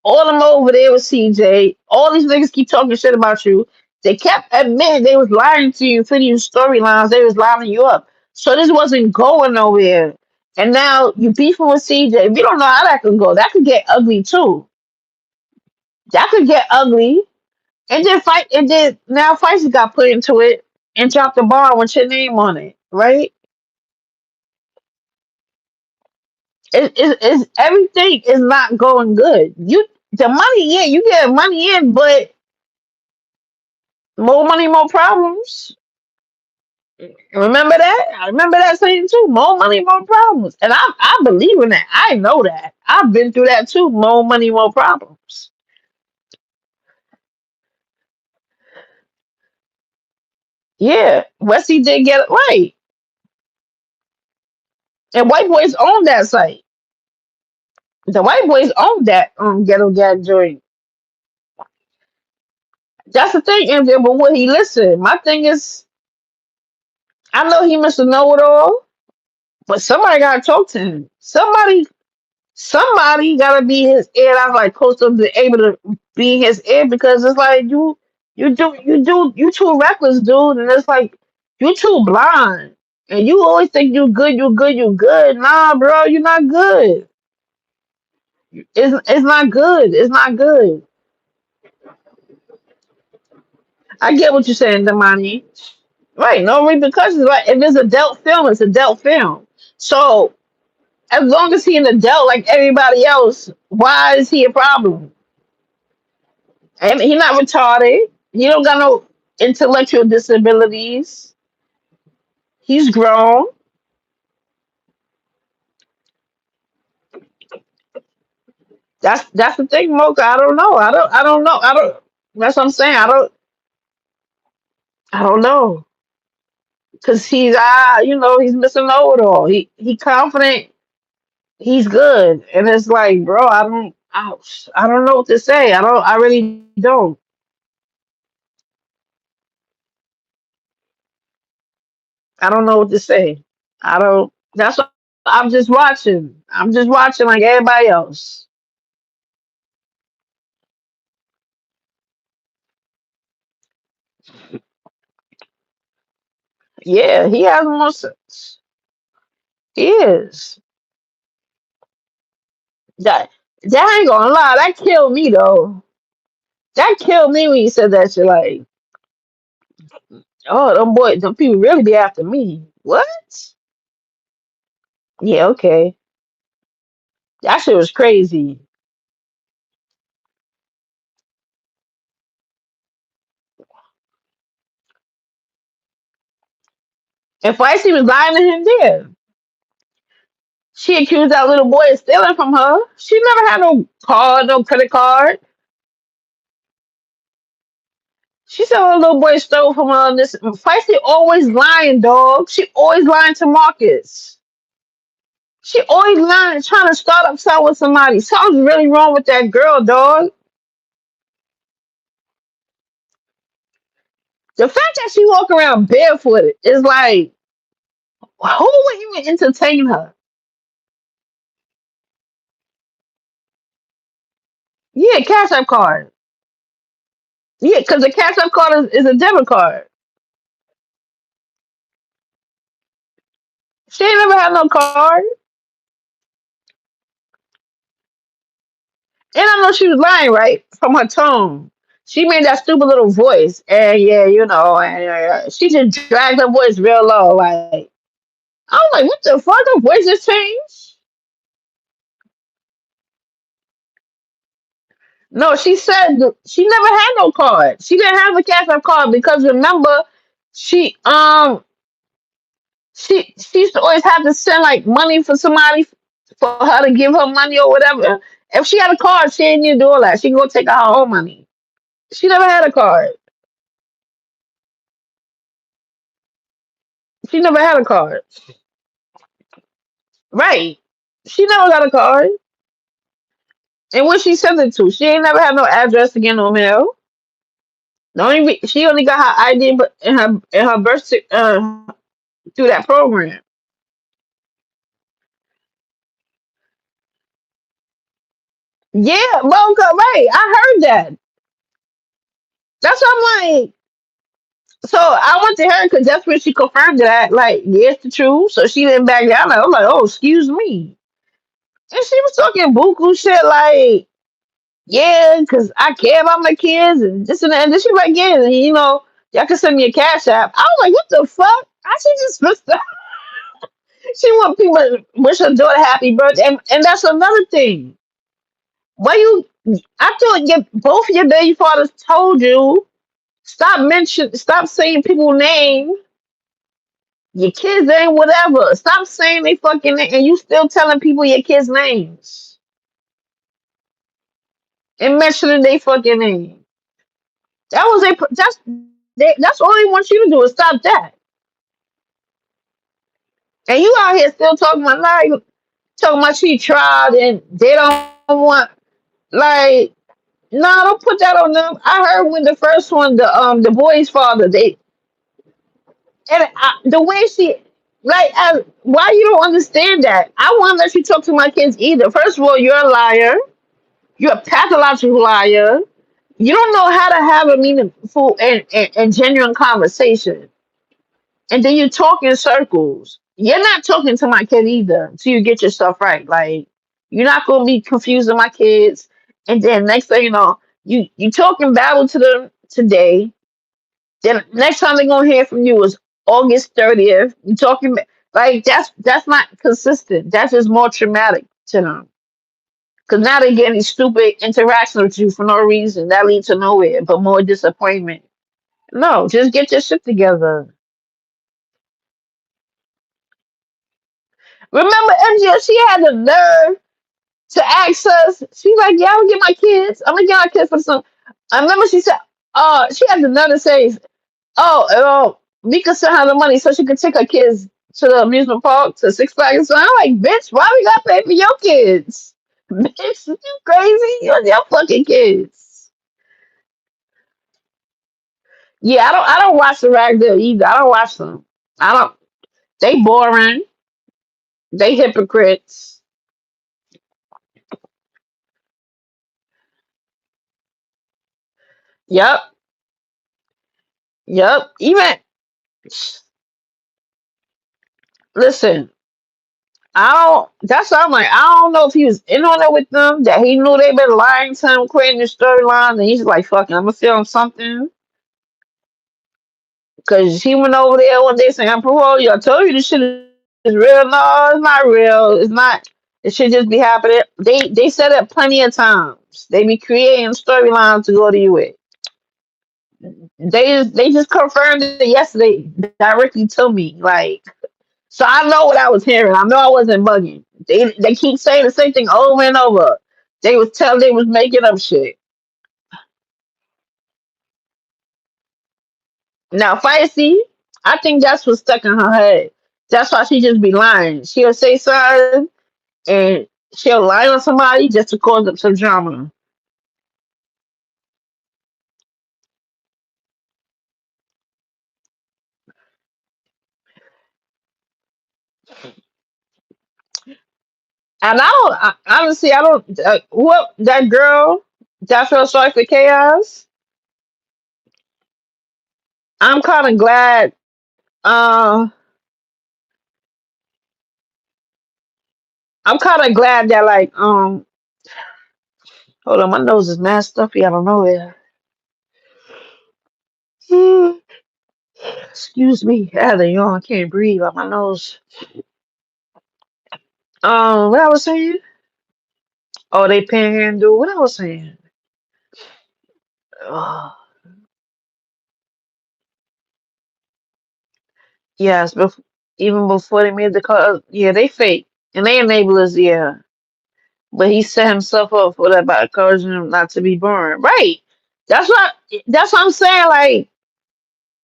Speaker 1: all them over there with CJ. All these niggas keep talking shit about you. They kept admitting they was lying to you for these storylines. They was lining you up. So this wasn't going nowhere. And now you beefing with CJ. If you don't know how that could go, that could get ugly too. That could get ugly. And then now Feisty got put into it and dropped the bar with your name on it, right? Everything is not going good. The money, yeah, you get money in, but more money, more problems. Remember that? I remember that saying too. More money, more problems. And I believe in that. I know that. I've been through that too. More money, more problems. Yeah. Wesley did get it right. And white boys own that site. The white boys own that ghetto gag joint. That's the thing, MJ, but what he listen. My thing is I know he must know it all, but somebody gotta talk to him. Somebody gotta be his ear. That's like close to be able to be his ear because it's like you too reckless, dude, and it's like you too blind, and you always think you good, you good, you good. Nah, bro, you're not good. It's not good. It's not good. I get what you're saying, Damani. Right, no repercussions. Right, if it's adult film, it's adult film. So as long as he an adult like everybody else, why is he a problem? And he not retarded. He don't got no intellectual disabilities. He's grown. That's the thing, Mocha. I don't know. I don't know. I don't. That's what I'm saying. I don't know. Cause he's missing know it all. He confident. He's good, and it's like, bro, I don't know what to say. I really don't. I don't know what to say. I don't. That's what I'm just watching. I'm just watching like everybody else. Yeah, he has more sense. He is. That that ain't gonna lie. That killed me though. That killed me when you said that shit. Like, oh, them people really be after me. What? Yeah, okay. That shit was crazy. If Feisty was lying to him, there. She accused that little boy of stealing from her. She never had no card, no credit card. She said her little boy stole from her. This Feisty always lying, dog. She always lying to Marcus. She always lying, trying to start up something with somebody. Something's really wrong with that girl, dog. The fact that she walk around barefooted is like, who would even entertain her? Yeah, cash app card. Yeah, because the cash app card is a debit card. She ain't never had no card. And I know she was lying, right? From her tone. She made that stupid little voice. And yeah, she just dragged her voice real low. Like, I was like, what the fuck? Her voice just changed? No, she said she never had no card. She didn't have a cash app card because remember, she she used to always have to send like money for somebody for her to give her money or whatever. If she had a card, she didn't need to do all that. She can go take out her own money. She never had a card. She never had a card. Right. She never got a card. And when she sent it to, she ain't never had no address to get no mail. She only got her ID but in her through that program. Yeah, Boca, right. I heard that. That's what I'm like. So I went to her because that's when she confirmed that. Like, yeah, it's the truth. So she didn't back down. I'm like, oh, excuse me. And she was talking buku shit like, yeah, because I care about my kids and this and that. And then she was like, yeah, y'all can send me a cash app. I was like, what the fuck? I should just missed that. She want people to wish her daughter happy birthday. And that's another thing. Why you, I thought both your baby fathers told you, stop saying people's name. Your kids ain't whatever. Stop saying they fucking name, and you still telling people your kids' names and mentioning they fucking name. That was that's all they want you to do is stop that. And you out here still talking about like talking about she tried and they don't want like no, don't put that on them. I heard when the first one, the boy's father, the way she why you don't understand that? I won't let you talk to my kids either. First of all, you're a liar. You're a pathological liar. You don't know how to have a meaningful and genuine conversation. And then you talk in circles. You're not talking to my kid either until you get yourself right. Like, you're not going to be confusing my kids. And then next thing you know, you talking babble to them today. Then next time they're going to hear from you is August 30th. You talking like that's not consistent. That's just more traumatic to them. Because now they're getting stupid interactions with you for no reason. That leads to nowhere, but more disappointment. No, just get your shit together. Remember, MJ, she had the nerve to ask us. She's like, yeah, I'm going to get my kids. I'm going to get my kids for some. I remember she said, she had the nerve to say, we could send her the money so she could take her kids to the amusement park, to Six Flags. So I'm like, bitch, why we got to pay for your kids? Bitch, you crazy? Your fucking kids. Yeah, I don't watch the rag there either. I don't watch them. I don't. They boring. They hypocrites. Yep. Yep. Even listen, I don't. That's what I'm like. I don't know if he was in on it with them. That he knew they been lying to him, creating the storyline, and he's like, "Fucking, I'm gonna film something." Because he went over there one day saying, "I'm parole. I told you this shit is real. No, it's not real. It's not. It should just be happening." They said it plenty of times. They be creating storylines to go to you with. They just confirmed it yesterday directly to me. Like, so I know what I was hearing. I know I wasn't bugging. They keep saying the same thing over and over. They was telling they was making up shit. Now Feisty, I think that's what's stuck in her head. That's why she just be lying. She'll say something and she'll lie on somebody just to cause up some drama. And honestly, I don't. What that girl that felt sorry for chaos. I'm kind of glad. Uh, I'm kind of glad that hold on, my nose is mad stuffy. I don't know it. Excuse me. I had a yawn. I can't breathe out my nose. What I was saying? Oh, they panhandle. What I was saying? Uh, yes, even before they made the call, yeah, they fake and they enablers. Yeah, but he set himself up for that by encouraging him not to be born. Right. That's what. That's what I'm saying. Like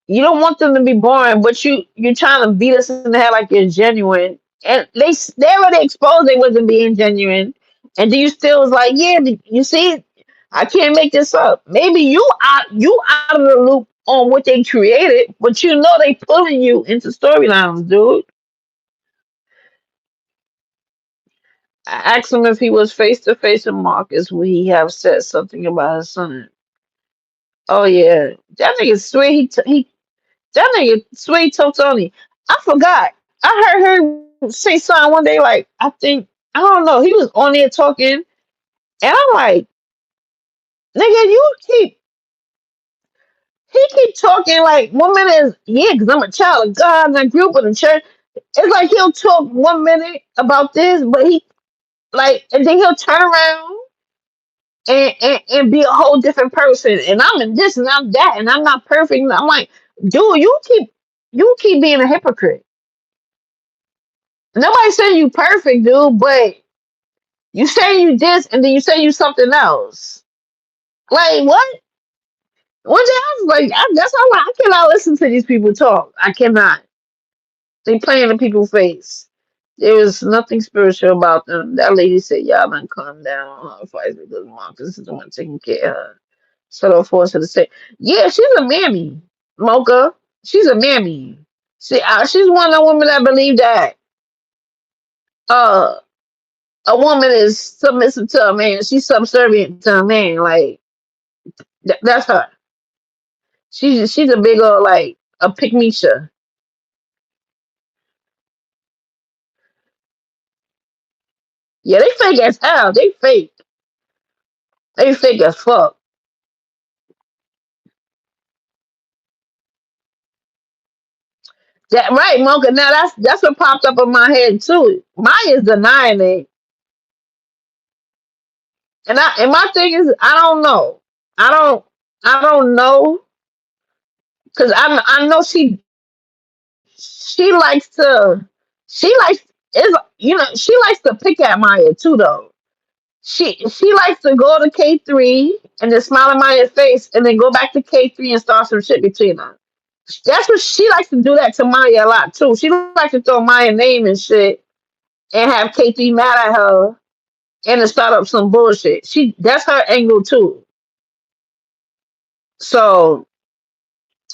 Speaker 1: you don't want them to be born, but you trying to beat us in the head like you're genuine, and they already exposed they wasn't being genuine, and then you still was like, yeah, you see, I can't make this up. Maybe you out of the loop on what they created, but you know they pulling you into storylines, dude. I asked him if he was face to face with Marcus, would he have said something about his son? Oh yeah, that nigga swear he that nigga sweet told Tony. I forgot. I heard her say something one day. Like I don't know. He was on there talking, and I'm like, nigga, you keep he keep talking like 1 minute is yeah, because I'm a child of God and I grew up in the church. It's like he'll talk 1 minute about this, but he like, and then he'll turn around and be a whole different person. And I'm in this and I'm that, and I'm not perfect. And I'm like, dude, you keep being a hypocrite. Nobody saying you perfect, dude, but you say you this and then you say you something else. Like what? What the hell? Like that's how I cannot listen to these people talk. I cannot. They play in the people's face. There was nothing spiritual about them. That lady said, "Y'all done calm down. Her fight because Marcus is the one taking care of her." So don't force her to say, "Yeah, she's a mammy, Mocha. She's a mammy." See, she's one of the women that believe that. Uh, a woman is submissive to a man. She's subservient to a man. Like that's her. She's a big old like a pygmisha. Yeah, they fake as hell. They fake. They fake as fuck. That right, Mocha. Now that's what popped up in my head too. Maya's denying it, and my thing is I don't know. I don't I don't know because I know she likes to she likes is she likes to pick at Maya too though. She likes to go to K3 and then smile in Maya's face and then go back to K3 and start some shit between them. That's what she likes to do that to Maya a lot too. She likes to throw Maya's name and shit and have K3 mad at her and to start up some bullshit. That's her angle too. So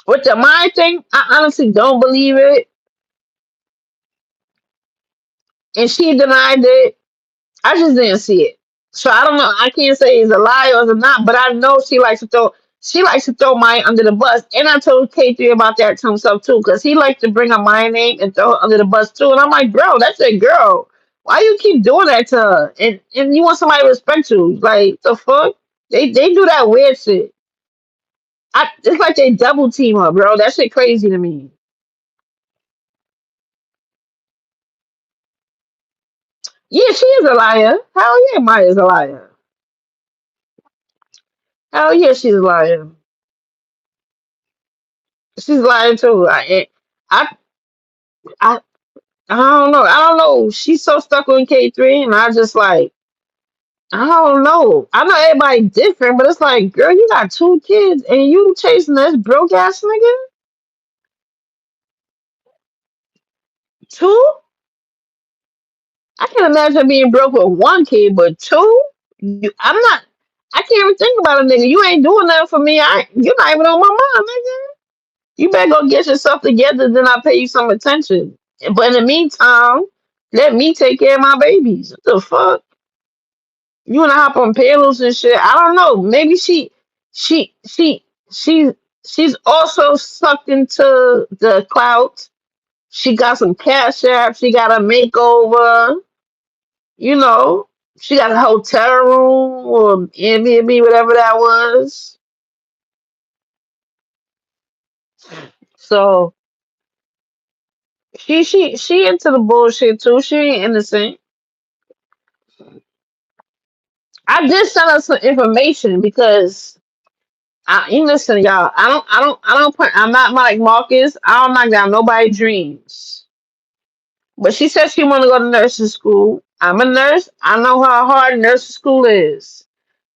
Speaker 1: with the Maya thing, I honestly don't believe it. And she denied it. I just didn't see it. So I don't know. I can't say he's a liar or not, but I know she likes to throw Maya under the bus. And I told K3 about that to himself too, because he likes to bring up my name and throw her under the bus too. And I'm like, bro, that's a girl. Why you keep doing that to her? And you want somebody to respect you. Like the fuck? They do that weird shit. It's like they double team her, bro. That shit crazy to me. Yeah, she is a liar. Hell yeah, Maya's a liar. Hell yeah, she's a liar. She's lying too. I I don't know. I don't know. She's so stuck on K3, and I just like, I don't know. I know everybody different, but it's like, girl, you got two kids, and you chasing this broke ass nigga? Two? I can imagine being broke with one kid, but two? I'm not. I can't even think about a nigga. You ain't doing nothing for me. You're not even on my mind, nigga. You better go get yourself together, then I'll pay you some attention. But in the meantime, let me take care of my babies. What the fuck? You wanna hop on pillows and shit? I don't know. Maybe she, she, she, she's also sucked into the clout. She got some cash app. She got a makeover. You know, she got a hotel room or Airbnb, whatever that was. So she into the bullshit too. She ain't innocent. I did send her some information because you listen, y'all. I don't put. I'm not like Marcus. I don't knock down nobody's dreams. But she said she want to go to nursing school. I'm a nurse. I know how hard nursing school is.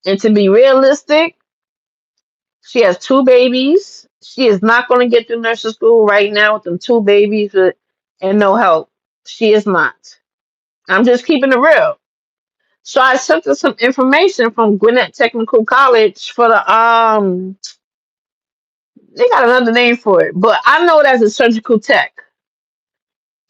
Speaker 1: And to be realistic, she has two babies. She is not going to get through nursing school right now with them two babies and no help. She is not. I'm just keeping it real. So I sent her some information from Gwinnett Technical College for the they got another name for it, but I know it as a surgical tech.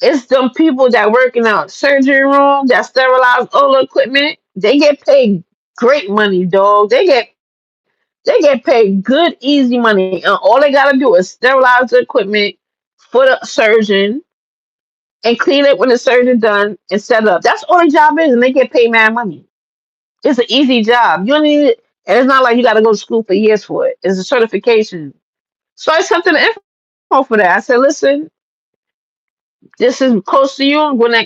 Speaker 1: It's them people that work in a surgery room that sterilize all the equipment. They get paid great money, dog. They get paid good, easy money. And all they gotta do is sterilize the equipment for the surgeon and clean it when the surgeon done and set it up. That's all the job is, and they get paid mad money. It's an easy job. You don't need it, and it's not like you gotta go to school for years for it. It's a certification. So I sent them the info for that. I said, listen, this is close to you. I'm going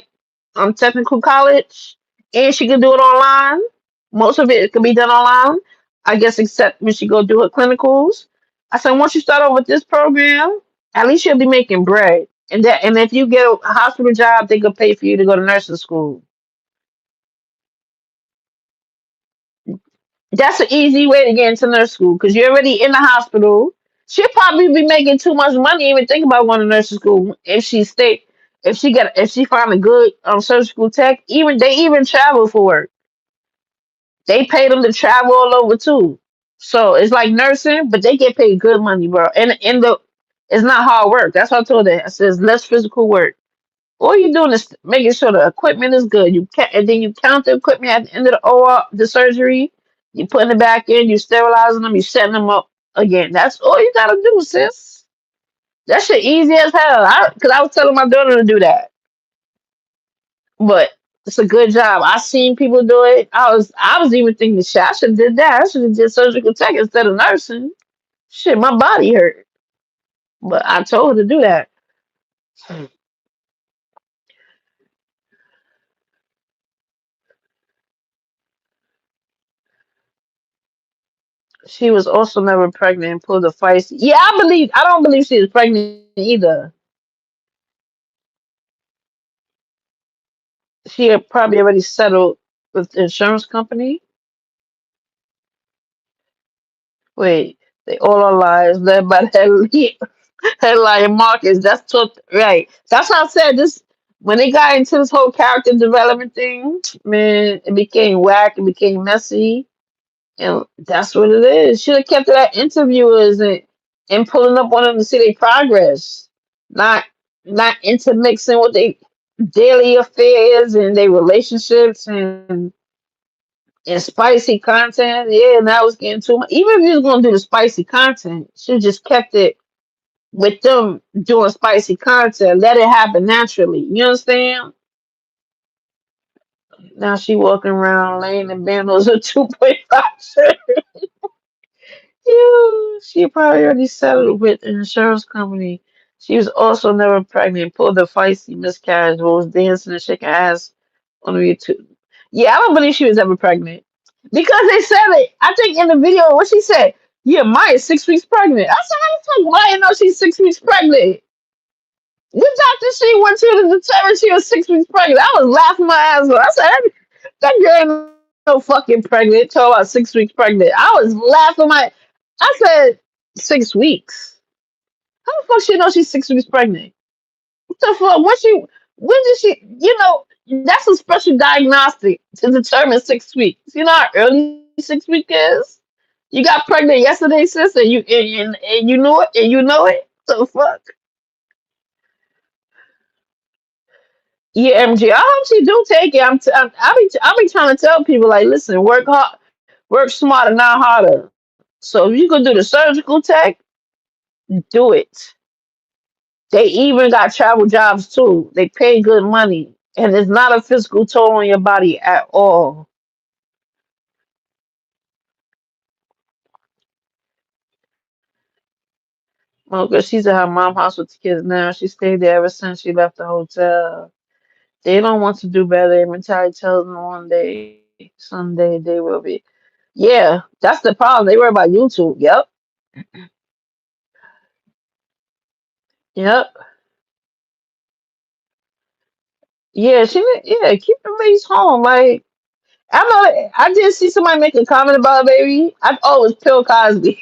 Speaker 1: to technical college, and she can do it online. Most of it can be done online, I guess, except when she go do her clinicals. I said, once you start off with this program, at least you'll be making bread. And if you get a hospital job, they could pay for you to go to nursing school. That's an easy way to get into nurse school because you're already in the hospital. She'll probably be making too much money to even think about going to nursing school if she stay if she find a good surgical tech. Even they even travel for work. They pay them to travel all over too. So it's like nursing, but they get paid good money, bro. And it's not hard work. That's what I told her. I says less physical work. All you're doing is making sure the equipment is good. And then you count the equipment at the end of the surgery. You putting it back in. You sterilizing them. You setting them up again. That's all you gotta do, sis. That shit easy as hell. Cause I was telling my daughter to do that, but it's a good job. I seen people do it. I was even thinking, shit, I should have did that. I should have did surgical tech instead of nursing. Shit, my body hurt, but I told her to do that. She was also never pregnant and pulled a feisty. Yeah, I don't believe she was pregnant either. She had probably already settled with the insurance company. Wait, they all are lies led by the headline Marcus. That's what right. That's how I said this when they got into this whole character development thing, man, it became whack, it became messy. And that's what it is. Should have kept it at interviewers and pulling up on them to see their progress, not not intermixing with their daily affairs and their relationships and spicy content. Yeah, now it's getting too much. Even if you was gonna do the spicy content, should just kept it with them doing spicy content. Let it happen naturally. You understand? Now she walking around laying in bundles of 2.5. Yeah, she probably already settled with an insurance company. She was also never pregnant, pulled a feisty miscarriage, was dancing and shaking ass on YouTube. Yeah, I don't believe she was ever pregnant. Because they said it. I think in the video, what she said, yeah, Maya's 6 weeks pregnant. I said, how the fuck Maya know she's 6 weeks pregnant? The doctor she went to determine she was 6 weeks pregnant. I was laughing my ass off. I said, that girl ain't no fucking pregnant. Talking about 6 weeks pregnant. I was laughing I said, 6 weeks. How the fuck she know she's 6 weeks pregnant? What the fuck? When did she, that's a special diagnostic to determine 6 weeks. You know how early 6 week is? You got pregnant yesterday, sis, and you knew it, and you know it. So fuck. Yeah, MG. I hope she do take it. I be trying to tell people like, listen, work hard, work smarter, not harder. So if you can do the surgical tech, do it. They even got travel jobs too. They pay good money, and it's not a physical toll on your body at all. Well, because she's at her mom's house with the kids now. She stayed there ever since she left the hotel. They don't want to do better. Their mentality tells them one day, someday they will be. Yeah, that's the problem. They worry about YouTube. Yep. Yep. Yeah, yeah, keep the babies home. Like, I know I did see somebody make a comment about a baby. Oh, it's Bill Cosby.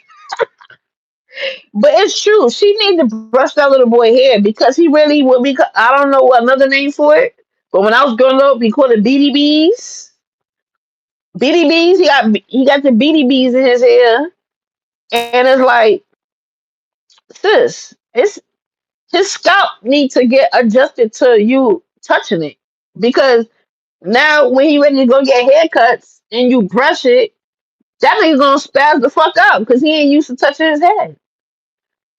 Speaker 1: But it's true. She need to brush that little boy hair because he really would be. I don't know what another name for it. But when I was growing up, we called it BDBs. BDBs. He got the BDBs in his hair, and it's like, sis, his scalp needs to get adjusted to you touching it because now when he ready to go get haircuts and you brush it, that nigga gonna spaz the fuck out because he ain't used to touching his head.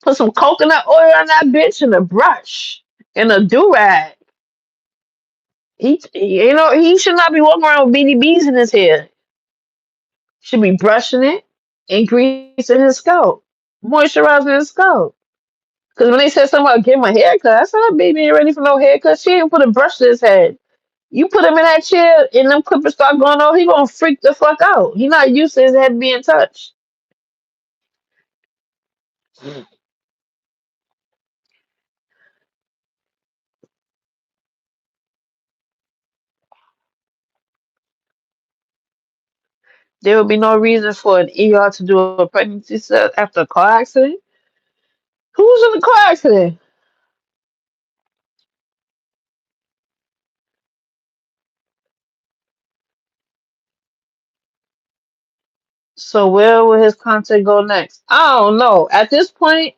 Speaker 1: Put some coconut oil on that bitch and a brush and a do rag. He should not be walking around with BDBs in his hair. Should be brushing it and greasing his scalp, moisturizing his scalp. Because when they said something about give him a haircut, I said that baby ain't ready for no haircut. She ain't put a brush to his head. You put him in that chair and them clippers start going off, he gonna freak the fuck out. He not used to his head being touched. There would be no reason for an ER to do a pregnancy test after a car accident. Who was in the car accident? So where will his content go next? I don't know. At this point,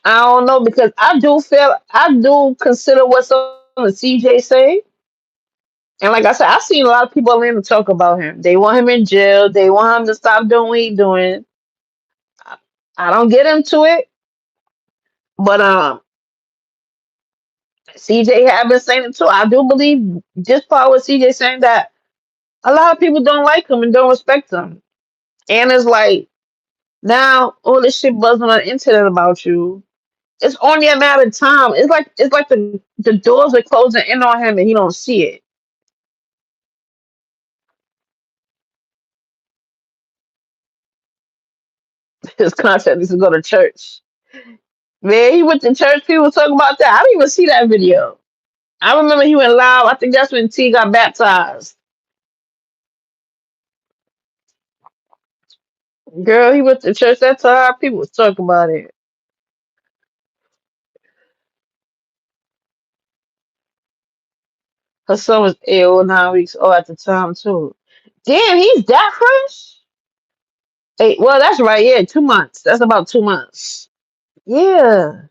Speaker 1: I don't know because I do consider what some of CJ say. And like I said, I've seen a lot of people in to talk about him. They want him in jail. They want him to stop doing what he's doing. I, I don't get into it, but CJ have been saying it too. I do believe this part with CJ saying that a lot of people don't like him and don't respect him. And it's like now all this shit buzzing on the internet about you. It's only a matter of time. It's like the doors are closing in on him and he don't see it. His concept is to go to church. Man, he went to church. People talking about that. I didn't even see that video. I remember he went live. I think that's when T got baptized. Girl, he went to church that time. People was talking about it. Her son was 8 or 9 weeks old at the time too. Damn, he's that fresh? Well, that's right. Yeah, 2 months. That's about 2 months. Yeah,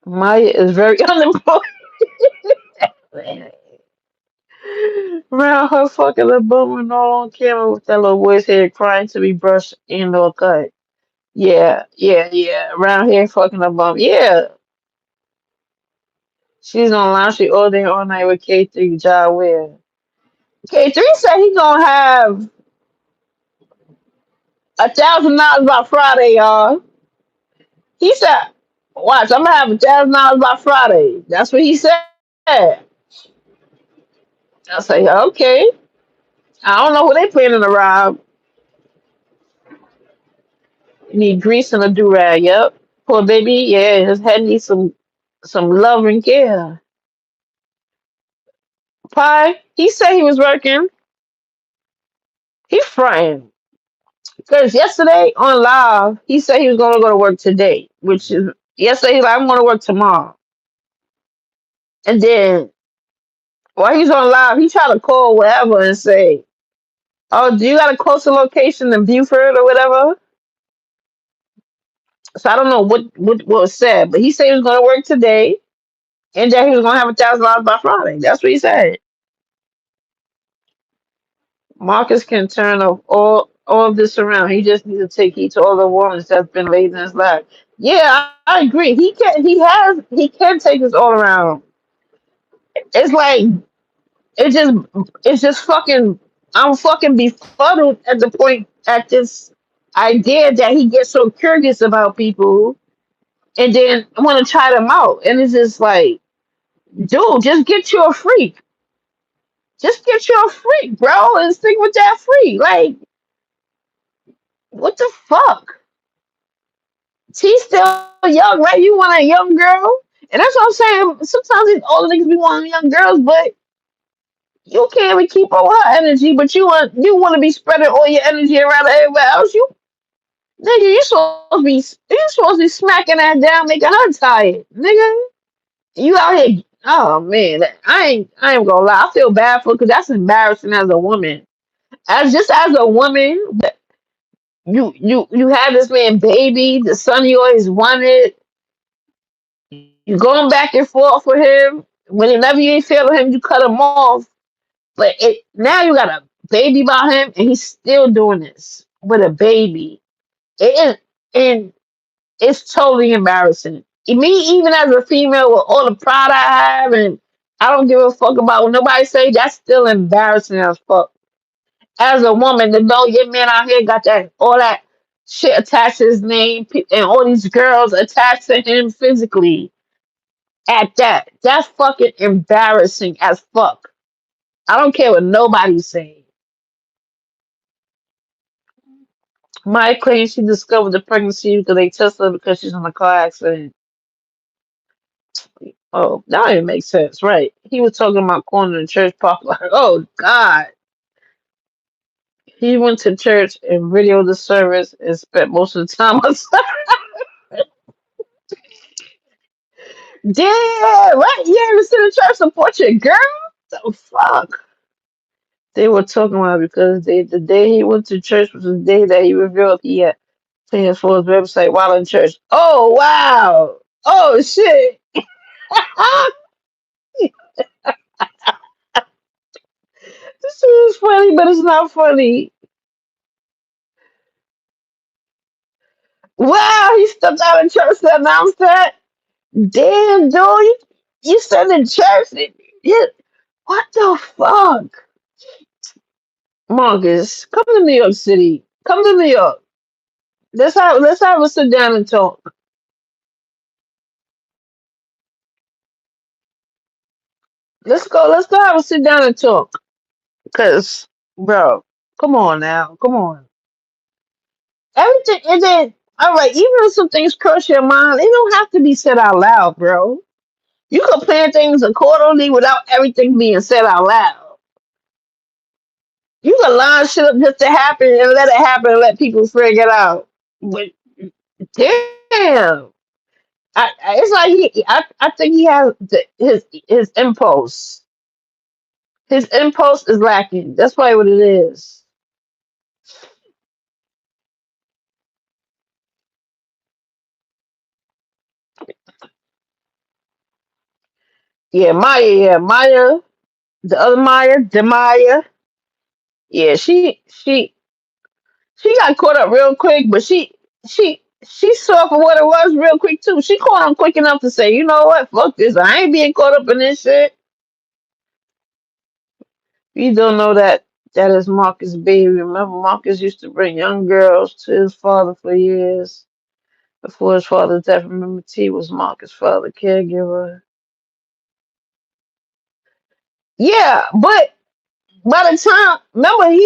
Speaker 1: Maya is very unemployed. Around her fucking little bum and all on camera with that little boy's head crying to be brushed and or cut. Yeah, yeah, yeah. Around here fucking a bum. Yeah. She's online. She all day all night with K3 job where K3 said he gonna have $1,000 by Friday, y'all. He said, watch, I'm gonna have $1,000 by Friday. That's what he said. I say, okay. I don't know who they planning to rob. You need grease and a do rag. Yep. Poor baby. Yeah, his head needs some love and care. Pie. He said he was working. He fronting. Because yesterday on live, he said he was gonna go to work today, which is yesterday he's like, I'm gonna work tomorrow. And then while he's on live, he tried to call whatever and say, oh, do you got a closer location than Buford or whatever? So I don't know what was said, but he said he was gonna work today and that he was gonna have $1,000 by Friday. That's what he said. Marcus can turn off all of this around. He just needs to take heed to all the warnings that's been laid in his life. Yeah, I agree. He can take this all around. It's like it just it's just fucking I'm fucking befuddled at the point at this idea that he gets so curious about people and then want to try them out. And it's just like, dude, just get you a freak. Just get you a freak, bro, and stick with that freak. Like, what the fuck? She's still young, right? You want a young girl? And that's what I'm saying. Sometimes these older niggas be wanting young girls, but you can't even keep up with her energy, but you want to be spreading all your energy around everywhere else. You nigga, you supposed to be smacking that down, making her tired, nigga. You out here. Oh man, I ain't gonna lie. I feel bad for because that's embarrassing as a woman. As a woman, you had this man baby, the son you always wanted. You going back and forth with him. Whenever you ain't feel him, you cut him off. But now you got a baby by him, and he's still doing this with a baby. And it's totally embarrassing. Me, even as a female, with all the pride I have, and I don't give a fuck about what nobody say. That's still embarrassing as fuck. As a woman, to know your man out here got that all that shit attached to his name, and all these girls attached to him physically. At that, that's fucking embarrassing as fuck. I don't care what nobody's saying. My claims she discovered the pregnancy because they tested her because she's in a car accident. Oh, that didn't make sense, right? He was talking about going to the church park. Like, oh God, he went to church and videoed the service and spent most of the time outside. Damn, what? You ever seen the church support your girl? The fuck? They were talking about it because the day he went to church was the day that he revealed he had plans for his website while in church. Oh wow! Oh shit! This is funny, but it's not funny. Wow, he stepped out of church to announce that. Damn, dude, you said in church. You, what the fuck? Marcus, come to New York City. Come to New York. Let's have a sit down and talk. Let's go have a sit down and talk. Cause, bro, come on now. Come on. Everything and then all right, even if some things cross your mind, it don't have to be said out loud, bro. You can plan things accordingly without everything being said out loud. You can line shit up just to happen and let it happen and let people figure it out. But damn, it's like I think he has his impulse. His impulse is lacking. That's probably what it is. Yeah, Maya. Yeah, Maya. The other Maya, Demaya. Yeah, she got caught up real quick, but she saw for what it was real quick too. She caught on quick enough to say, you know what, fuck this. I ain't being caught up in this shit. You don't know that is Marcus' baby. Remember, Marcus used to bring young girls to his father for years before his father's death. Remember, T was Marcus' father caregiver. Yeah, but by the time, remember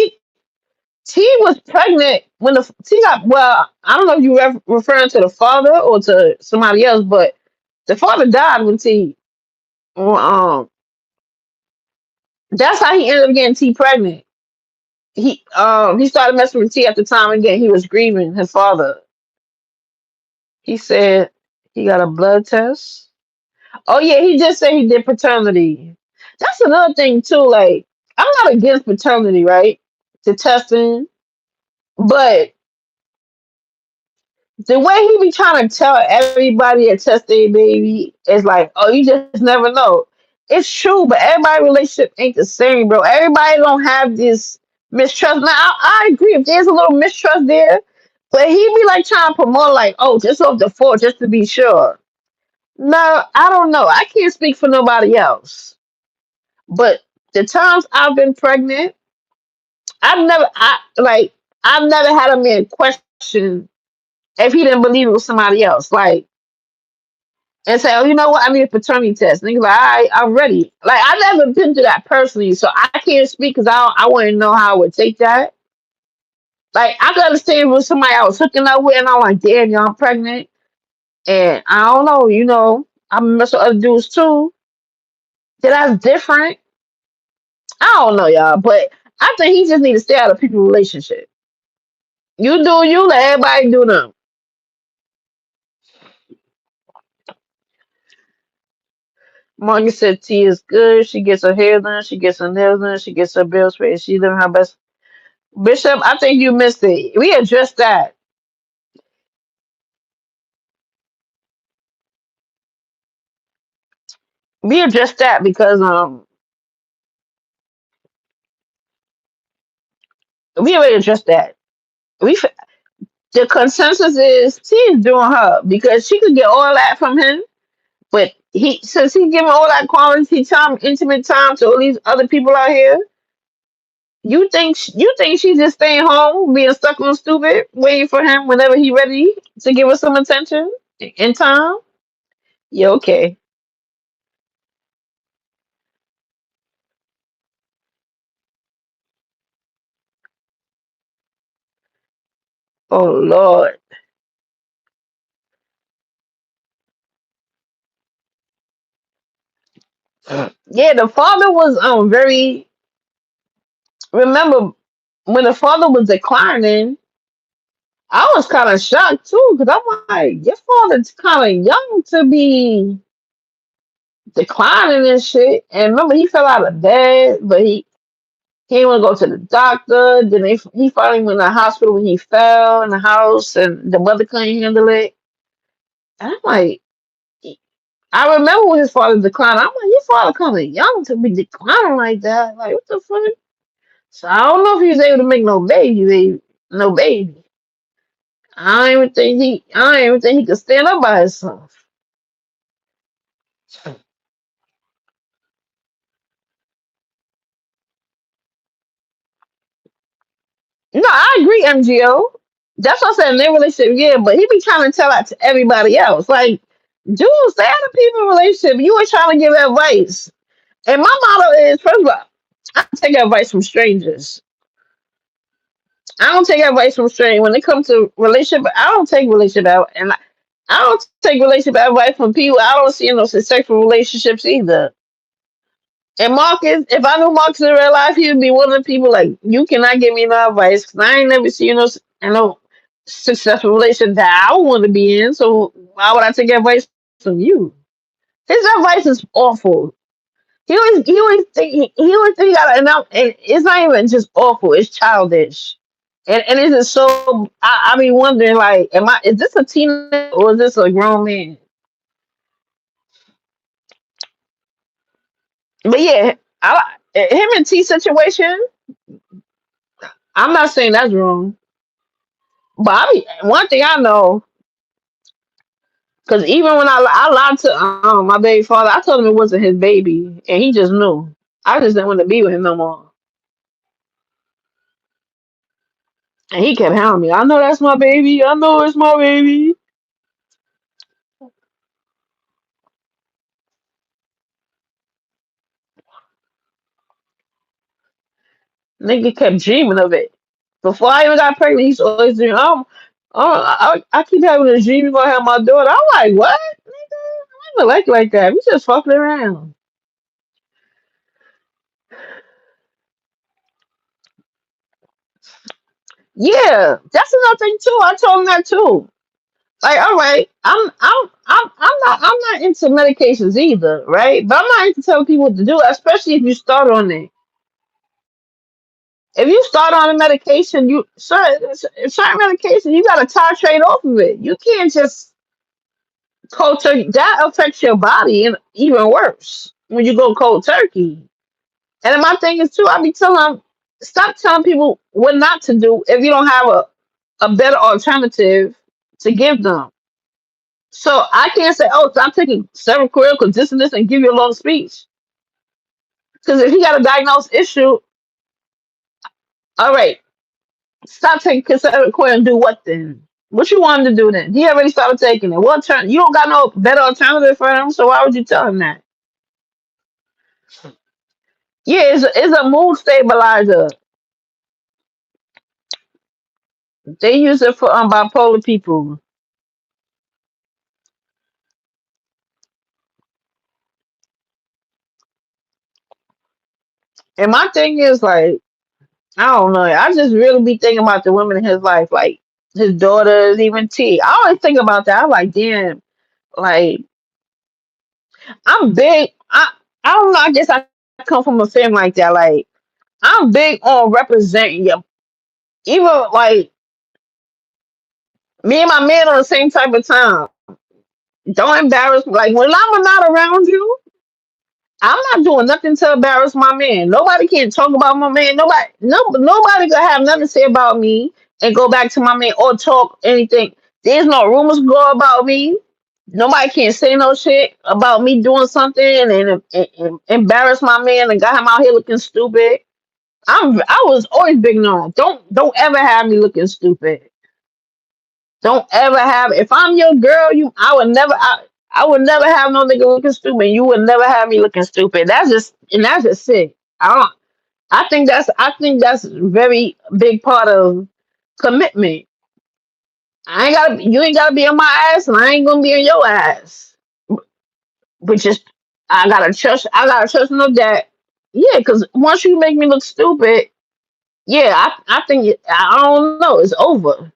Speaker 1: T was pregnant when the T got. Well, I don't know if you referring to the father or to somebody else, but the father died when T. Well, that's how he ended up getting T pregnant. He started messing with T at the time again. He was grieving his father. He said he got a blood test. Oh yeah, he just said he did paternity. That's another thing too. Like I'm not against paternity, right? The testing, but the way he be trying to tell everybody that test their baby is like, oh, you just never know. It's true, but everybody relationship ain't the same, bro. Everybody don't have this mistrust. Now, I agree if there's a little mistrust there, but he be like trying to promote like, oh, just off the floor, just to be sure. No, I don't know. I can't speak for nobody else, but the times I've been pregnant, I've never had a man question if he didn't believe it was somebody else. Like, and say, oh, you know what? I need a paternity test. Niggas like, all right, I'm ready. Like, I've never been through that personally, so I can't speak because I want to know how I would take that. Like, I can understand if it was somebody I was hooking up with, and I'm like, damn, y'all, I'm pregnant. And I don't know, I'm messing with other dudes too. Then that's different. I don't know, y'all, but I think he just need to stay out of people's relationship. You do you, let everybody do them. Margaret said T is good. She gets her hair done. She gets her nails done. She gets her bills paid. She living her best. Bishop, I think you missed it. We addressed that. We addressed that because we already addressed that. We the consensus is T is doing her because she could get all that from him, but he since he's giving all that quality time, intimate time to all these other people out here. You think she's just staying home, being stuck on stupid, waiting for him whenever he ready to give us some attention in time? Yeah, okay. Oh Lord. Yeah, the father was very. Remember when the father was declining, I was kind of shocked too because I'm like, your father's kind of young to be declining and shit. And remember, he fell out of bed, but he didn't want to go to the doctor. Then he finally went to the hospital when he fell in the house, and the mother couldn't handle it. And I'm like, I remember when his father declined. I'm like, your father kind of young to be declining like that. Like, what the fuck? So I don't know if he was able to make no baby. No baby. I don't even think he could stand up by himself. No, I agree, MGO. That's what I said in their relationship, yeah, but he be trying to tell that to everybody else. Like, dude, stay out of people's relationship. You ain't trying to give advice. And my motto is, first of all, I don't take advice from strangers. I don't take advice from strangers. When it comes to relationship, I don't take relationship out, and I don't take relationship advice from people I don't see in no successful relationships either. And Marcus, if I knew Marcus in real life, he would be one of the people like, you cannot give me no advice because I ain't never seen no successful relationship that I want to be in. So why would I take advice from you? His advice is awful. He always think he got and it's not even just awful. It's childish, and it's just so. I be wondering like, is this a teenager or is this a grown man? But yeah, him and T situation. I'm not saying that's wrong. But one thing I know, because even when I lied to my baby father, I told him it wasn't his baby, and he just knew. I just didn't want to be with him no more, and he kept hounding me. I know that's my baby. I know it's my baby. Nigga kept dreaming of it. Before I even got pregnant, he used to always dream. I keep having a dream you're gonna have my daughter. I'm like, what? I never like that. We just fucking around. Yeah, that's another thing too. I told him that too. Like, all right, I'm not into medications either, right? But I'm not into telling people what to do, especially if you start on it. If you start on a medication, certain medication, you gotta titrate off of it. You can't just cold turkey. That affects your body and even worse when you go cold turkey. And then my thing is too, I be telling them, stop telling people what not to do if you don't have a better alternative to give them. So I can't say, oh, stop taking Seroquel because this and this and give you a long speech. Because if you got a diagnosed issue, all right, stop taking Seroquel and do what then? What you want him to do then? He already started taking it. What turn? You don't got no better alternative for him, so why would you tell him that? Yeah, it's a mood stabilizer. They use it for bipolar people. And my thing is like, I don't know. I just really be thinking about the women in his life, like his daughters, even T. I always think about that. I'm like, damn, like I'm big. I don't know. I guess I come from a family like that. Like I'm big on representing you. Even like me and my man on the same type of time. Don't embarrass me. Like when I'm not around you, I'm not doing nothing to embarrass my man. Nobody can talk about my man. Nobody gonna have nothing to say about me and go back to my man or talk anything. There's no rumors go about me. Nobody can say no shit about me doing something and embarrass my man and got him out here looking stupid. I was always big on. Don't ever have me looking stupid. Don't ever have. If I'm your girl, I would never have no nigga looking stupid. You would never have me looking stupid. That's just sick. I don't. I think that's a very big part of commitment. You ain't gotta be on my ass, and I ain't gonna be on your ass. But just I gotta trust no that. Yeah, because once you make me look stupid, yeah, I think I don't know. It's over.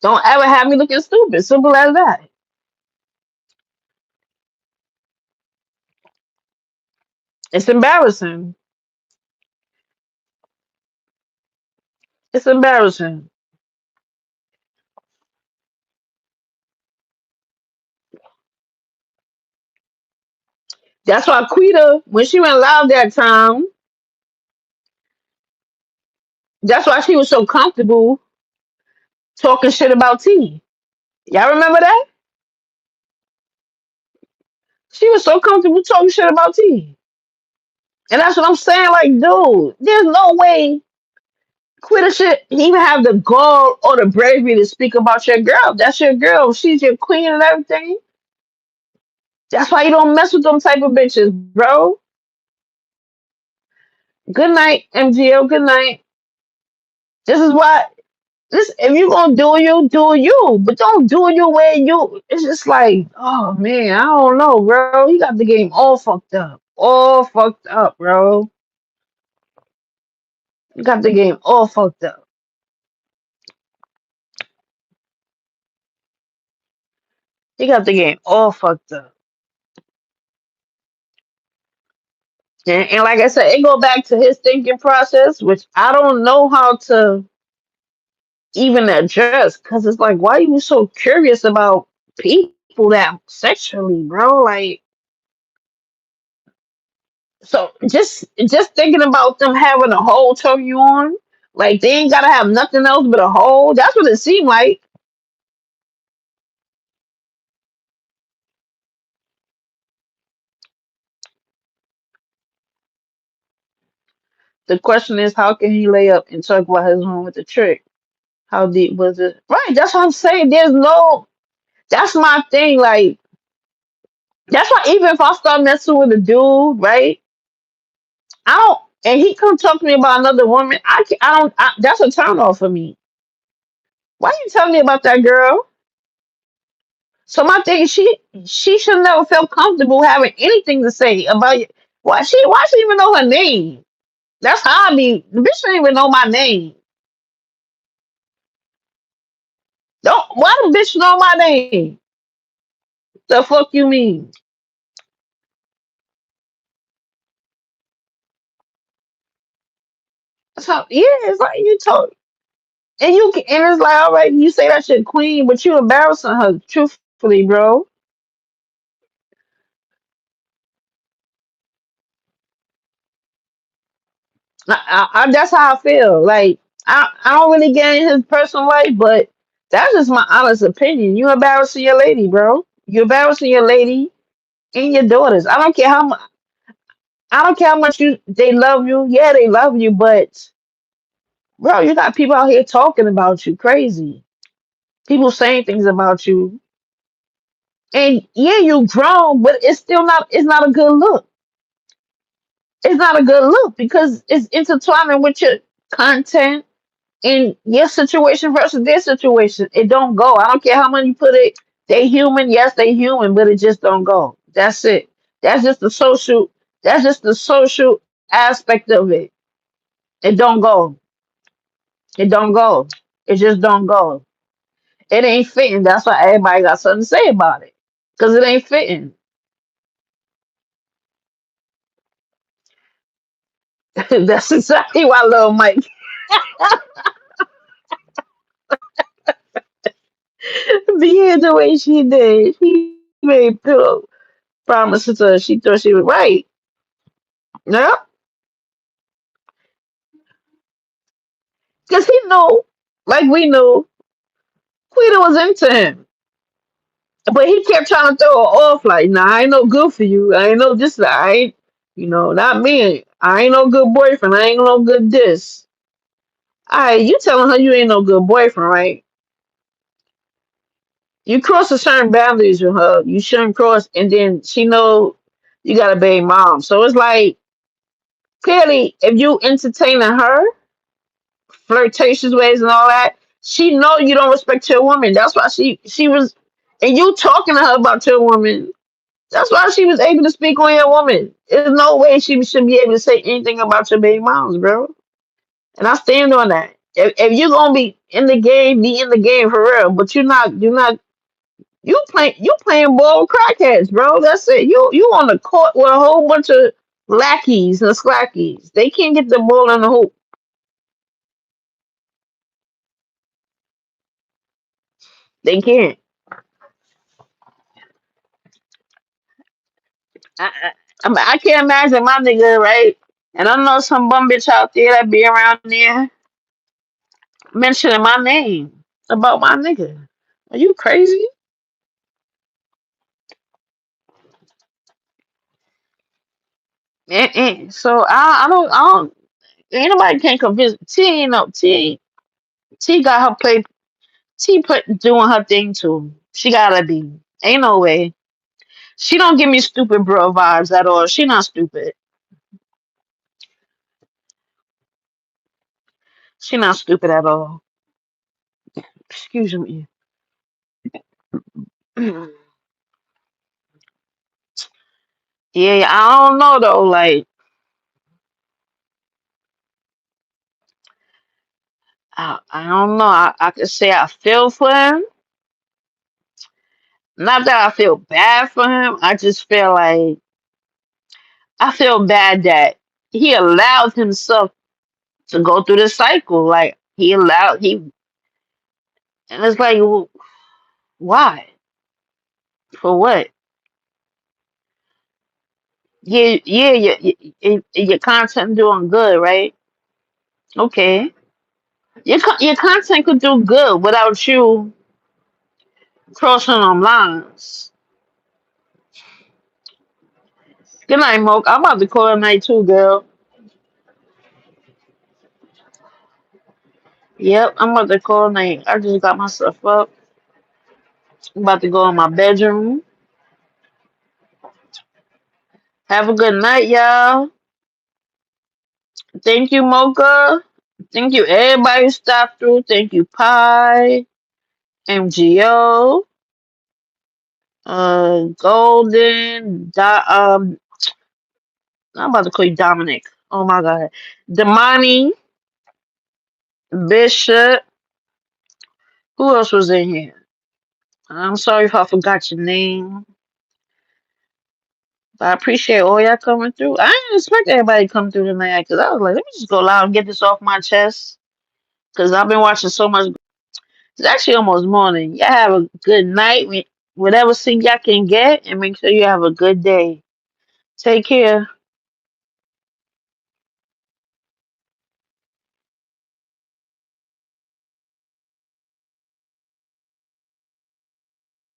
Speaker 1: Don't ever have me looking stupid. Simple as that. It's embarrassing. It's embarrassing. That's why Quita, when she went live that time, that's why she was so comfortable talking shit about T. Y'all remember that? She was so comfortable talking shit about T. And that's what I'm saying. Like, dude, there's no way Quita should even have the gall or the bravery to speak about your girl. That's your girl. She's your queen and everything. That's why you don't mess with them type of bitches, bro. Good night, MGO. Good night. This is why this if you gonna do you, but don't do you where you. It's just like, oh man, I don't know, bro. You got the game all fucked up, bro. You got the game all fucked up. You got the game all fucked up. And like I said, it go back to his thinking process, which I don't know how to even address, because it's like, why are you so curious about people that sexually, bro? Like, so just thinking about them having a hole turn you on, like they ain't gotta have nothing else but a hole. That's what it seemed like. The question is, how can he lay up and talk about his home with the trick? How deep was it? Right, that's what I'm saying. There's no. That's my thing. Like, that's why even if I start messing with a dude, right? I don't. and he come talk to me about another woman, I don't. That's a turn off for me. Why you telling me about that girl? So my thing, she should never feel comfortable having anything to say about you. Why she even know her name? That's how I be. The bitch don't even know my name. Don't why the bitch know my name? The fuck you mean? So yeah, it's like you talk and it's like all right, you say that shit queen, but you embarrassing her. Truthfully, bro. That's how I feel. Like I don't really get in his personal life, but that's just my honest opinion. You embarrassing your lady, bro. You embarrassing your lady and your daughters. I don't care how much they love you. Yeah, they love you, but bro, you got people out here talking about you crazy. People saying things about you, and yeah, you grown, but it's still not. It's not a good look. It's not a good look because it's intertwining with your content in your situation versus their situation. It don't go. I don't care how much you put it. They human, yes, they human, but it just don't go. That's it. That's just the social. That's just the social aspect of it. It don't go. It don't go. It just don't go. It ain't fitting. That's why everybody got something to say about it. Cause it ain't fitting. That's exactly why little Mike behaved the way she did. He made pillow promises to her. She thought she was right. Yeah. Cause he knew, like we knew, Quita was into him. But he kept trying to throw her off like, nah, I ain't no good for you. I ain't no this, I ain't, not me. I ain't no good boyfriend. I ain't no good this. Alright, you telling her you ain't no good boyfriend, right? You cross a certain boundaries with her. You shouldn't cross, and then she know you got a baby mom. So it's like clearly, if you entertaining her flirtatious ways and all that, she know you don't respect your woman. That's why she was, and you talking to her about your woman. That's why she was able to speak on your woman. There's no way she should be able to say anything about your baby moms, bro. And I stand on that. If you're gonna be in the game, be in the game for real. But you're not. You playing ball with crackheads, bro. That's it. You on the court with a whole bunch of lackeys and slackies. They can't get the ball in the hoop. They can't. I, I, I can't imagine my nigga, right? And I know some bum bitch out there that be around there mentioning my name about my nigga. Are you crazy? So I don't. Ain't nobody can convince T. Ain't no T. T got her play. T put doing her thing too. She gotta be. Ain't no way. She don't give me stupid bro vibes at all. She not stupid. She not stupid at all. Excuse me. Yeah, I don't know though. Like I don't know. I could say I feel for him. Not that I feel bad for him. I just feel like I feel bad that he allowed himself to go through the cycle. Like and it's like why? For what? Yeah, your content doing good, right? Okay. Your content could do good without you crossing them lines. Good night, Moke. I'm about to call it night too, girl. Yep, I'm about to call it night. I just got myself up. I'm about to go in my bedroom. Have a good night, y'all. Thank you, Mocha. Thank you, everybody who stopped through. Thank you, Pi, MGO, Golden, I'm about to call you Dominic. Oh my God. Damani, Bishop. Who else was in here? I'm sorry if I forgot your name. But I appreciate all y'all coming through. I didn't expect everybody to come through tonight because I was like, let me just go loud and get this off my chest. Because I've been watching so much. It's actually almost morning. Y'all have a good night. Whatever sleep y'all can get, and make sure you have a good day. Take care.